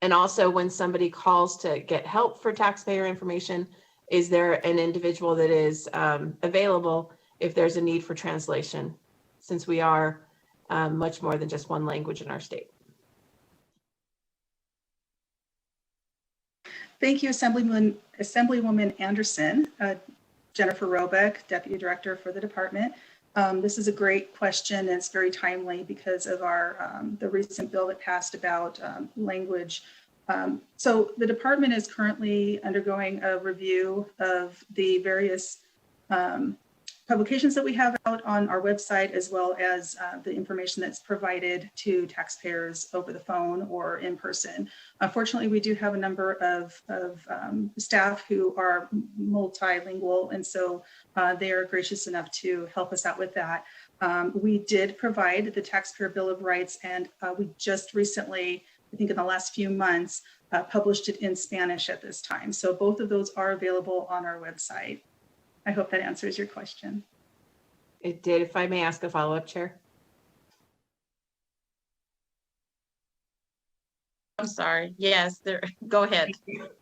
And also, when somebody calls to get help for taxpayer information, is there an individual that is available if there's a need for translation, since we are much more than just one language in our state? Thank you, Assemblywoman Anderson. Jennifer Roebuck, Deputy Director for the department. This is a great question, and it's very timely because of our the recent bill that passed about language. So the department is currently undergoing a review of the various publications that we have out on our website, as well as the information that's provided to taxpayers over the phone or in person. Unfortunately, we do have a number of staff who are multilingual, and so they are gracious enough to help us out with that. We did provide the taxpayer bill of rights, and we just recently, I think in the last few months, published it in Spanish at this time. So both of those are available on our website. I hope that answers your question. It did. If I may ask a follow-up, Chair. I'm sorry. Yes, go ahead.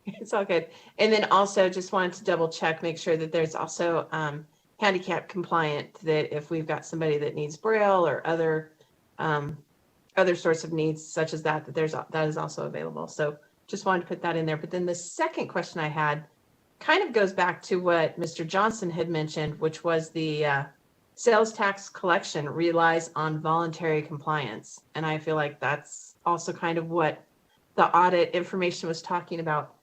It's all good. And then also just wanted to double check, make sure that there's also handicap compliant, that if we've got somebody that needs Braille or other sorts of needs such as that that is also available. So just wanted to put that in there. But then the second question I had kind of goes back to what Mr. Johnson had mentioned, which was the sales tax collection relies on voluntary compliance. And I feel like that's also kind of what the audit information was talking about.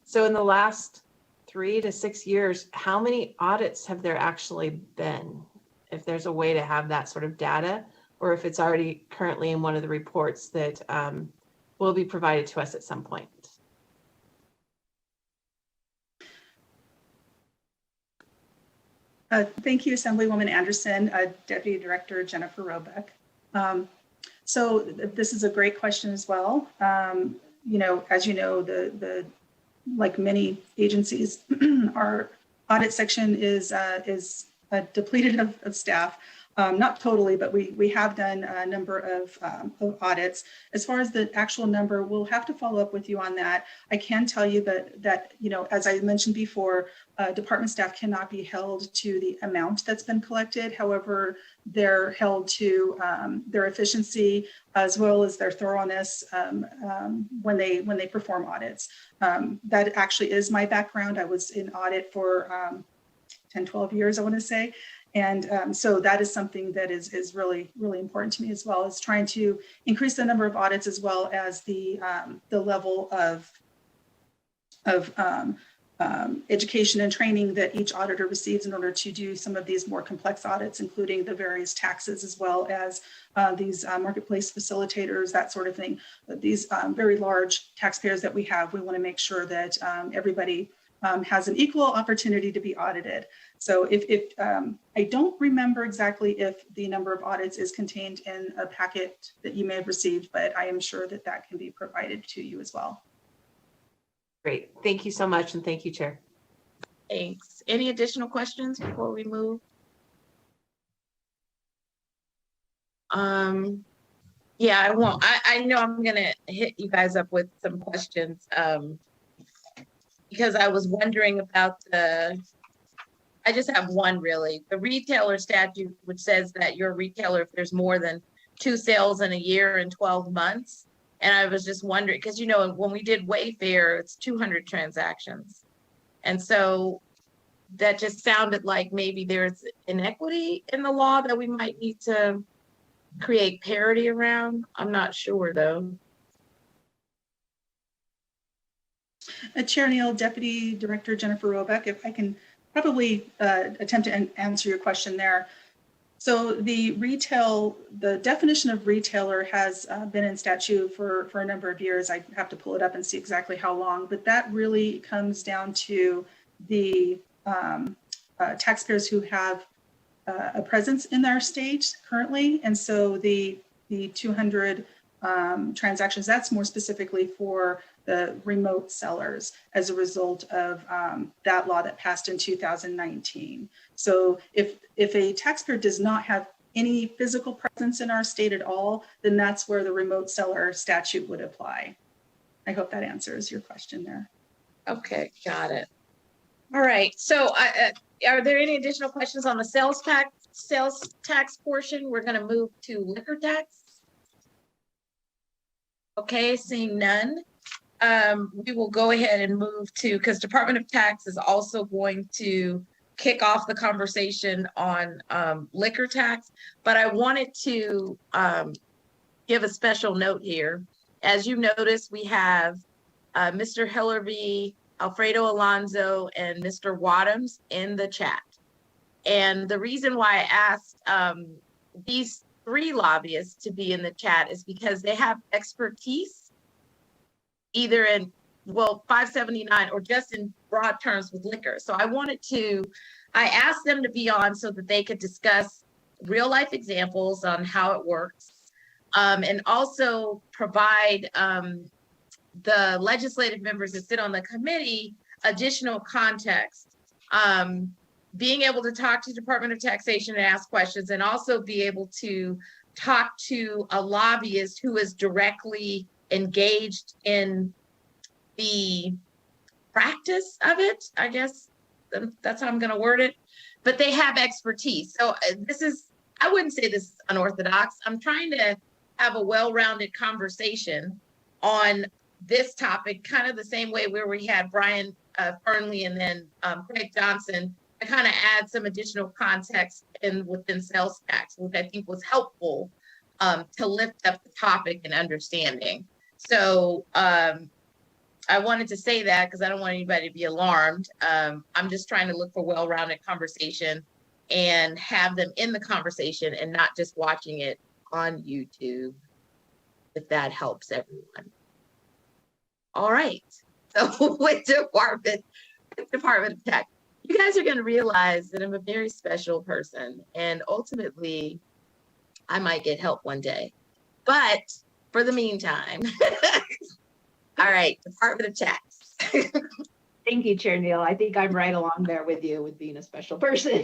So in the last 3 to 6 years, how many audits have there actually been? If there's a way to have that sort of data, or if it's already currently in one of the reports that will be provided to us at some point. Thank you, Assemblywoman Anderson, Deputy Director Jennifer Roebuck. So this is a great question as well. You know, as you know, like many agencies, our audit section is depleted of staff. Not totally, but we have done a number of audits. As far as the actual number, we'll have to follow up with you on that. I can tell you that you know, as I mentioned before, department staff cannot be held to the amount that's been collected. However, they're held to their efficiency as well as their thoroughness when they perform audits. That actually is my background. I was in audit for 10, 12 years, I want to say. And so that is something that is really, really important to me, as well as trying to increase the number of audits, as well as the level of education and training that each auditor receives in order to do some of these more complex audits, including the various taxes, as well as these marketplace facilitators, that sort of thing. These very large taxpayers that we have, we want to make sure that everybody has an equal opportunity to be audited. So if I don't remember exactly if the number of audits is contained in a packet that you may have received, but I am sure that that can be provided to you as well. Great. Thank you so much. And thank you, Chair. Thanks. Any additional questions before we move? Yeah, I won't. I know I'm going to hit you guys up with some questions because I was wondering about I just have one really. The retailer statute, which says that you're a retailer if there's more than 2 sales in a year and 12 months. And I was just wondering, because, you know, when we did Wayfair, it's 200 transactions. And so that just sounded like maybe there's inequity in the law that we might need to create parity around. I'm not sure though. Chair Neal, Deputy Director Jennifer Roebuck, if I can probably attempt to answer your question there. So the definition of retailer has been in statute for a number of years. I have to pull it up and see exactly how long, but that really comes down to the taxpayers who have a presence in our state currently. And so the 200 transactions, that's more specifically for the remote sellers as a result of that law that passed in 2019. So if a taxpayer does not have any physical presence in our state at all, then that's where the remote seller statute would apply. I hope that answers your question there. Okay, got it. All right, so are there any additional questions on the sales tax portion? We're gonna move to liquor tax. Okay, seeing none. We will go ahead and move to, because Department of Tax is also going to kick off the conversation on liquor tax, but I wanted to give a special note here. As you notice, we have Mr. Hillerby, Alfredo Alonso, and Mr. Wadhams in the chat. And the reason why I asked these three lobbyists to be in the chat is because they have expertise either in, well, 579 or just in broad terms with liquor. So I asked them to be on so that they could discuss real life examples on how it works, and also provide the legislative members that sit on the committee additional context, being able to talk to Department of Taxation and ask questions, and also be able to talk to a lobbyist who is directly engaged in the practice of it, I guess that's how I'm going to word it, but they have expertise. So I wouldn't say this is unorthodox. I'm trying to have a well-rounded conversation on this topic, kind of the same way where we had Brian Fernley and then Craig Johnson, to kind of add some additional context within sales tax, which I think was helpful to lift up the topic and understanding. So I wanted to say that because I don't want anybody to be alarmed. I'm just trying to look for well-rounded conversation and have them in the conversation and not just watching it on YouTube, if that helps everyone. All right, so with Department of Tax, you guys are going to realize that I'm a very special person, and ultimately I might get help one day, but for the meantime, all right, Department of Tax. Thank you, Chair Neal. I think I'm right along there with you with being a special person.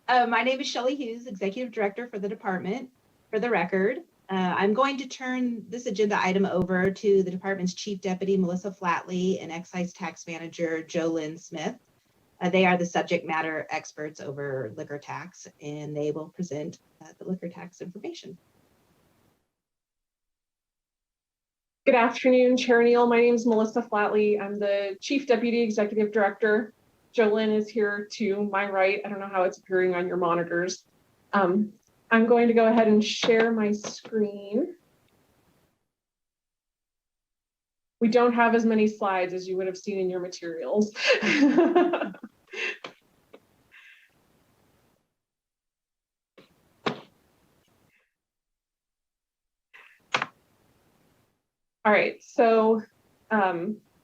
My name is Shelley Hughes, Executive Director for the department. For the record, I'm going to turn this agenda item over to the department's Chief Deputy, Melissa Flatley, and Excise Tax Manager, Jolynn Smith. They are the subject matter experts over liquor tax, and they will present the liquor tax information. Good afternoon, Chair Neal. My name is Melissa Flatley. I'm the Chief Deputy Executive Director. Jolynn is here to my right. I don't know how it's appearing on your monitors. I'm going to go ahead and share my screen. We don't have as many slides as you would have seen in your materials. All right, so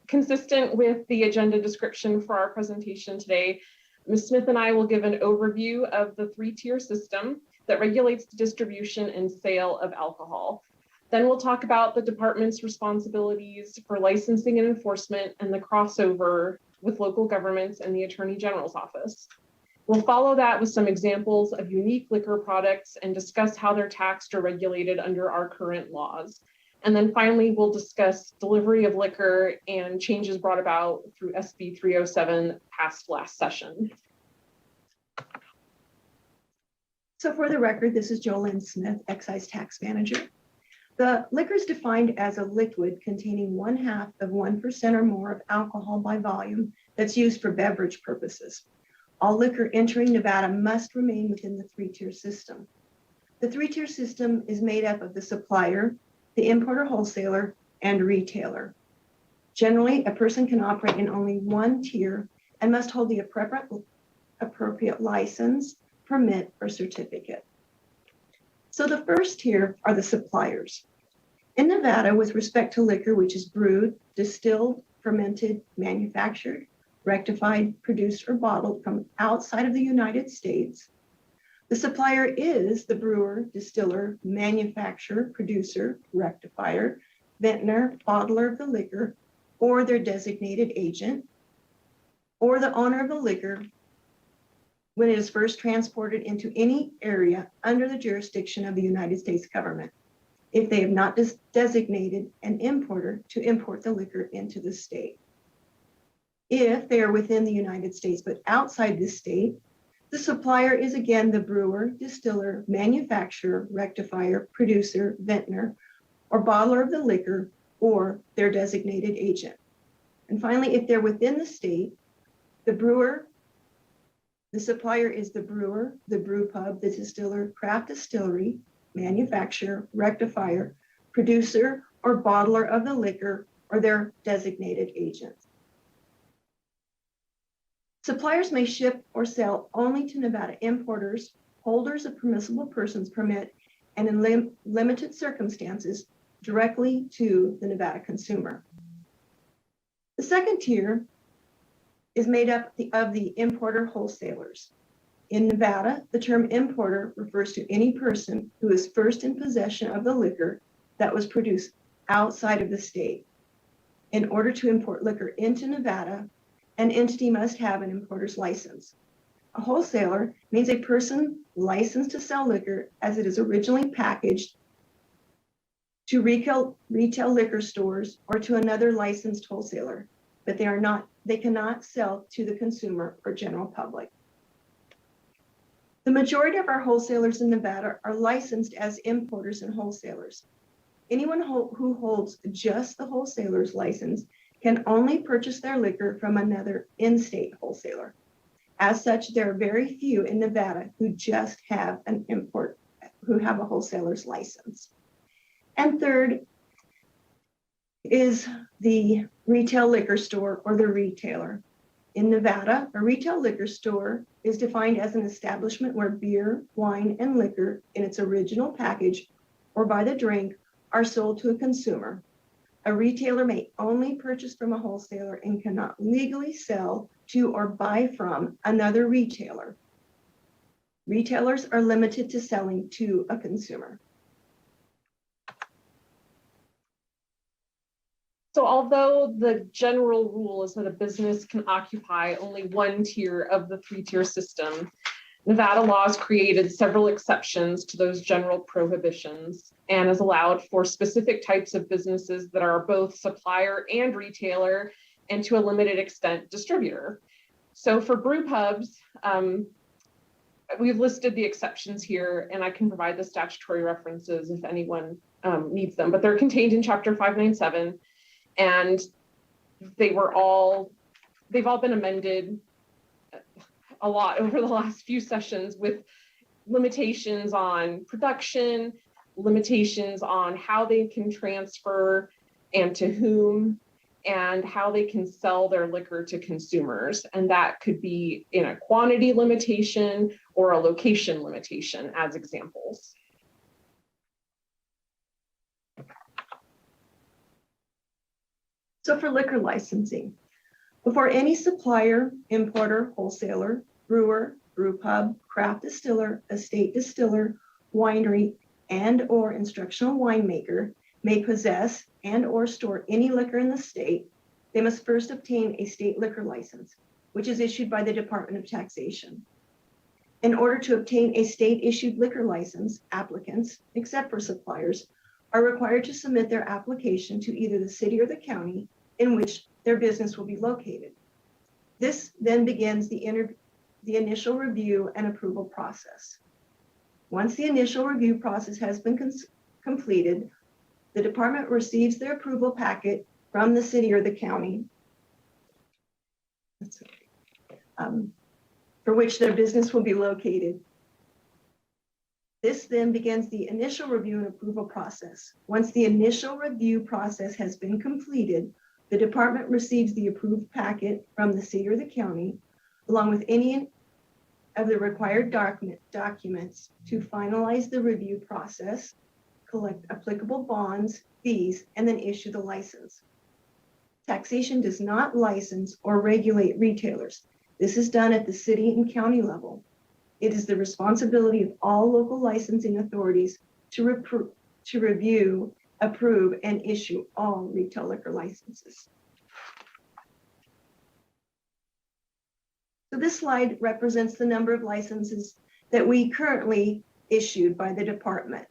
consistent with the agenda description for our presentation today, Ms. Smith and I will give an overview of the three-tier system that regulates the distribution and sale of alcohol. Then we'll talk about the department's responsibilities for licensing and enforcement and the crossover with local governments and the Attorney General's office. We'll follow that with some examples of unique liquor products and discuss how they're taxed or regulated under our current laws. And then finally, we'll discuss delivery of liquor and changes brought about through SB 307 passed last session. So for the record, this is Jolynn Smith, Excise Tax Manager. The liquor is defined as a liquid containing 1/2 of 1% or more of alcohol by volume that's used for beverage purposes. All liquor entering Nevada must remain within the three-tier system. The three-tier system is made up of the supplier, the importer wholesaler, and retailer. Generally, a person can operate in only one tier and must hold the appropriate license, permit, or certificate. So the first tier are the suppliers. In Nevada, with respect to liquor, which is brewed, distilled, fermented, manufactured, rectified, produced, or bottled from outside of the United States, the supplier is the brewer, distiller, manufacturer, producer, rectifier, vintner, bottler of the liquor, or their designated agent, or the owner of the liquor when it is first transported into any area under the jurisdiction of the United States government, if they have not designated an importer to import the liquor into the state. If they are within the United States but outside the state, the supplier is again the brewer, distiller, manufacturer, rectifier, producer, vintner, or bottler of the liquor, or their designated agent. And finally, if they're within the state, the supplier is the brewer, the brew pub, the distiller, craft distillery, manufacturer, rectifier, producer, or bottler of the liquor, or their designated agent. Suppliers may ship or sell only to Nevada importers, holders of permissible persons permit, and in limited circumstances, directly to the Nevada consumer. The second tier is made up of the importer wholesalers. In Nevada, the term importer refers to any person who is first in possession of the liquor that was produced outside of the state. In order to import liquor into Nevada, an entity must have an importer's license. A wholesaler means a person licensed to sell liquor as it is originally packaged to retail liquor stores or to another licensed wholesaler, but they cannot sell to the consumer or general public. The majority of our wholesalers in Nevada are licensed as importers and wholesalers. Anyone who holds just the wholesaler's license can only purchase their liquor from another in-state wholesaler. As such, there are very few in Nevada who just have who have a wholesaler's license. And third is the retail liquor store or the retailer. In Nevada, a retail liquor store is defined as an establishment where beer, wine, and liquor in its original package or by the drink are sold to a consumer. A retailer may only purchase from a wholesaler and cannot legally sell to or buy from another retailer. Retailers are limited to selling to a consumer. So although the general rule is that a business can occupy only one tier of the three-tier system, Nevada laws created several exceptions to those general prohibitions and has allowed for specific types of businesses that are both supplier and retailer, and to a limited extent, distributor. So for brew pubs, we've listed the exceptions here, and I can provide the statutory references if anyone needs them, but they're contained in Chapter 597. And they've all been amended a lot over the last few sessions with limitations on production, limitations on how they can transfer and to whom, and how they can sell their liquor to consumers. And that could be in a quantity limitation or a location limitation as examples. So for liquor licensing, before any supplier, importer, wholesaler, brewer, brew pub, craft distiller, estate distiller, winery, and/or instructional winemaker may possess and/or store any liquor in the state, they must first obtain a state liquor license, which is issued by the Department of Taxation. In order to obtain a state-issued liquor license, applicants, except for suppliers, are required to submit their application to either the city or the county in which their business will be located. This then begins the initial review and approval process. Once the initial review process has been completed, the department receives their approval packet from the city or the county. for which their business will be located. This then begins the initial review and approval process. Once the initial review process has been completed, the department receives the approved packet from the city or the county, along with any of the required documents to finalize the review process, collect applicable bonds, fees, and then issue the license. Taxation does not license or regulate retailers. This is done at the city and county level. It is the responsibility of all local licensing authorities to review, approve, and issue all retail liquor licenses. So this slide represents the number of licenses that we currently issued by the department.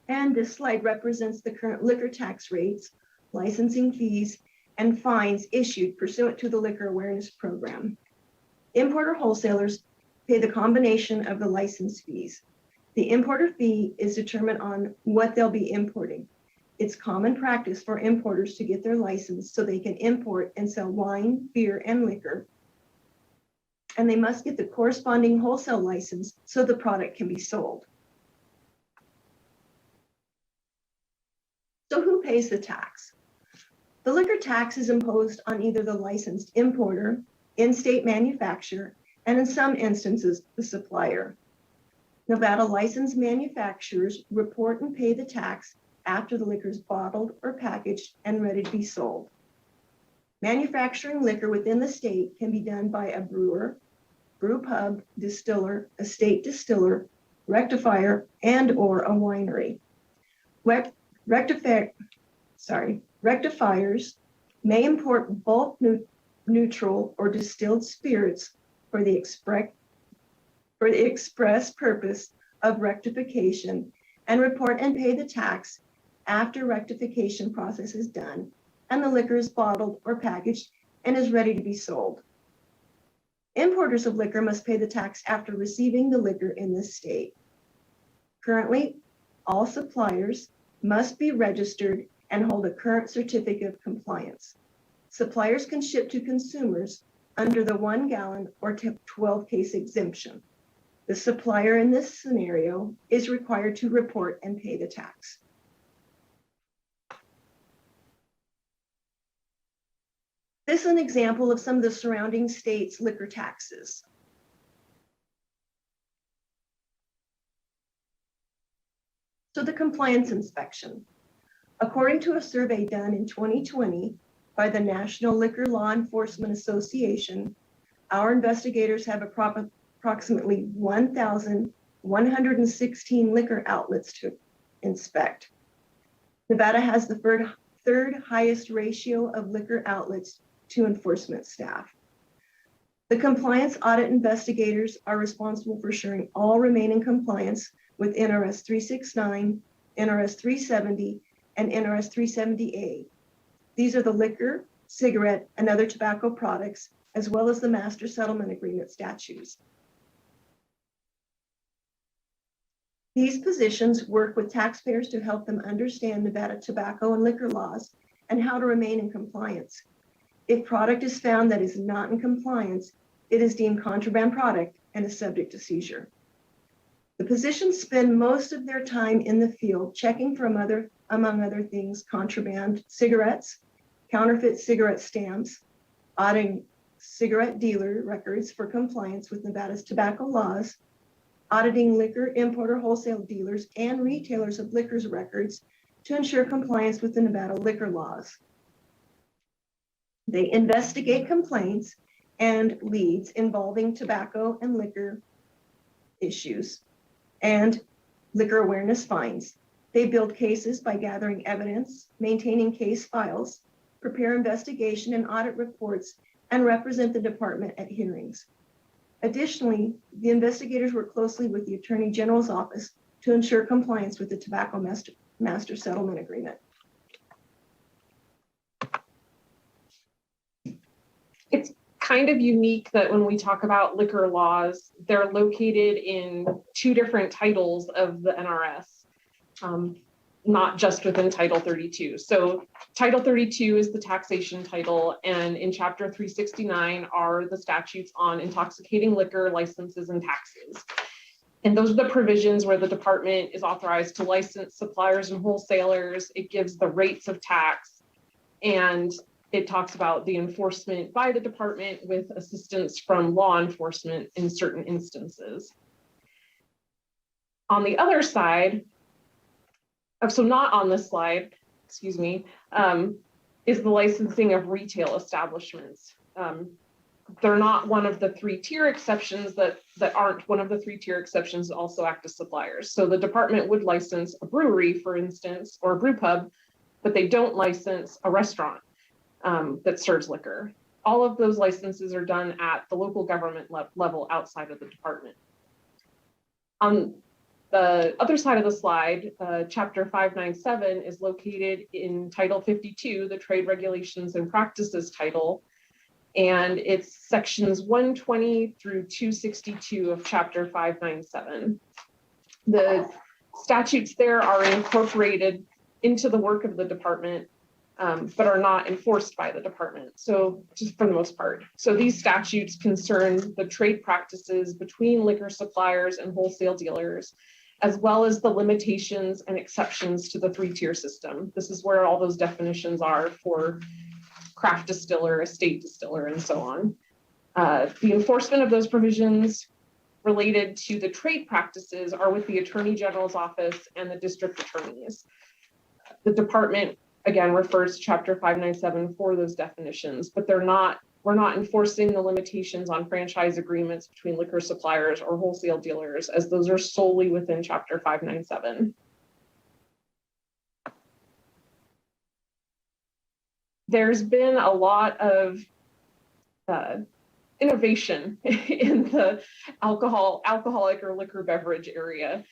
And this slide represents the current liquor tax rates, licensing fees, and fines issued pursuant to the Liquor Awareness Program. Importer wholesalers pay the combination of the license fees. The importer fee is determined on what they'll be importing. It's common practice for importers to get their license so they can import and sell wine, beer, and liquor. And they must get the corresponding wholesale license so the product can be sold. So who pays the tax? The liquor tax is imposed on either the licensed importer, in-state manufacturer, and in some instances, the supplier. Nevada licensed manufacturers report and pay the tax after the liquor is bottled or packaged and ready to be sold. Manufacturing liquor within the state can be done by a brewer, brew pub, distiller, estate distiller, rectifier, and/or a winery. Rectifiers may import bulk neutral or distilled spirits for the express purpose of rectification and report and pay the tax after rectification process is done and the liquor is bottled or packaged and is ready to be sold. Importers of liquor must pay the tax after receiving the liquor in the state. Currently, all suppliers must be registered and hold a current certificate of compliance. Suppliers can ship to consumers under the 1 gallon or 12 case exemption. The supplier in this scenario is required to report and pay the tax. This is an example of some of the surrounding states' liquor taxes. So the compliance inspection. According to a survey done in 2020 by the National Liquor Law Enforcement Association, our investigators have approximately 1,116 liquor outlets to inspect. Nevada has the third highest ratio of liquor outlets to enforcement staff. The compliance audit investigators are responsible for ensuring all remain in compliance with NRS 369, NRS 370, and NRS 370A. These are the liquor, cigarette, and other tobacco products, as well as the Master Settlement Agreement statutes. These positions work with taxpayers to help them understand Nevada tobacco and liquor laws and how to remain in compliance. If product is found that is not in compliance, it is deemed contraband product and is subject to seizure. The positions spend most of their time in the field checking for, among other things, contraband cigarettes, counterfeit cigarette stamps, auditing cigarette dealer records for compliance with Nevada's tobacco laws, auditing liquor importer wholesale dealers and retailers of liquors records to ensure compliance with the Nevada liquor laws. They investigate complaints and leads involving tobacco and liquor issues and liquor awareness fines. They build cases by gathering evidence, maintaining case files, prepare investigation and audit reports, and represent the department at hearings. Additionally, the investigators work closely with the Attorney General's office to ensure compliance with the Tobacco Master Settlement Agreement. It's kind of unique that when we talk about liquor laws, they're located in two different titles of the NRS. not just within Title 32. So Title 32 is the taxation title, and in Chapter 369 are the statutes on intoxicating liquor licenses and taxes. And those are the provisions where the department is authorized to license suppliers and wholesalers. It gives the rates of tax, and it talks about the enforcement by the department with assistance from law enforcement in certain instances. On the other side, so not on this slide, excuse me, is the licensing of retail establishments. They're not one of the 3-tier exceptions that aren't one of the 3-tier exceptions that also act as suppliers. So the department would license a brewery, for instance, or a brew pub, but they don't license a restaurant that serves liquor. All of those licenses are done at the local government level outside of the department. On the other side of the slide, Chapter 597 is located in Title 52, the Trade Regulations and Practices title, and it's sections 120 through 262 of Chapter 597. The statutes there are incorporated into the work of the department, but are not enforced by the department, so just for the most part. So these statutes concern the trade practices between liquor suppliers and wholesale dealers, as well as the limitations and exceptions to the 3-tier system. This is where all those definitions are for craft distiller, estate distiller, and so on. The enforcement of those provisions related to the trade practices are with the Attorney General's office and the district attorneys. The department, again, refers to Chapter 597 for those definitions, but we're not enforcing the limitations on franchise agreements between liquor suppliers or wholesale dealers, as those are solely within Chapter 597. There's been a lot of innovation in the alcoholic or liquor beverage area.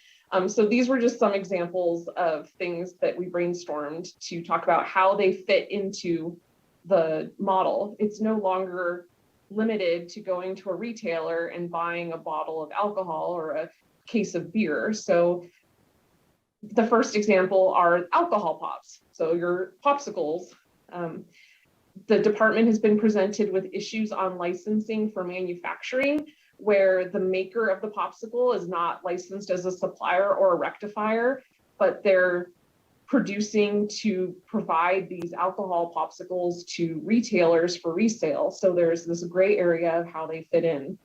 So these were just some examples of things that we brainstormed to talk about how they fit into the model. It's no longer limited to going to a retailer and buying a bottle of alcohol or a case of beer. So the first example are alcohol pops. So your popsicles. The department has been presented with issues on licensing for manufacturing, where the maker of the popsicle is not licensed as a supplier or a rectifier, but they're producing to provide these alcohol popsicles to retailers for resale. So there's this gray area of how they fit in.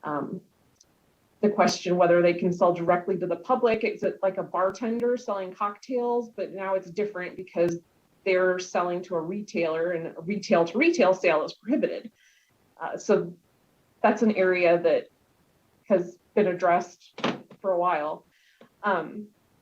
The question whether they can sell directly to the public, is it like a bartender selling cocktails, but now it's different because they're selling to a retailer, and a retail to retail sale is prohibited. So that's an area that has been addressed for a while.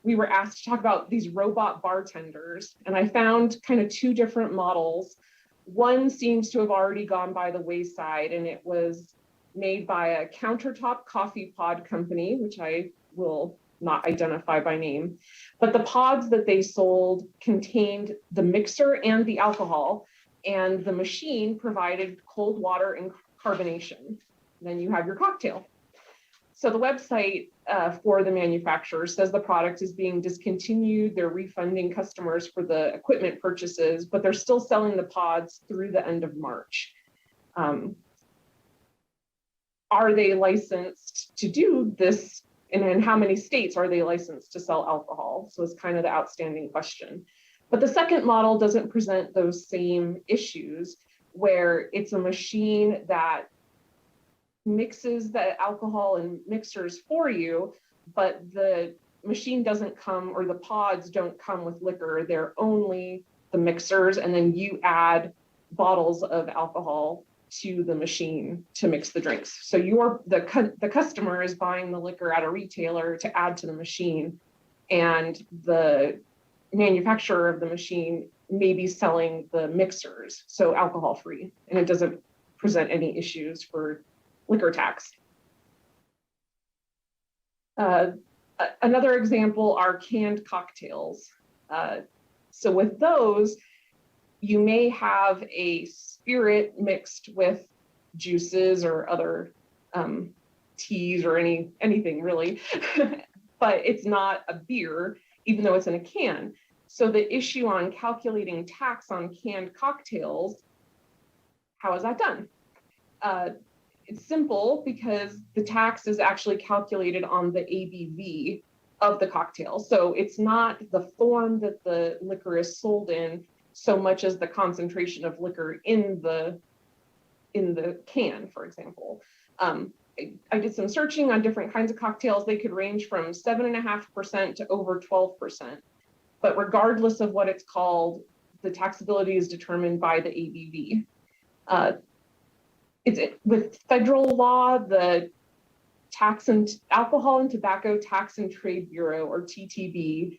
We were asked to talk about these robot bartenders, and I found kind of 2 different models. One seems to have already gone by the wayside, and it was made by a countertop coffee pod company, which I will not identify by name, but the pods that they sold contained the mixer and the alcohol, and the machine provided cold water and carbonation. Then you have your cocktail. So the website for the manufacturer says the product is being discontinued. They're refunding customers for the equipment purchases, but they're still selling the pods through the end of March. Are they licensed to do this? And in how many states are they licensed to sell alcohol? So it's kind of the outstanding question. But the second model doesn't present those same issues, where it's a machine that mixes the alcohol and mixers for you, but the machine doesn't come, or the pods don't come with liquor. They're only the mixers, and then you add bottles of alcohol to the machine to mix the drinks. So the customer is buying the liquor at a retailer to add to the machine, and the manufacturer of the machine may be selling the mixers, so alcohol free, and it doesn't present any issues for liquor tax. Another example are canned cocktails. So with those, you may have a spirit mixed with juices or other teas or anything really, but it's not a beer, even though it's in a can. So the issue on calculating tax on canned cocktails, how is that done? It's simple because the tax is actually calculated on the ABV of the cocktail. So it's not the form that the liquor is sold in so much as the concentration of liquor in the can, for example. I did some searching on different kinds of cocktails. They could range from 7.5% to over 12%. But regardless of what it's called, the taxability is determined by the ABV. With federal law, the Alcohol and Tobacco Tax and Trade Bureau, or TTB,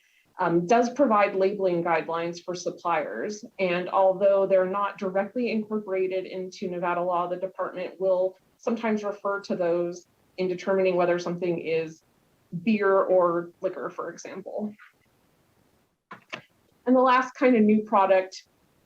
does provide labeling guidelines for suppliers. And although they're not directly incorporated into Nevada law, the department will sometimes refer to those in determining whether something is beer or liquor, for example. And the last kind of new product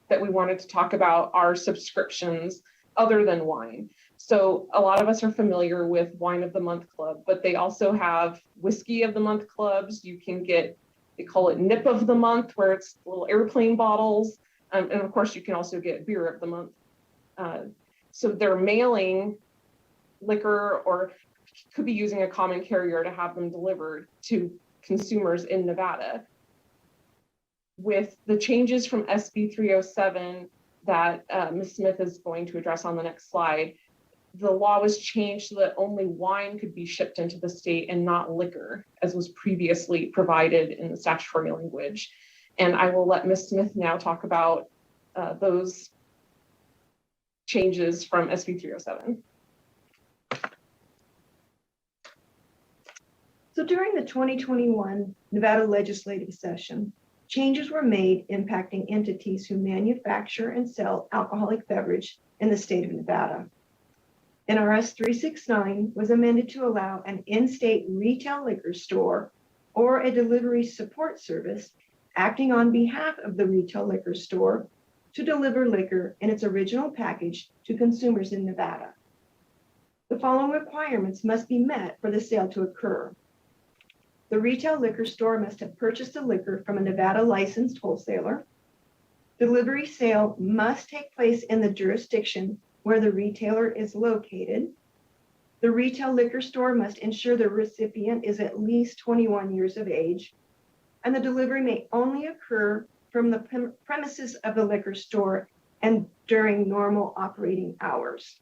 that we wanted to talk about are subscriptions other than wine. So a lot of us are familiar with Wine of the Month Club, but they also have Whiskey of the Month clubs. You can get, they call it Nip of the Month, where it's little airplane bottles. And of course, you can also get Beer of the Month. So they're mailing liquor, or could be using a common carrier to have them delivered to consumers in Nevada. With the changes from SB 307 that Ms. Smith is going to address on the next slide, the law was changed so that only wine could be shipped into the state and not liquor, as was previously provided in the statutory language. And I will let Ms. Smith now talk about those changes from SB 307. So during the 2021 Nevada legislative session, changes were made impacting entities who manufacture and sell alcoholic beverage in the state of Nevada. NRS 369 was amended to allow an in-state retail liquor store or a delivery support service acting on behalf of the retail liquor store to deliver liquor in its original package to consumers in Nevada. The following requirements must be met for the sale to occur. The retail liquor store must have purchased the liquor from a Nevada licensed wholesaler. Delivery sale must take place in the jurisdiction where the retailer is located. The retail liquor store must ensure the recipient is at least 21 years of age, and the delivery may only occur from the premises of the liquor store and during normal operating hours.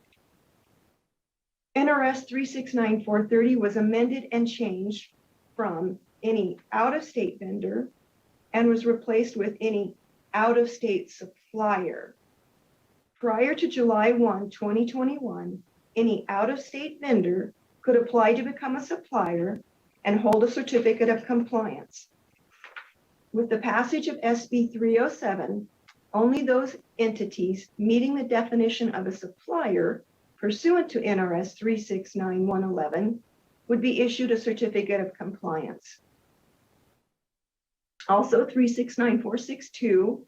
NRS 369-430 was amended and changed from any out-of-state vendor and was replaced with any out-of-state supplier. Prior to July 1, 2021, any out-of-state vendor could apply to become a supplier and hold a certificate of compliance. With the passage of SB 307, only those entities meeting the definition of a supplier pursuant to NRS 369-111 would be issued a certificate of compliance. Also, 369-462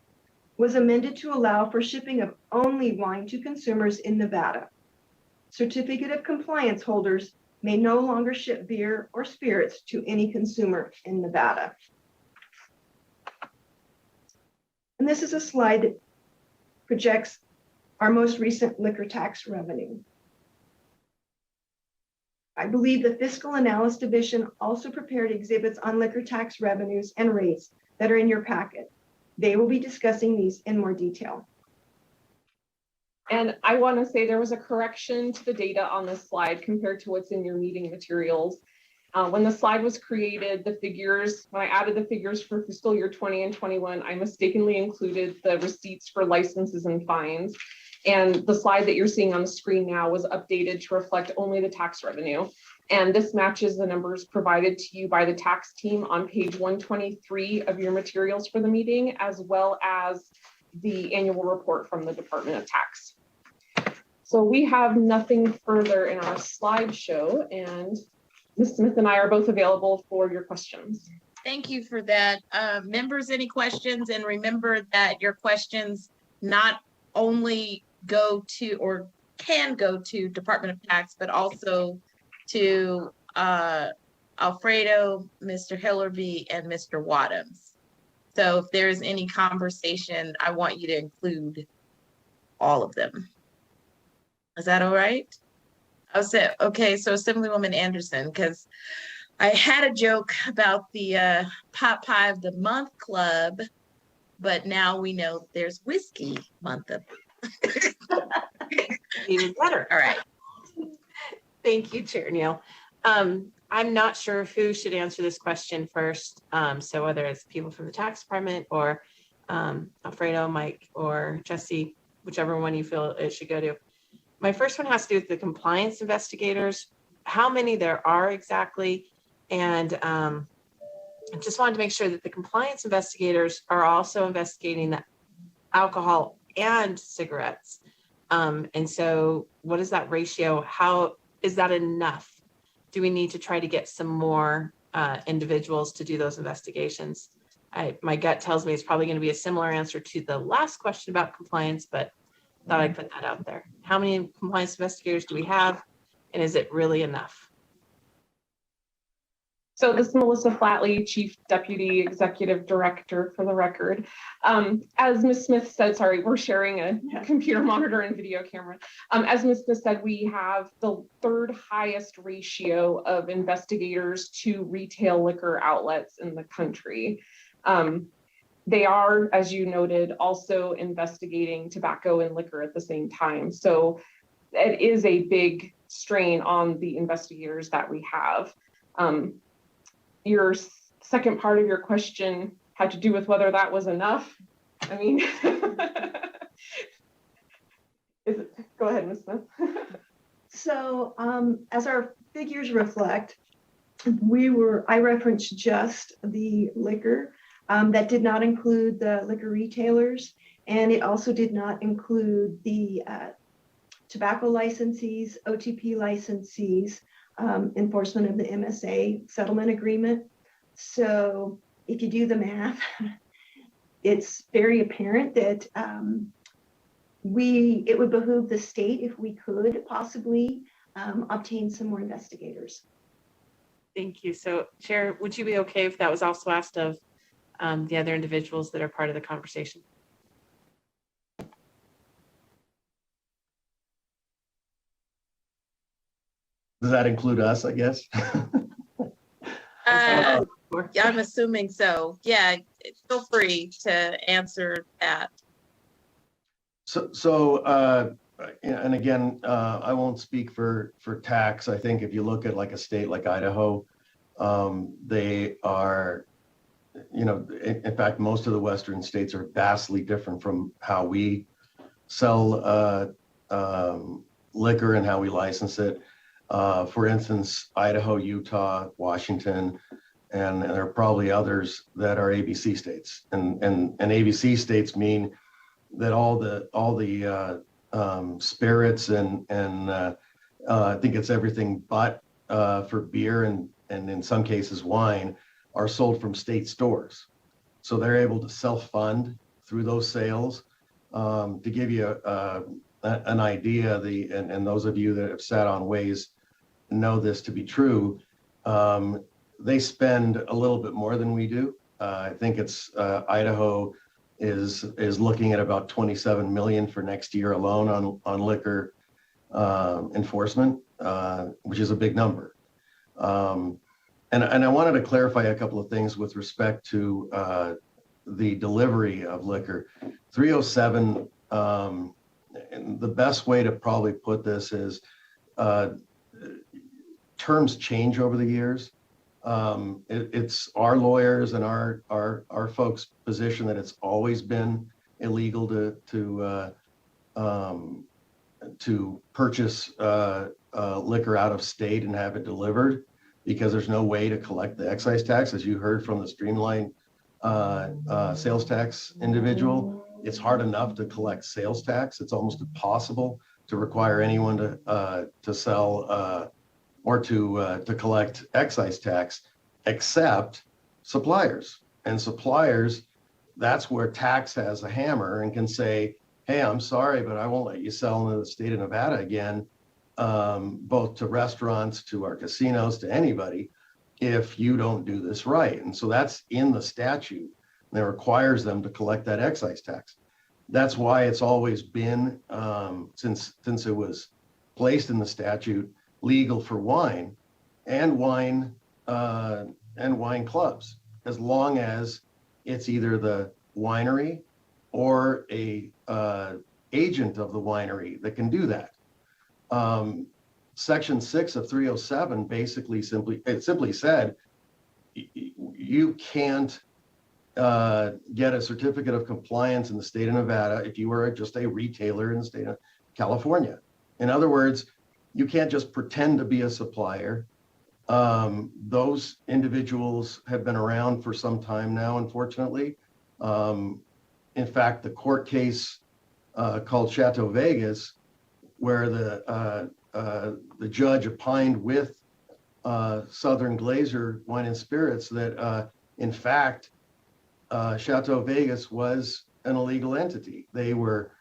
was amended to allow for shipping of only wine to consumers in Nevada. Certificate of compliance holders may no longer ship beer or spirits to any consumer in Nevada. And this is a slide that projects our most recent liquor tax revenue. I believe the Fiscal Analysis Division also prepared exhibits on liquor tax revenues and rates that are in your packet. They will be discussing these in more detail. And I want to say there was a correction to the data on this slide compared to what's in your meeting materials. When the slide was created, the figures, when I added the figures for fiscal year 20 and 21, I mistakenly included the receipts for licenses and fines. And the slide that you're seeing on the screen now was updated to reflect only the tax revenue. And this matches the numbers provided to you by the tax team on page 123 of your materials for the meeting, as well as the annual report from the Department of Tax. So we have nothing further in our slideshow, and Ms. Smith and I are both available for your questions. Thank you for that. Members, any questions? And remember that your questions not only go to or can go to Department of Tax, but also to Alfredo, Mr. Hillerby, and Mr. Wadhams. So if there's any conversation, I want you to include all of them. Is that all right? I said, okay, so Assemblywoman Anderson, because I had a joke about the Pot Pie of the Month Club, but now we know there's Whiskey Month of Even better. All right. Thank you, Chair Neal. I'm not sure who should answer this question first. So whether it's people from the tax department or Alfredo, Mike, or Jesse, whichever one you feel it should go to. My first one has to do with the compliance investigators, how many there are exactly. And I just wanted to make sure that the compliance investigators are also investigating the alcohol and cigarettes. And so what is that ratio? How is that enough? Do we need to try to get some more individuals to do those investigations? My gut tells me it's probably going to be a similar answer to the last question about compliance, but thought I'd put that out there. How many compliance investigators do we have? And is it really enough? So this is Melissa Flatley, Chief Deputy Executive Director, for the record. As Ms. Smith said, sorry, we're sharing a computer monitor and video camera. As Ms. Smith said, we have the third highest ratio of investigators to retail liquor outlets in the country. They are, as you noted, also investigating tobacco and liquor at the same time. So it is a big strain on the investigators that we have. Your second part of your question had to do with whether that was enough. I mean, go ahead, Ms. Smith. So as our figures reflect, I referenced just the liquor. That did not include the liquor retailers, and it also did not include the tobacco licensees, OTP licensees, enforcement of the MSA settlement agreement. So if you do the math, it's very apparent that it would behoove the state if we could possibly obtain some more investigators. Thank you. So Chair, would you be okay if that was also asked of the other individuals that are part of the conversation? Does that include us, I guess? I'm assuming so. Yeah, feel free to answer that. And again, I won't speak for tax. I think if you look at like a state like Idaho, they are, in fact, most of the Western states are vastly different from how we sell liquor and how we license it. For instance, Idaho, Utah, Washington, and there are probably others that are ABC states. And ABC states mean that all the spirits and I think it's everything but for beer and in some cases wine are sold from state stores. So they're able to self-fund through those sales. To give you an idea, and those of you that have sat on Waze know this to be true, they spend a little bit more than we do. I think it's Idaho is looking at about 27 million for next year alone on liquor enforcement, which is a big number. And I wanted to clarify a couple of things with respect to the delivery of liquor. 307, and the best way to probably put this is terms change over the years. It's our lawyers and our folks' position that it's always been illegal to purchase liquor out of state and have it delivered, because there's no way to collect the excise tax. As you heard from the Streamline sales tax individual, it's hard enough to collect sales tax. It's almost impossible to require anyone to sell or to collect excise tax, except suppliers. And suppliers, that's where tax has a hammer and can say, hey, I'm sorry, but I won't let you sell into the state of Nevada again, both to restaurants, to our casinos, to anybody. if you don't do this right. And so that's in the statute that requires them to collect that excise tax. That's why it's always been, since it was placed in the statute, legal for wine and wine clubs, as long as it's either the winery or a agent of the winery that can do that. Section 6 of 307 basically simply said you can't get a certificate of compliance in the state of Nevada if you are just a retailer in the state of California. In other words, you can't just pretend to be a supplier. Those individuals have been around for some time now, unfortunately. In fact, the court case called Chateau Vegas, where the judge opined with Southern Glazer Wine and Spirits that, in fact, Chateau Vegas was an illegal entity. They were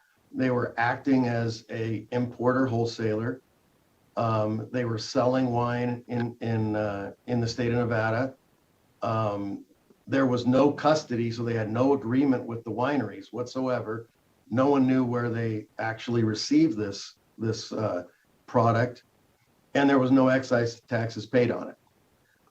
acting as a importer wholesaler. They were selling wine in the state of Nevada. There was no custody, so they had no agreement with the wineries whatsoever. No one knew where they actually received this product, and there was no excise taxes paid on it.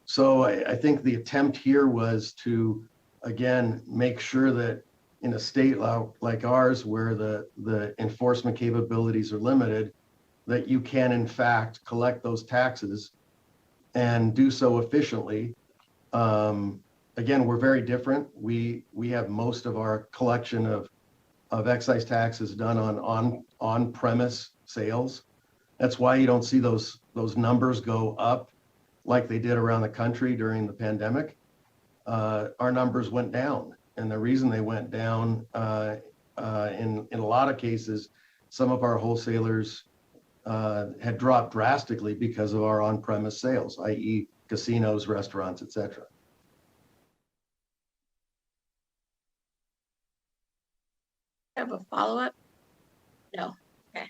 So I think the attempt here was to, again, make sure that in a state like ours, where the enforcement capabilities are limited, that you can in fact collect those taxes and do so efficiently. Again, we're very different. We have most of our collection of excise taxes done on-premise sales. That's why you don't see those numbers go up like they did around the country during the pandemic. Our numbers went down, and the reason they went down, in a lot of cases, some of our wholesalers had dropped drastically because of our on-premise sales, i.e. casinos, restaurants, etc. Have a follow-up? No. Okay.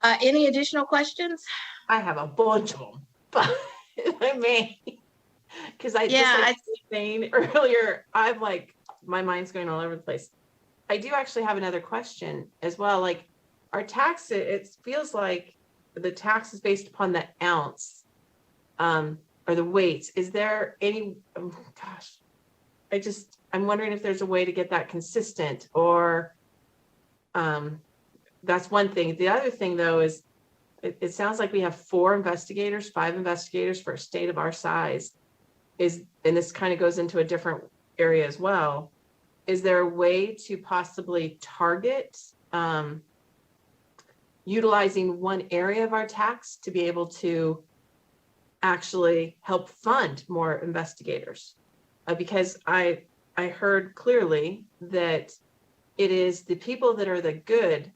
Any additional questions? I have a bunch of them, but if I may, because I was saying earlier, I'm like, my mind's going all over the place. I do actually have another question as well. Like, our tax, it feels like the tax is based upon the ounce, or the weights. Is there any, I'm wondering if there's a way to get that consistent, or that's one thing. The other thing though is it sounds like we have 5 investigators for a state of our size. And this kind of goes into a different area as well. Is there a way to possibly target utilizing one area of our tax to be able to actually help fund more investigators? Because I heard clearly that it is the people that are the good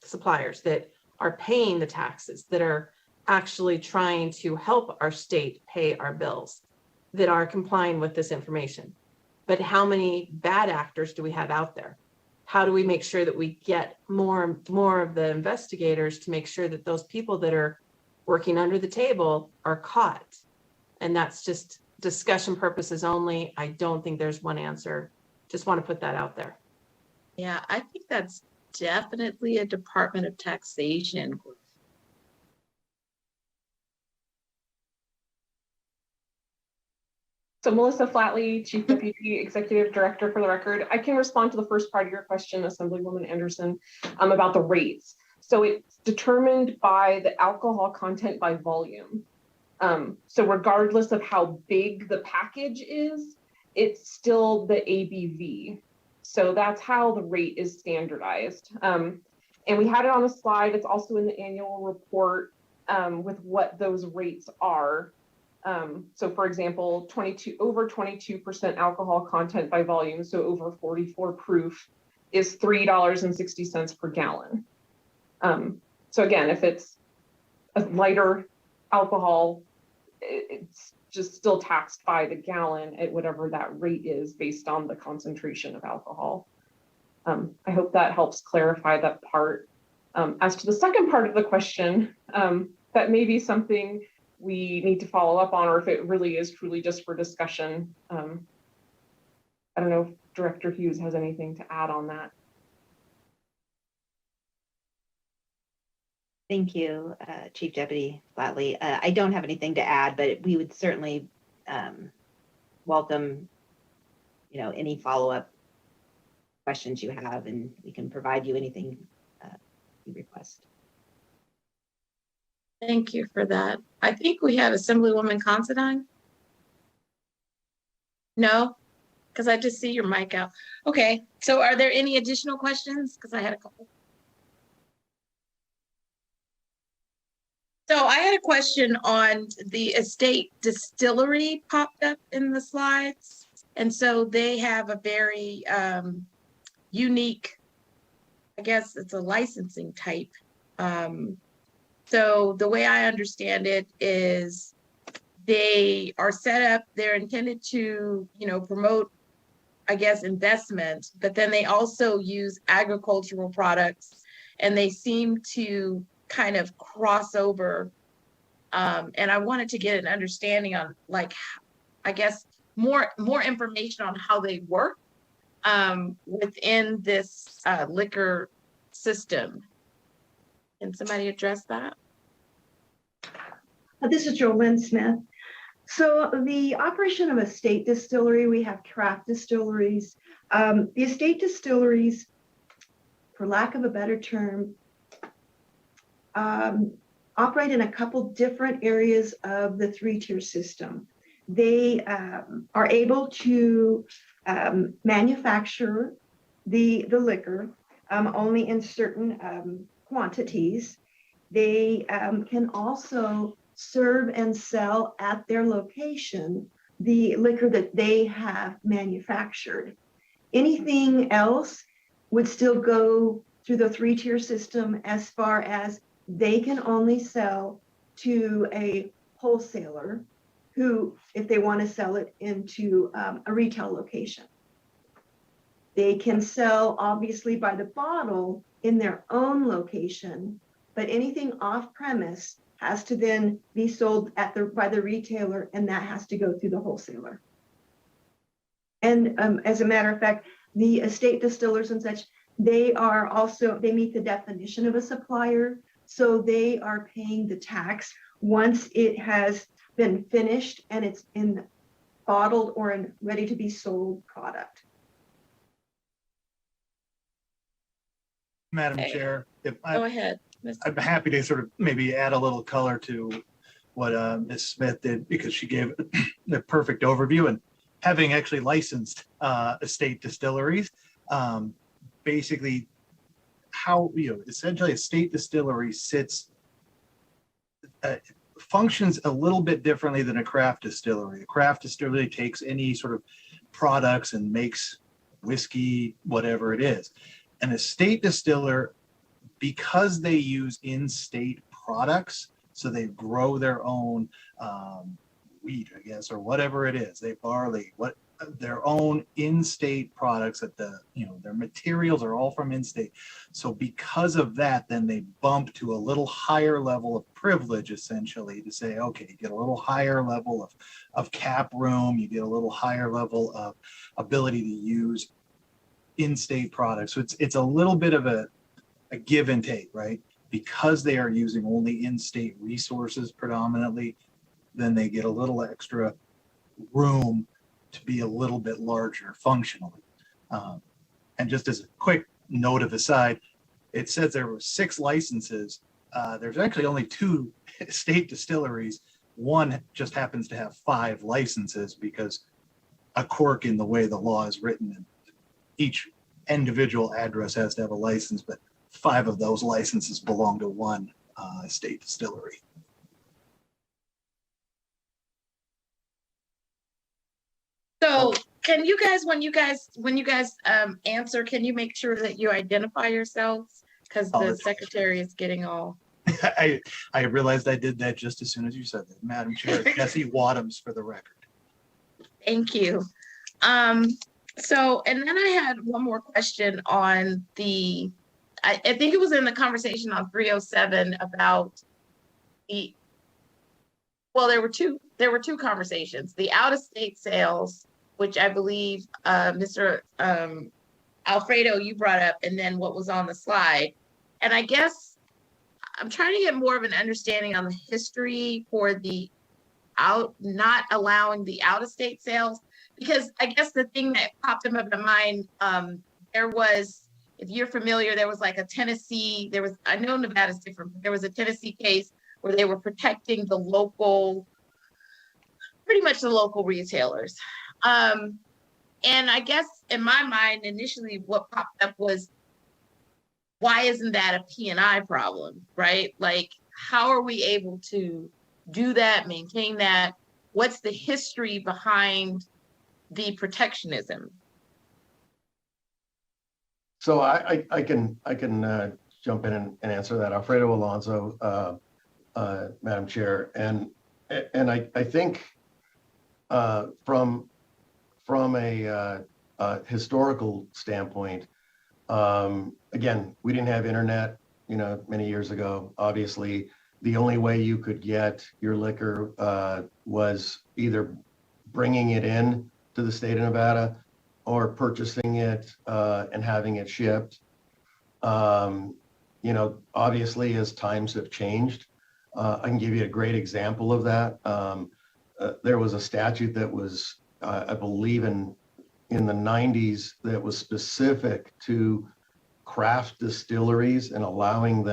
suppliers that are paying the taxes, that are actually trying to help our state pay our bills, that are complying with this information. But how many bad actors do we have out there? How do we make sure that we get more of the investigators to make sure that those people that are working under the table are caught? And that's just discussion purposes only. I don't think there's one answer. Just want to put that out there. Yeah, I think that's definitely a Department of Taxation. So Melissa Flatley, Chief Deputy Executive Director, for the record. I can respond to the first part of your question, Assemblywoman Anderson, about the rates. So it's determined by the alcohol content by volume. So regardless of how big the package is, it's still the ABV. So that's how the rate is standardized. And we had it on a slide. It's also in the annual report with what those rates are. So for example, over 22% alcohol content by volume, so over 44 proof, is $3.60 per gallon. So again, if it's a lighter alcohol, it's just still taxed by the gallon at whatever that rate is based on the concentration of alcohol. I hope that helps clarify that part. As to the second part of the question, that may be something we need to follow up on, or if it really is truly just for discussion. I don't know if Director Hughes has anything to add on that. Thank you, Chief Deputy Flatley. I don't have anything to add, but we would certainly welcome, any follow-up questions you have, and we can provide you anything you request. Thank you for that. I think we have Assemblywoman Considine. No, because I just see your mic out. Okay, so are there any additional questions? Because I had a couple. So I had a question on the estate distillery popped up in the slides. And so they have a very unique, I guess it's a licensing type. So the way I understand it is they are set up, they're intended to, promote, I guess, investment, but then they also use agricultural products, and they seem to kind of cross over. And I wanted to get an understanding on, like, I guess, more information on how they work within this liquor system. Can somebody address that? This is Jolynn Smith. So the operation of a state distillery, we have craft distilleries. The estate distilleries, for lack of a better term, operate in a couple different areas of the three-tier system. They are able to manufacture the liquor only in certain quantities. They can also serve and sell at their location the liquor that they have manufactured. Anything else would still go through the three-tier system, as far as they can only sell to a wholesaler who, if they want to sell it into a retail location. They can sell, obviously, by the bottle in their own location, but anything off premise has to then be sold by the retailer, and that has to go through the wholesaler. And as a matter of fact, the estate distillers and such, they meet the definition of a supplier, so they are paying the tax once it has been finished and it's in bottled or in ready to be sold product. Madam Chair, Go ahead. I'm happy to sort of maybe add a little color to what Ms. Smith did, because she gave the perfect overview. And having actually licensed estate distilleries, basically how, essentially a state distillery functions a little bit differently than a craft distillery. A craft distillery takes any sort of products and makes whiskey, whatever it is. An estate distiller, because they use in-state products, so they grow their own wheat, I guess, or whatever it is, they barley, their own in-state products that their materials are all from in-state. So because of that, then they bump to a little higher level of privilege, essentially, to say, okay, you get a little higher level of cap room, you get a little higher level of ability to use in-state products. So it's a little bit of a give and take, right? Because they are using only in-state resources predominantly, then they get a little extra room to be a little bit larger functionally. And just as a quick note of aside, it says there were 6 licenses. There's actually only 2 state distilleries. One just happens to have 5 licenses because a quirk in the way the law is written, and each individual address has to have a license, but 5 of those licenses belong to one state distillery. So can you guys, when you guys answer, can you make sure that you identify yourselves? Because the secretary is getting all. I realized I did that just as soon as you said that. Madam Chair, Jesse Wadhams for the record. Thank you. So, and then I had one more question on I think it was in the conversation on 307 about Well, there were two conversations. The out-of-state sales, which I believe Mr. Alfredo, you brought up, and then what was on the slide. And I guess I'm trying to get more of an understanding on the history for the not allowing the out-of-state sales, because I guess the thing that popped in my mind, there was, if you're familiar, there was like a Tennessee, I know Nevada's different, but there was a Tennessee case where they were protecting the local, pretty much the local retailers. And I guess in my mind, initially what popped up was, why isn't that a P&I problem, right? Like, how are we able to do that, maintain that? What's the history behind the protectionism? So I can jump in and answer that. Alfredo Alonso, Madam Chair, and I think from a historical standpoint, again, we didn't have internet, many years ago. Obviously, the only way you could get your liquor was either bringing it in to the state of Nevada or purchasing it and having it shipped. Obviously, as times have changed, I can give you a great example of that. There was a statute that was, I believe, in the 90s that was specific to craft distilleries and allowing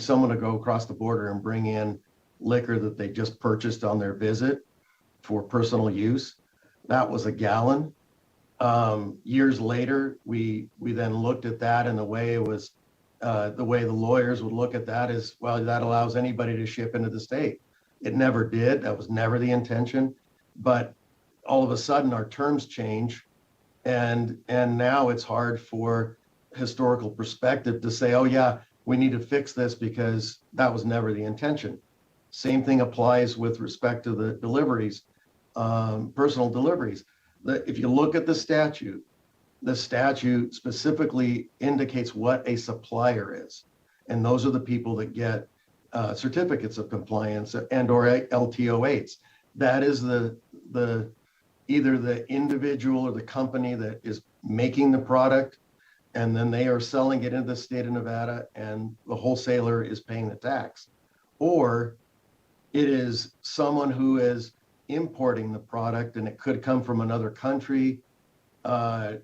someone to go across the border and bring in liquor that they just purchased on their visit for personal use. That was a gallon. Years later, we then looked at that, and the way the lawyers would look at that is, well, that allows anybody to ship into the state. It never did. That was never the intention. But all of a sudden, our terms change, and now it's hard for historical perspective to say, oh yeah, we need to fix this because that was never the intention. Same thing applies with respect to the deliveries, personal deliveries. If you look at the statute specifically indicates what a supplier is. And those are the people that get certificates of compliance and or LTO8s. That is either the individual or the company that is making the product, and then they are selling it into the state of Nevada and the wholesaler is paying the tax. Or it is someone who is importing the product, and it could come from another country. There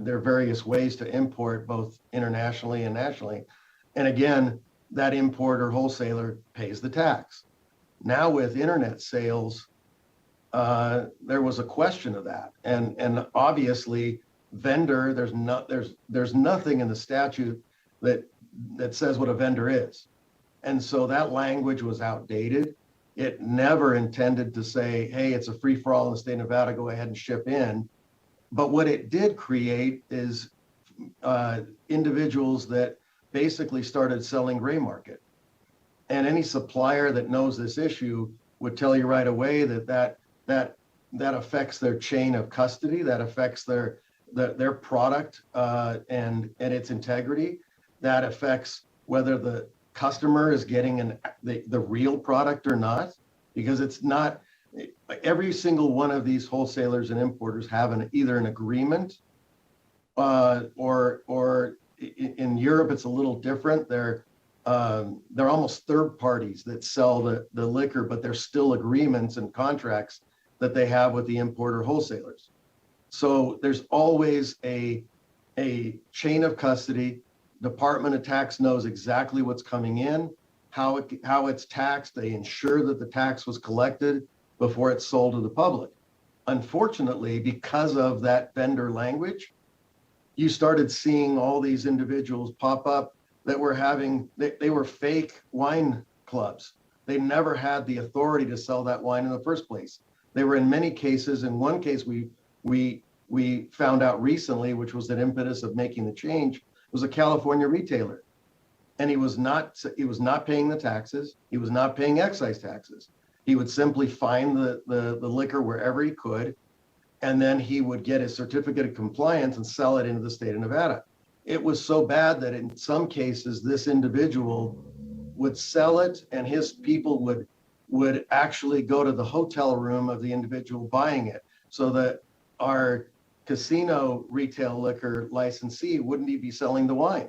are various ways to import both internationally and nationally. And again, that importer wholesaler pays the tax. Now with internet sales, there was a question of that. And obviously vendor, there's nothing in the statute that says what a vendor is. And so that language was outdated. It never intended to say, hey, it's a free for all in the state of Nevada, go ahead and ship in. But what it did create is individuals that basically started selling gray market. And any supplier that knows this issue would tell you right away that affects their chain of custody, that affects their product and its integrity, that affects whether the customer is getting the real product or not, because it's not. Every single one of these wholesalers and importers have either an agreement or in Europe it's a little different. They're almost third parties that sell the liquor, but there's still agreements and contracts that they have with the importer wholesalers. So there's always a chain of custody. Department of Tax knows exactly what's coming in, how it's taxed. They ensure that the tax was collected before it's sold to the public. Unfortunately, because of that vendor language, you started seeing all these individuals pop up that were they were fake wine clubs. They never had the authority to sell that wine in the first place. They were in many cases. In one case, we found out recently, which was an impetus of making the change, was a California retailer, and he was not paying the taxes. He was not paying excise taxes. He would simply find the liquor wherever he could, and then he would get his certificate of compliance and sell it into the state of Nevada. It was so bad that in some cases, this individual would sell it and his people would would actually go to the hotel room of the individual buying it, so that our casino retail liquor licensee wouldn't even be selling the wine.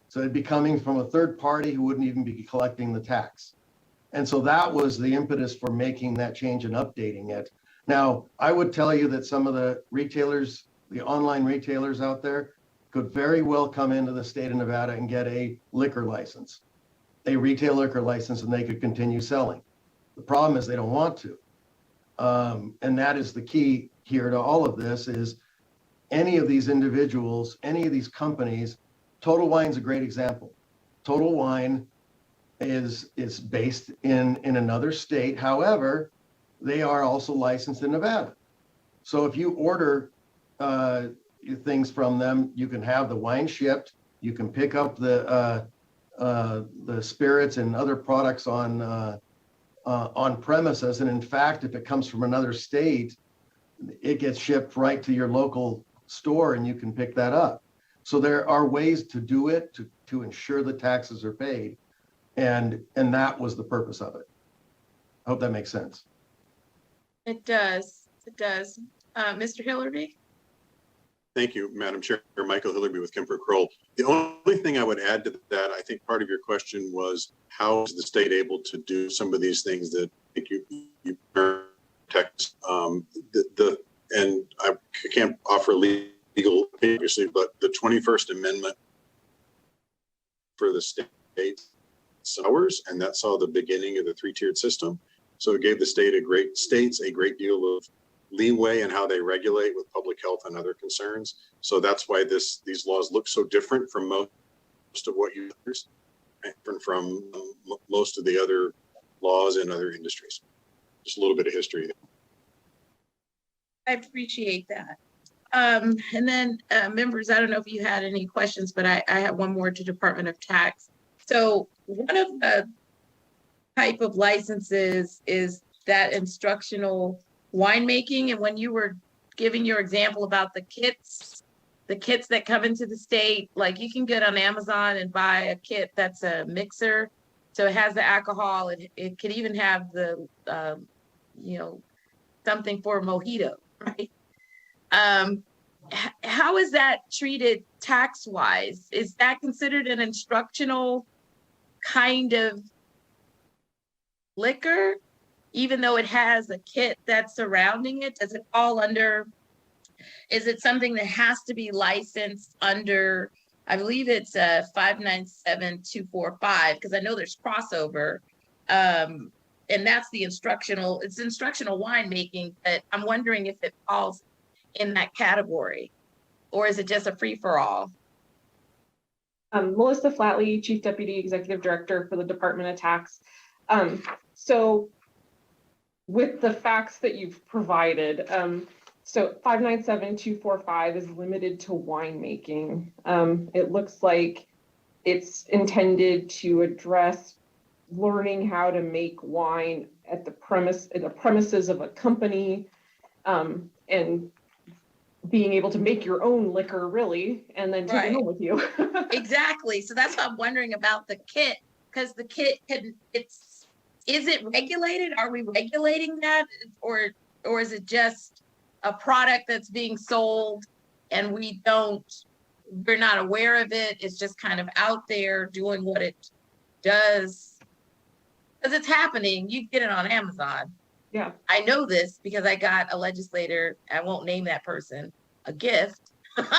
So it'd be coming from a third party who wouldn't even be collecting the tax. And so that was the impetus for making that change and updating it. Now, I would tell you that some of the retailers, the online retailers out there, could very well come into the state of Nevada and get a liquor license, a retail liquor license, and they could continue selling. The problem is they don't want to. And that is the key here to all of this is any of these individuals, any of these companies, Total Wine's a great example. Total Wine is based in another state. However, they are also licensed in Nevada. So if you order things from them, you can have the wine shipped. You can pick up the spirits and other products on premises. And in fact, if it comes from another state, it gets shipped right to your local store and you can pick that up. So there are ways to do it to ensure the taxes are paid. And that was the purpose of it. I hope that makes sense. It does. It does. Mr. Hillerby? Thank you, Madam Chair. Michael Hillerby with Kemper Kroll. The only thing I would add to that, I think part of your question was how is the state able to do some of these things that you protect and I can't offer legal opinion, obviously, but the 21st Amendment for the state ours, and that saw the beginning of the three-tiered system. So it gave the states a great deal of leeway in how they regulate with public health and other concerns. So that's why these laws look so different from most of what you others, different from most of the other laws in other industries. Just a little bit of history. I appreciate that. And then members, I don't know if you had any questions, but I have one more to Department of Tax. So one of the type of licenses is that instructional winemaking. And when you were giving your example about the kits that come into the state, like you can get on Amazon and buy a kit that's a mixer. So it has the alcohol. It could even have the, something for a mojito, right? How is that treated tax-wise? Is that considered an instructional kind of liquor, even though it has a kit that's surrounding it? Does it fall under, is it something that has to be licensed under, I believe it's 597245, because I know there's crossover. And that's the instructional winemaking, but I'm wondering if it falls in that category, or is it just a free-for-all? Melissa Flatley, Chief Deputy Executive Director for the Department of Tax. So with the facts that you've provided, so 597245 is limited to winemaking. It looks like it's intended to address learning how to make wine at the premises of a company, and being able to make your own liquor, really, and then take it home with you. Exactly. So that's what I'm wondering about the kit, because the kit is it regulated? Are we regulating that, or is it just a product that's being sold and we're not aware of it? It's just kind of out there doing what it does. Because it's happening. You get it on Amazon. Yeah. I know this because I got a legislator, I won't name that person, a gift, but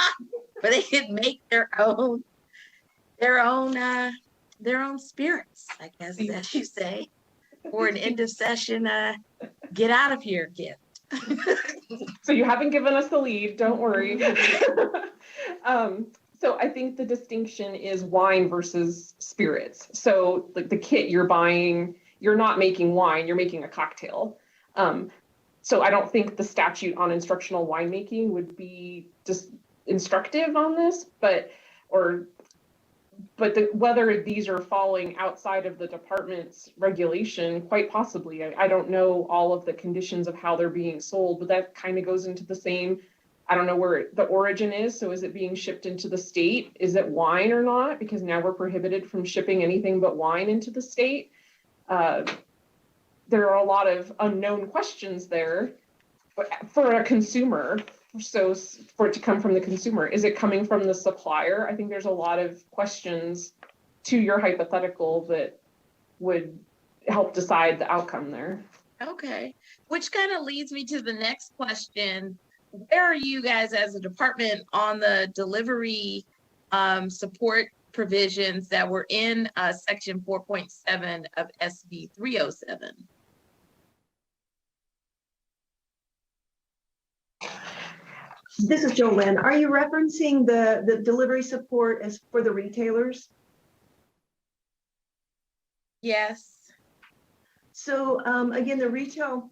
they could make their own spirits, I guess, as you say, or an end of session, get out of here gift. So you haven't given us the lead, don't worry. So I think the distinction is wine versus spirits. So like the kit you're buying, you're not making wine, you're making a cocktail. So I don't think the statute on instructional winemaking would be just instructive on this, but whether these are falling outside of the department's regulation, quite possibly. I don't know all of the conditions of how they're being sold, but that kind of goes into the same, I don't know where the origin is. So is it being shipped into the state? Is it wine or not? Because now we're prohibited from shipping anything but wine into the state. there are a lot of unknown questions there for a consumer. So for it to come from the consumer, is it coming from the supplier? I think there's a lot of questions to your hypothetical that would help decide the outcome there. Okay, which kind of leads me to the next question. Where are you guys as a department on the delivery support provisions that were in section 4.7 of SB 307? This is Jolynn. Are you referencing the delivery support as for the retailers? Yes. So again, the retail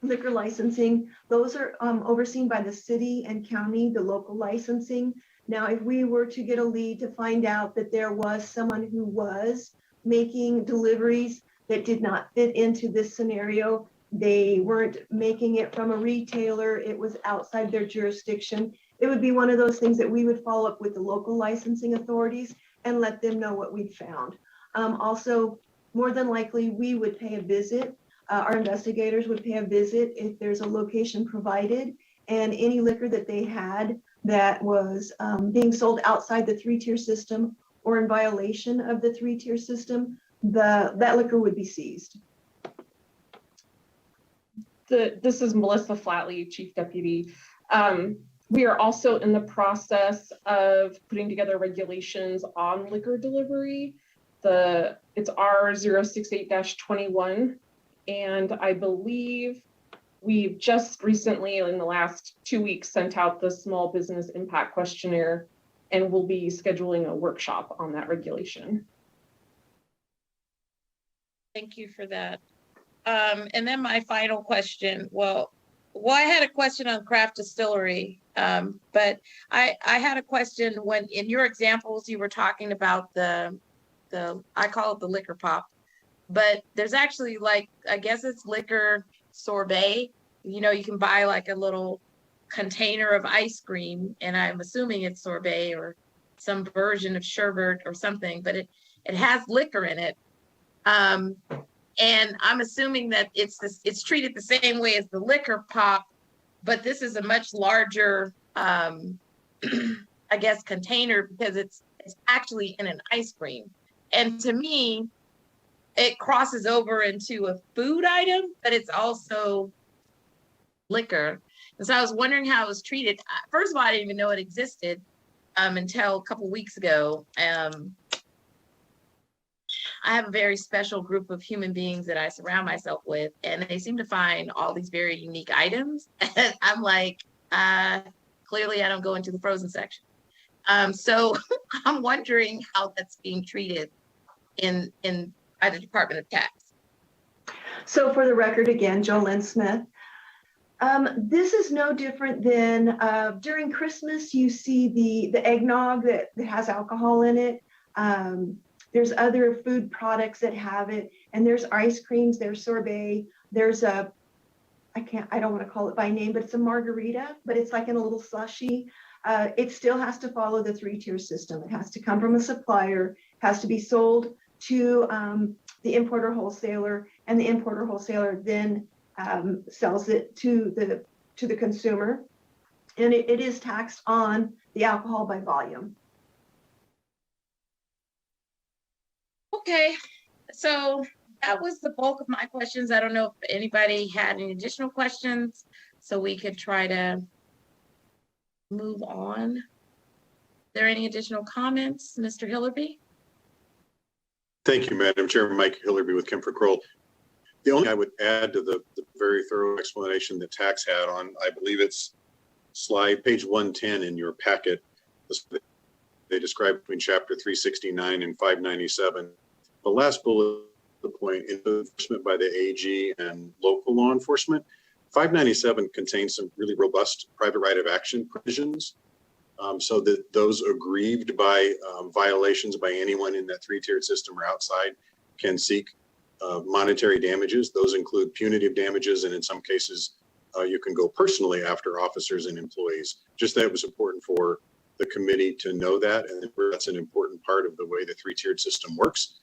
liquor licensing, those are overseen by the city and county, the local licensing. Now, if we were to get a lead to find out that there was someone who was making deliveries that did not fit into this scenario, they weren't making it from a retailer, it was outside their jurisdiction, it would be one of those things that we would follow up with the local licensing authorities and let them know what we'd found. Also, more than likely, we would pay a visit. Our investigators would pay a visit if there's a location provided, and any liquor that they had that was being sold outside the three-tier system or in violation of the three-tier system, that liquor would be seized. This is Melissa Flatley, Chief Deputy. We are also in the process of putting together regulations on liquor delivery. It's R068-21, and I believe we've just recently, in the last 2 weeks, sent out the Small Business Impact Questionnaire, and we'll be scheduling a workshop on that regulation. Thank you for that. And then my final question, well, I had a question on craft distillery, but I had a question when in your examples, you were talking about I call it the liquor pop, but there's actually I guess it's liquor sorbet. You know, you can buy like a little container of ice cream, and I'm assuming it's sorbet or some version of sherbet or something, but it has liquor in it. And I'm assuming that it's treated the same way as the liquor pop, but this is a much larger, I guess, container because it's actually in an ice cream. And to me, it crosses over into a food item, but it's also liquor. And so I was wondering how it was treated. First of all, I didn't even know it existed until a couple weeks ago. I have a very special group of human beings that I surround myself with, and they seem to find all these very unique items. And I'm like, clearly I don't go into the frozen section. So I'm wondering how that's being treated by the Department of Tax. So for the record, again, Jolynn Smith. This is no different than during Christmas, you see the eggnog that has alcohol in it. There's other food products that have it, and there's ice creams, there's sorbet, there's I don't want to call it by name, but it's a margarita, but it's like in a little slushy. It still has to follow the three-tier system. It has to come from a supplier, has to be sold to the importer wholesaler, and the importer wholesaler then sells it to the consumer, and it is taxed on the alcohol by volume. Okay, so that was the bulk of my questions. I don't know if anybody had any additional questions, so we could try to move on. Are there any additional comments, Mr. Hillerby? Thank you, Madam Chair. Mike Hillerby with Kemper Kroll. The only thing I would add to the very thorough explanation that Tax had on, I believe it's page 110 in your packet, they describe between chapter 369 and 597. The last bullet point, enforcement by the AG and local law enforcement. 597 contains some really robust private right of action provisions, so that those aggrieved by violations by anyone in that three-tiered system or outside can seek monetary damages. Those include punitive damages, and in some cases, you can go personally after officers and employees. Just that it was important for the committee to know that, and that's an important part of the way the three-tiered system works.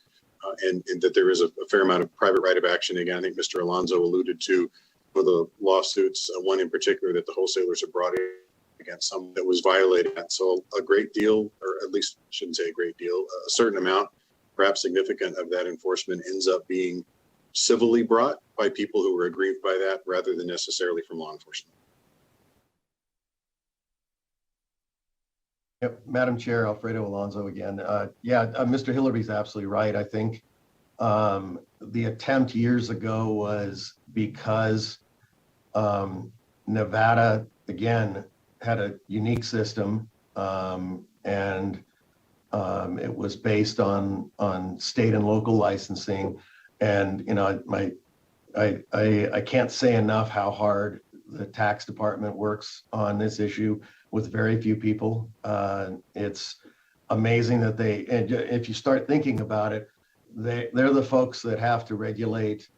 and that there is a fair amount of private right of action. Again, I think Mr. Alonso alluded to one of the lawsuits, one in particular that the wholesalers have brought in against some that was violated. So a great deal, or at least I shouldn't say a great deal, a certain amount, perhaps significant of that enforcement ends up being civilly brought by people who were aggrieved by that rather than necessarily from law enforcement. Yep, Madam Chair, Alfredo Alonso again. Mr. Hillary's absolutely right. I think the attempt years ago was because Nevada, again, had a unique system, and it was based on state and local licensing. And I can't say enough how hard the tax department works on this issue with very few people. It's amazing that and if you start thinking about it, they're the folks that have to regulate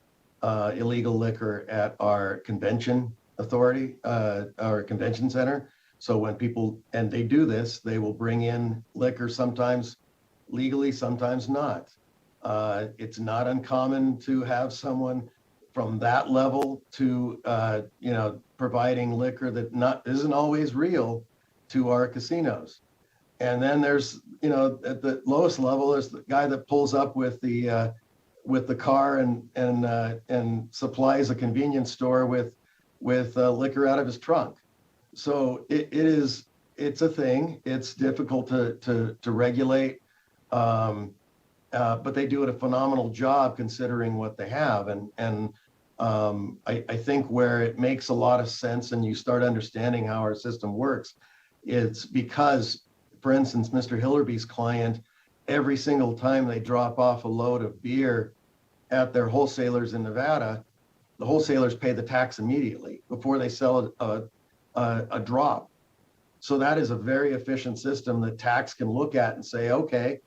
illegal liquor at our convention authority, our convention center. So when people, and they do this, they will bring in liquor sometimes legally, sometimes not. It's not uncommon to have someone from that level to, providing liquor that isn't always real to our casinos. And then there's, at the lowest level, there's the guy that pulls up with the car and supplies a convenience store with liquor out of his trunk. So it's a thing. It's difficult to regulate, but they do a phenomenal job considering what they have. And I think where it makes a lot of sense and you start understanding how our system works, it's because, for instance, Mr. Hillary's client, every single time they drop off a load of beer at their wholesalers in Nevada, the wholesalers pay the tax immediately before they sell a drop. So that is a very efficient system that tax can look at and say, okay,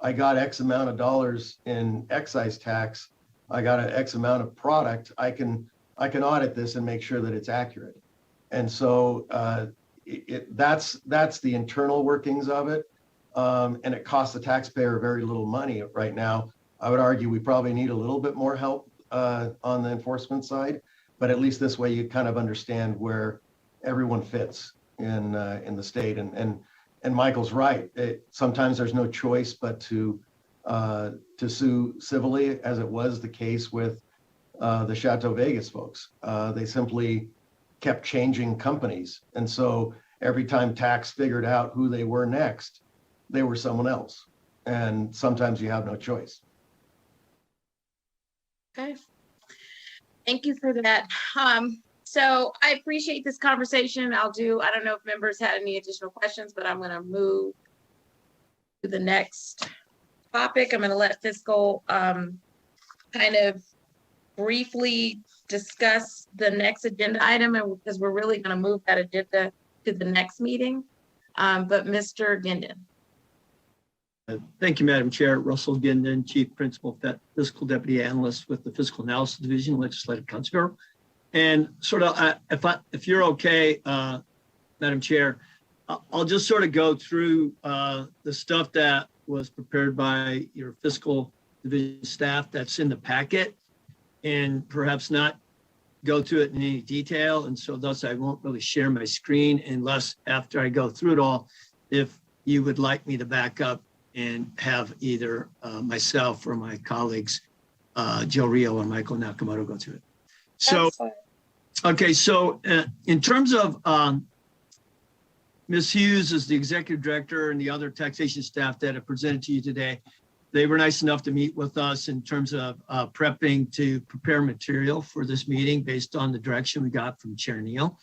I got X amount of dollars in excise tax. I got an X amount of product. I can audit this and make sure that it's accurate. And so that's the internal workings of it. And it costs the taxpayer very little money right now. I would argue we probably need a little bit more help on the enforcement side, but at least this way you kind of understand where everyone fits in the state. And Michael's right. Sometimes there's no choice but to sue civilly, as it was the case with the Chateau Vegas folks. They simply kept changing companies. And so every time tax figured out who they were next, they were someone else. And sometimes you have no choice. Okay. Thank you for that. So I appreciate this conversation. I don't know if members had any additional questions, but I'm going to move to the next topic. I'm going to let fiscal kind of briefly discuss the next agenda item, and because we're really going to move that agenda to the next meeting. But Mr. Gendon. Thank you, Madam Chair. Russell Gendon, Chief Principal Fiscal Deputy Analyst with the Fiscal Analysis Division, Legislative Council Bureau. And sort of, if you're okay, Madam Chair, I'll just sort of go through the stuff that was prepared by your Fiscal Division staff that's in the packet, and perhaps not go to it in any detail. And so thus I won't really share my screen unless after I go through it all, if you would like me to back up and have either myself or my colleagues, Joe Rio or Michael Nakamoto, go through it. So, okay, so in terms of Ms. Hughes is the executive director and the other taxation staff that have presented to you today. They were nice enough to meet with us in terms of prepping to prepare material for this meeting based on the direction we got from Chair Neal.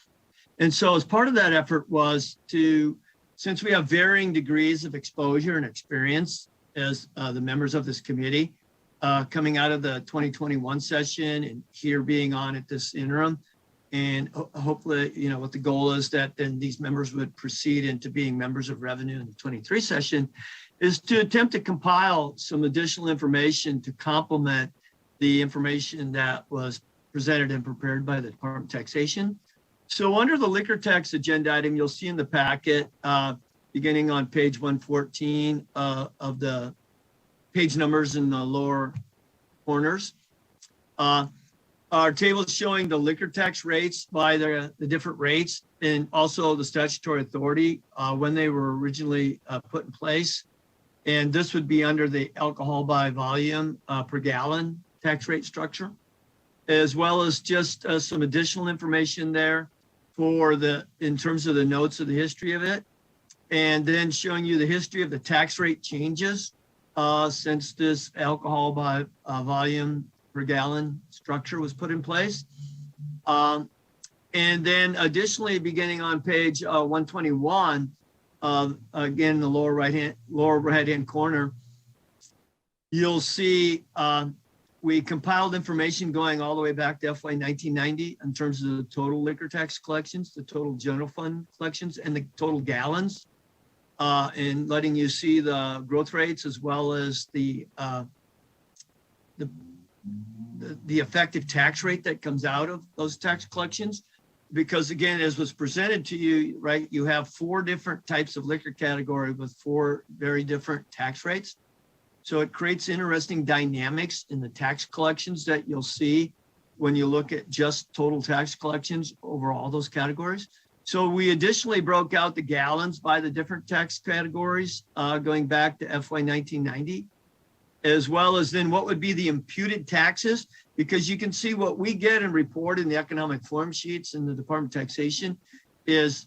And so as part of that effort was to, since we have varying degrees of exposure and experience as the members of this committee, coming out of the 2021 session and here being on at this interim, and hopefully, what the goal is that then these members would proceed into being members of revenue in the 23 session, is to attempt to compile some additional information to complement the information that was presented and prepared by the Department of Taxation. So under the liquor tax agenda item, you'll see in the packet, beginning on page 114 of the page numbers in the lower corners. Our table is showing the liquor tax rates by the different rates and also the statutory authority when they were originally put in place. And this would be under the alcohol by volume per gallon tax rate structure, as well as just some additional information there for in terms of the notes of the history of it. And then showing you the history of the tax rate changes since this alcohol by volume per gallon structure was put in place. And then additionally, beginning on page 121, again, in the lower right-hand corner, you'll see we compiled information going all the way back to FY 1990 in terms of the total liquor tax collections, the total general fund collections, and the total gallons, and letting you see the growth rates as well as the effective tax rate that comes out of those tax collections. Because again, as was presented to you, right, you have 4 different types of liquor category with 4 very different tax rates. So it creates interesting dynamics in the tax collections that you'll see when you look at just total tax collections over all those categories. So we additionally broke out the gallons by the different tax categories going back to FY 1990, as well as then what would be the imputed taxes, because you can see what we get and report in the economic form sheets in the Department of Taxation is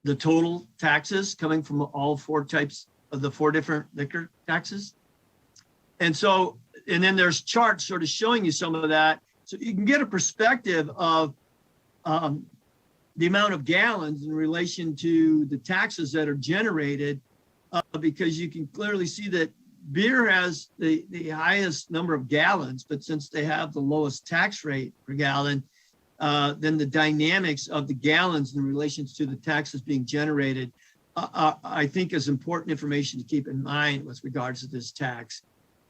the total taxes coming from all 4 types of the 4 different liquor taxes. And so, and then there's charts sort of showing you some of that. So you can get a perspective of the amount of gallons in relation to the taxes that are generated, because you can clearly see that beer has the highest number of gallons, but since they have the lowest tax rate per gallon, then the dynamics of the gallons in relation to the taxes being generated, I think is important information to keep in mind with regards to this tax.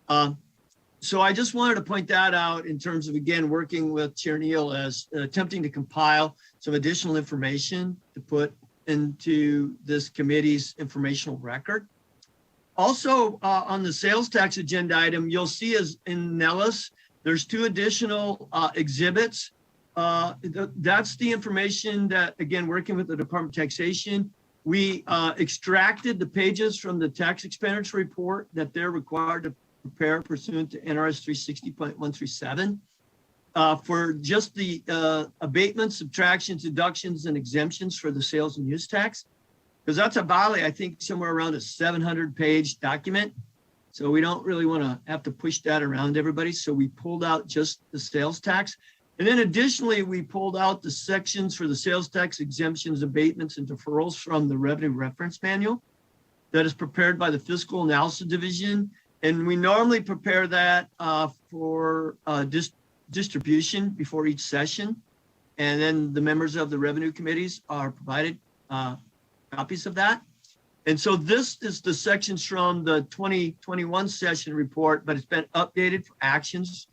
So I just wanted to point that out in terms of, again, working with Chair Neal as attempting to compile some additional information to put into this committee's informational record. Also, on the sales tax agenda item, you'll see as in Nellis, there's 2 additional exhibits. That's the information that, again, working with the Department of Taxation, we extracted the pages from the tax expenditure report that they're required to prepare pursuant to NRS 360.137 for just the abatements, subtractions, deductions, and exemptions for the sales and use tax. Because that's about, I think, somewhere around a 700-page document. So we don't really want to have to push that around everybody. So we pulled out just the sales tax. And then additionally, we pulled out the sections for the sales tax exemptions, abatements, and deferrals from the Revenue Reference Manual that is prepared by the Fiscal Analysis Division. And we normally prepare that for distribution before each session. And then the members of the revenue committees are provided copies of that. And so this is the sections from the 2021 session report, but it's been updated for actions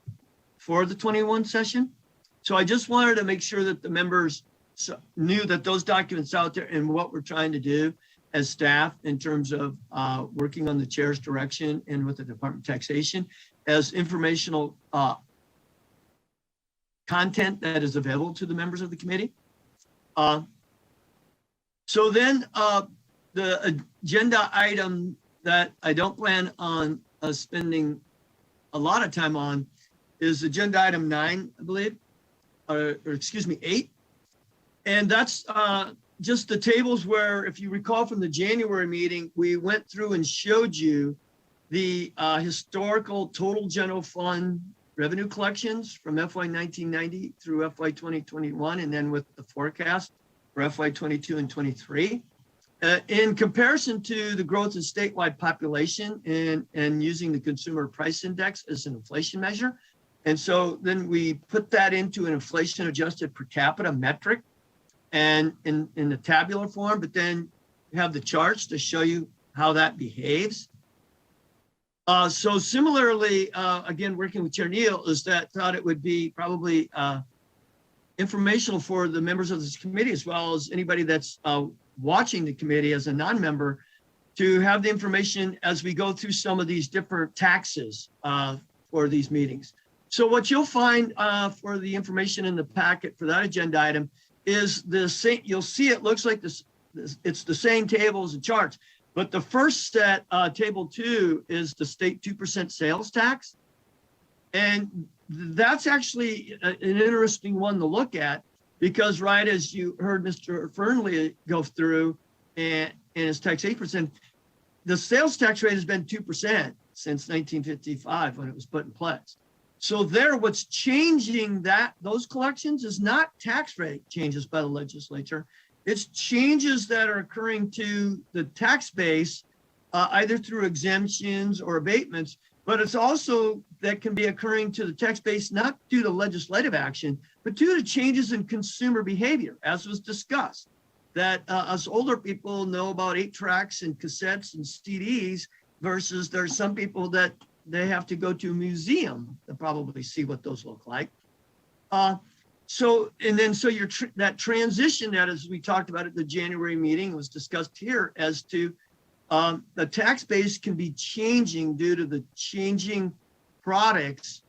for the 21 session. So I just wanted to make sure that the members knew that those documents out there and what we're trying to do as staff in terms of working on the chair's direction and with the Department of Taxation as informational content that is available to the members of the committee. So then the agenda item that I don't plan on spending a lot of time on is agenda item 9, I believe, or excuse me, 8. And that's just the tables where, if you recall from the January meeting, we went through and showed you the historical total general fund revenue collections from FY 1990 through FY 2021, and then with the forecast for FY 22 and 23. In comparison to the growth in statewide population and using the consumer price index as an inflation measure. And so then we put that into an inflation adjusted per capita metric and in the tabular form, but then you have the charts to show you how that behaves. So similarly, again, working with Chair Neal, is that thought it would be probably informational for the members of this committee, as well as anybody that's watching the committee as a non-member, to have the information as we go through some of these different taxes for these meetings. So what you'll find for the information in the packet for that agenda item is the same. You'll see it looks like this. It's the same tables and charts, but the first set, table 2, is the state 2% sales tax, and that's actually an interesting one to look at because, right as you heard Mr. Fernley go through, and his tax 8%, the sales tax rate has been 2% since 1955 when it was put in place. So there, what's changing those collections is not tax rate changes by the legislature. It's changes that are occurring to the tax base, either through exemptions or abatements, but it's also that can be occurring to the tax base, not due to legislative action, but due to changes in consumer behavior, as was discussed. That us older people know about 8-tracks and cassettes and CDs versus there's some people that they have to go to a museum to probably see what those look like. So that transition that, as we talked about at the January meeting, was discussed here as to the tax base can be changing due to the changing products,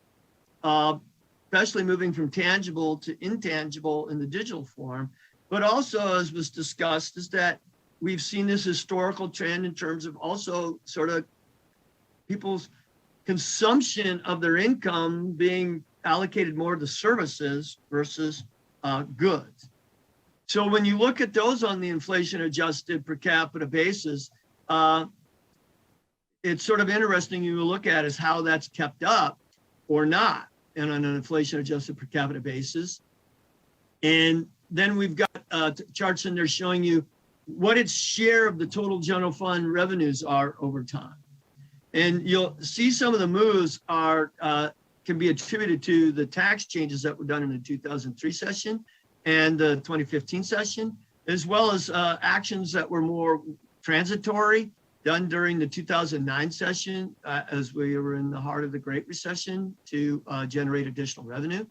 especially moving from tangible to intangible in the digital form. But also, as was discussed, is that we've seen this historical trend in terms of also sort of people's consumption of their income being allocated more to services versus goods. So when you look at those on the inflation adjusted per capita basis, it's sort of interesting you look at is how that's kept up or not, and on an inflation adjusted per capita basis. And then we've got charts in there showing you what its share of the total general fund revenues are over time. And you'll see some of the moves are can be attributed to the tax changes that were done in the 2003 session and the 2015 session, as well as actions that were more transitory done during the 2009 session as we were in the heart of the Great Recession to generate additional revenue.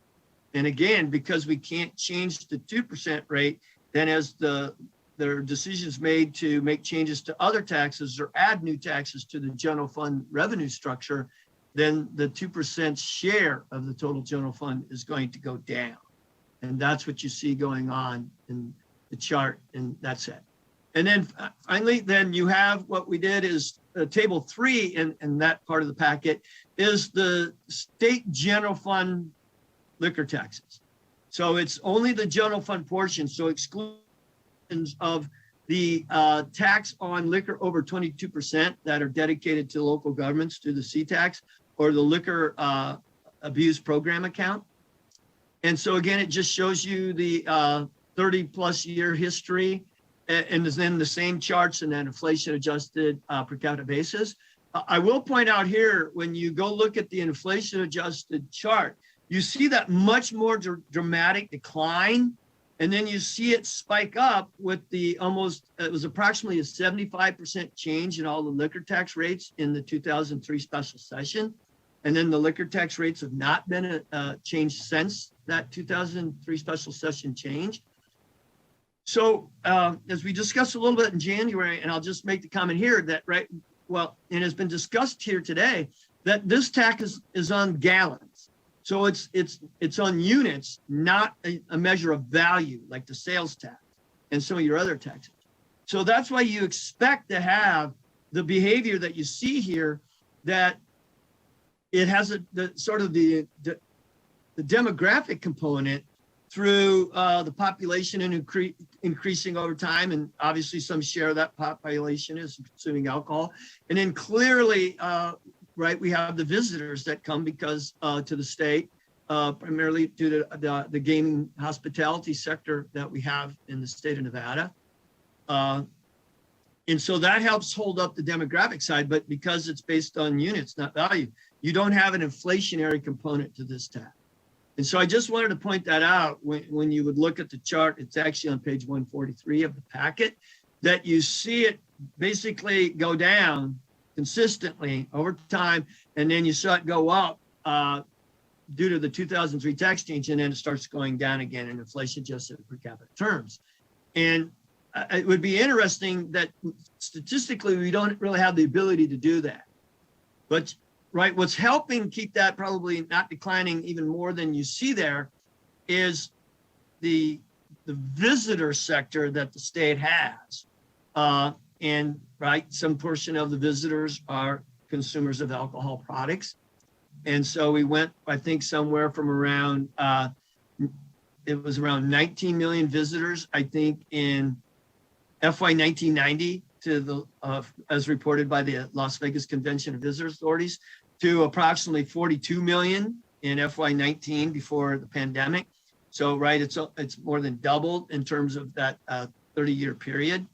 And again, because we can't change the 2% rate, then as there are decisions made to make changes to other taxes or add new taxes to the general fund revenue structure, then the 2% share of the total general fund is going to go down. And that's what you see going on in the chart, and that's it. And then finally, then you have what we did is table 3 in that part of the packet is the state general fund liquor taxes. So it's only the general fund portion, so exclusions of the tax on liquor over 22% that are dedicated to local governments through the C-tax or the liquor abuse program account. And so again, it just shows you the 30+ year history and then the same charts and then inflation adjusted per capita basis. I will point out here, when you go look at the inflation adjusted chart, you see that much more dramatic decline. And then you see it spike up with the it was approximately a 75% change in all the liquor tax rates in the 2003 special session. And then the liquor tax rates have not been changed since that 2003 special session change. So as we discussed a little bit in January, and I'll just make the comment here that, it has been discussed here today that this tax is on gallons. So it's on units, not a measure of value like the sales tax and some of your other taxes. So that's why you expect to have the behavior that you see here, that it has the demographic component through the population and increasing over time. And obviously some share of that population is consuming alcohol. And then clearly, we have the visitors that come because to the state, primarily due to the gaming hospitality sector that we have in the state of Nevada. And so that helps hold up the demographic side, but because it's based on units, not value, you don't have an inflationary component to this tax. And so I just wanted to point that out when you would look at the chart. It's actually on page 143 of the packet, that you see it basically go down consistently over time, and then you saw it go up due to the 2003 tax change, and then it starts going down again in inflation adjusted per capita terms. And it would be interesting that statistically, we don't really have the ability to do that. But right, what's helping keep that probably not declining even more than you see there is the visitor sector that the state has. And right, some portion of the visitors are consumers of alcohol products. And so we went, I think, somewhere from around, it was around 19 million visitors, I think, in FY 1990 to the, as reported by the Las Vegas Convention of Visitors Authorities, to approximately 42 million in FY 19 before the pandemic. So, right, it's more than doubled in terms of that 30-year period.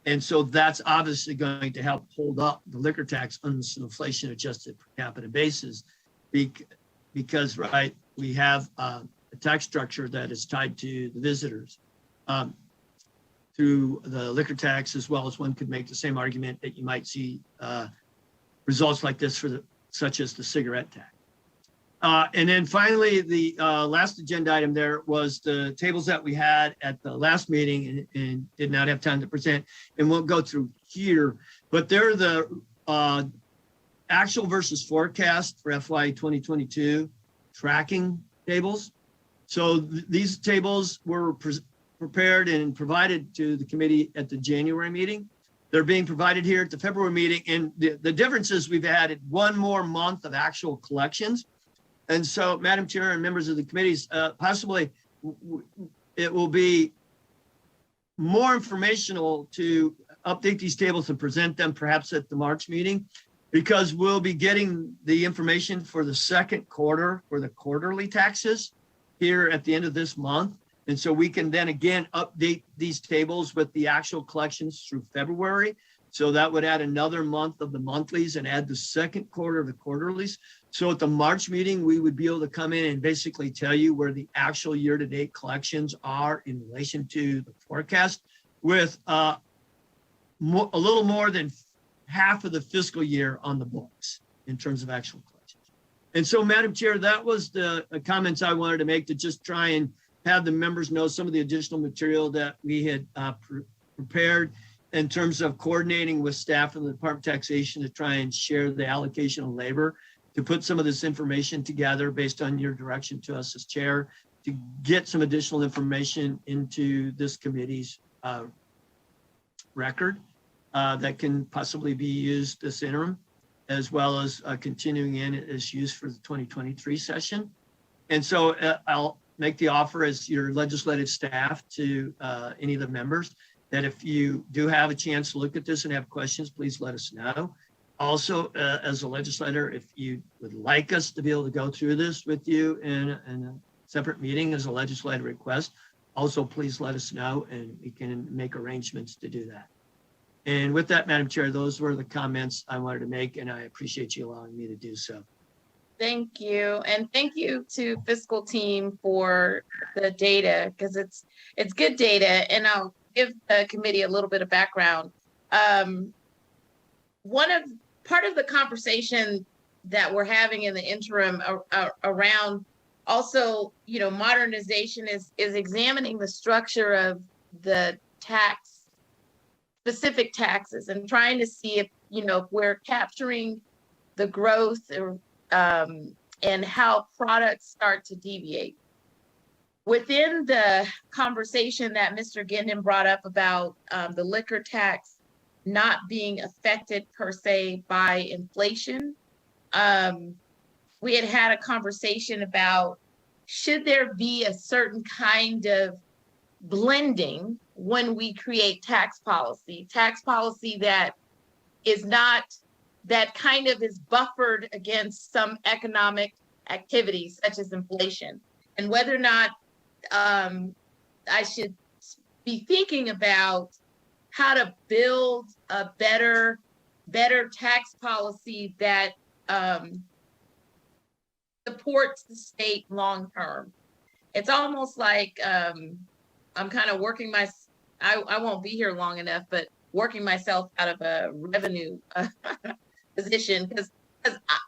And so that's obviously going to help hold up the liquor tax on an inflation adjusted per capita basis because, right, we have a tax structure that is tied to the visitors through the liquor tax, as well as one could make the same argument that you might see results like this for such as the cigarette tax. And then finally, the last agenda item there was the tables that we had at the last meeting and did not have time to present, and we'll go through here, but they're the actual versus forecast for FY 2022 tracking tables. So these tables were prepared and provided to the committee at the January meeting. They're being provided here at the February meeting, and the difference is we've added one more month of actual collections. And so, Madam Chair and members of the committees, possibly it will be more informational to update these tables and present them perhaps at the March meeting, because we'll be getting the information for the second quarter for the quarterly taxes here at the end of this month. And so we can then again update these tables with the actual collections through February. So that would add another month of the monthlies and add the second quarter of the quarterlies. So at the March meeting, we would be able to come in and basically tell you where the actual year-to-date collections are in relation to the forecast, with a little more than half of the fiscal year on the books in terms of actual collections. And so, Madam Chair, that was the comments I wanted to make, to just try and have the members know some of the additional material that we had prepared in terms of coordinating with staff in the Department of Taxation to try and share the allocation of labor, to put some of this information together based on your direction to us as chair, to get some additional information into this committee's record that can possibly be used this interim, as well as continuing in as used for the 2023 session. And so I'll make the offer as your legislative staff to any of the members that if you do have a chance to look at this and have questions, please let us know. Also, as a legislator, if you would like us to be able to go through this with you in a separate meeting as a legislative request, also please let us know and we can make arrangements to do that. And with that, Madam Chair, those were the comments I wanted to make, and I appreciate you allowing me to do so. Thank you. And thank you to fiscal team for the data, because it's good data. And I'll give the committee a little bit of background. Part of the conversation that we're having in the interim around also, modernization is examining the structure of the specific taxes and trying to see if, if we're capturing the growth and how products start to deviate. Within the conversation that Mr. Gendon brought up about the liquor tax not being affected per se by inflation, we had a conversation about, should there be a certain kind of blending when we create tax policy that is not, that kind of is buffered against some economic activities such as inflation, and whether or not I should be thinking about how to build a better tax policy that supports the state long term. It's almost like I'm kind of working I won't be here long enough, but working myself out of a revenue position, because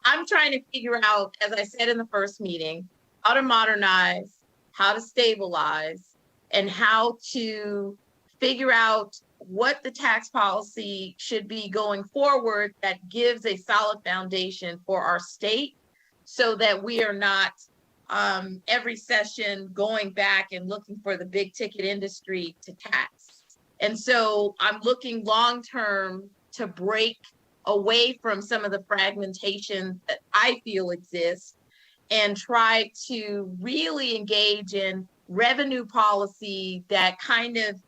I'm trying to figure out, as I said in the first meeting, how to modernize, how to stabilize, and how to figure out what the tax policy should be going forward that gives a solid foundation for our state, so that we are not every session going back and looking for the big ticket industry to tax. And so I'm looking long-term to break away from some of the fragmentation that I feel exists and try to really engage in revenue policy that kind of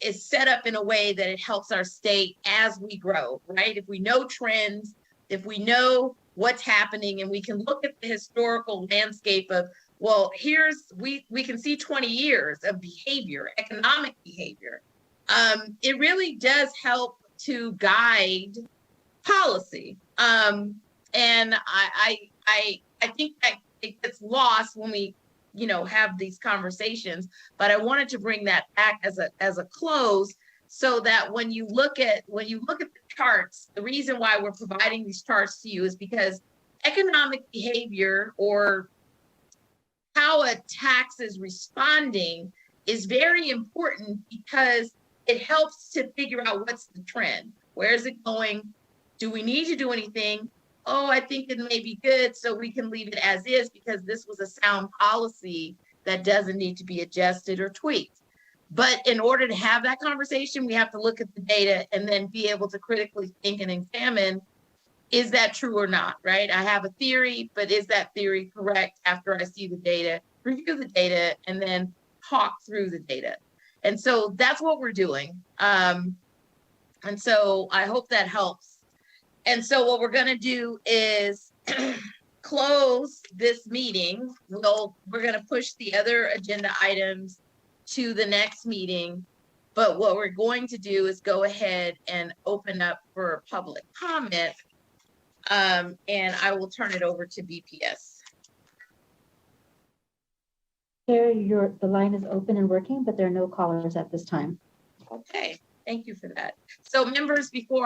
is set up in a way that it helps our state as we grow, right? If we know trends, if we know what's happening, and we can look at the historical landscape of, well, we can see 20 years of behavior, economic behavior. It really does help to guide policy. And I think that it gets lost when we, have these conversations, but I wanted to bring that back as a close, so that when you look at the charts, the reason why we're providing these charts to you is because economic behavior, or how a tax is responding, is very important, because it helps to figure out what's the trend. Where is it going? Do we need to do anything? Oh, I think it may be good, so we can leave it as is because this was a sound policy that doesn't need to be adjusted or tweaked. But in order to have that conversation, we have to look at the data and then be able to critically think and examine, is that true or not, right? I have a theory, but is that theory correct after I see the data, review the data, and then talk through the data? And so that's what we're doing. And so I hope that helps. And so what we're going to do is close this meeting. We're going to push the other agenda items to the next meeting. But what we're going to do is go ahead and open up for public comment. And I will turn it over to BPS. Chair, the line is open and working, but there are no callers at this time. Okay, thank you for that. So members, because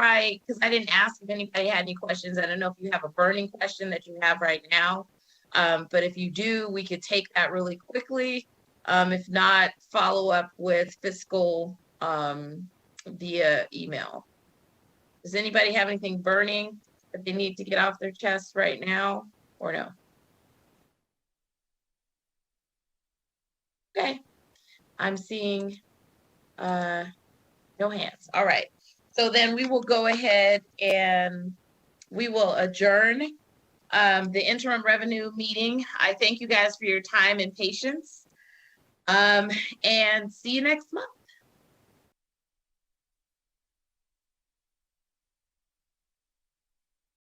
I didn't ask if anybody had any questions, I don't know if you have a burning question that you have right now, but if you do, we could take that really quickly. If not, follow up with fiscal via email. Does anybody have anything burning that they need to get off their chest right now, or no? Okay, I'm seeing no hands. All right, so then we will go ahead and we will adjourn the interim revenue meeting. I thank you guys for your time and patience, and see you next month.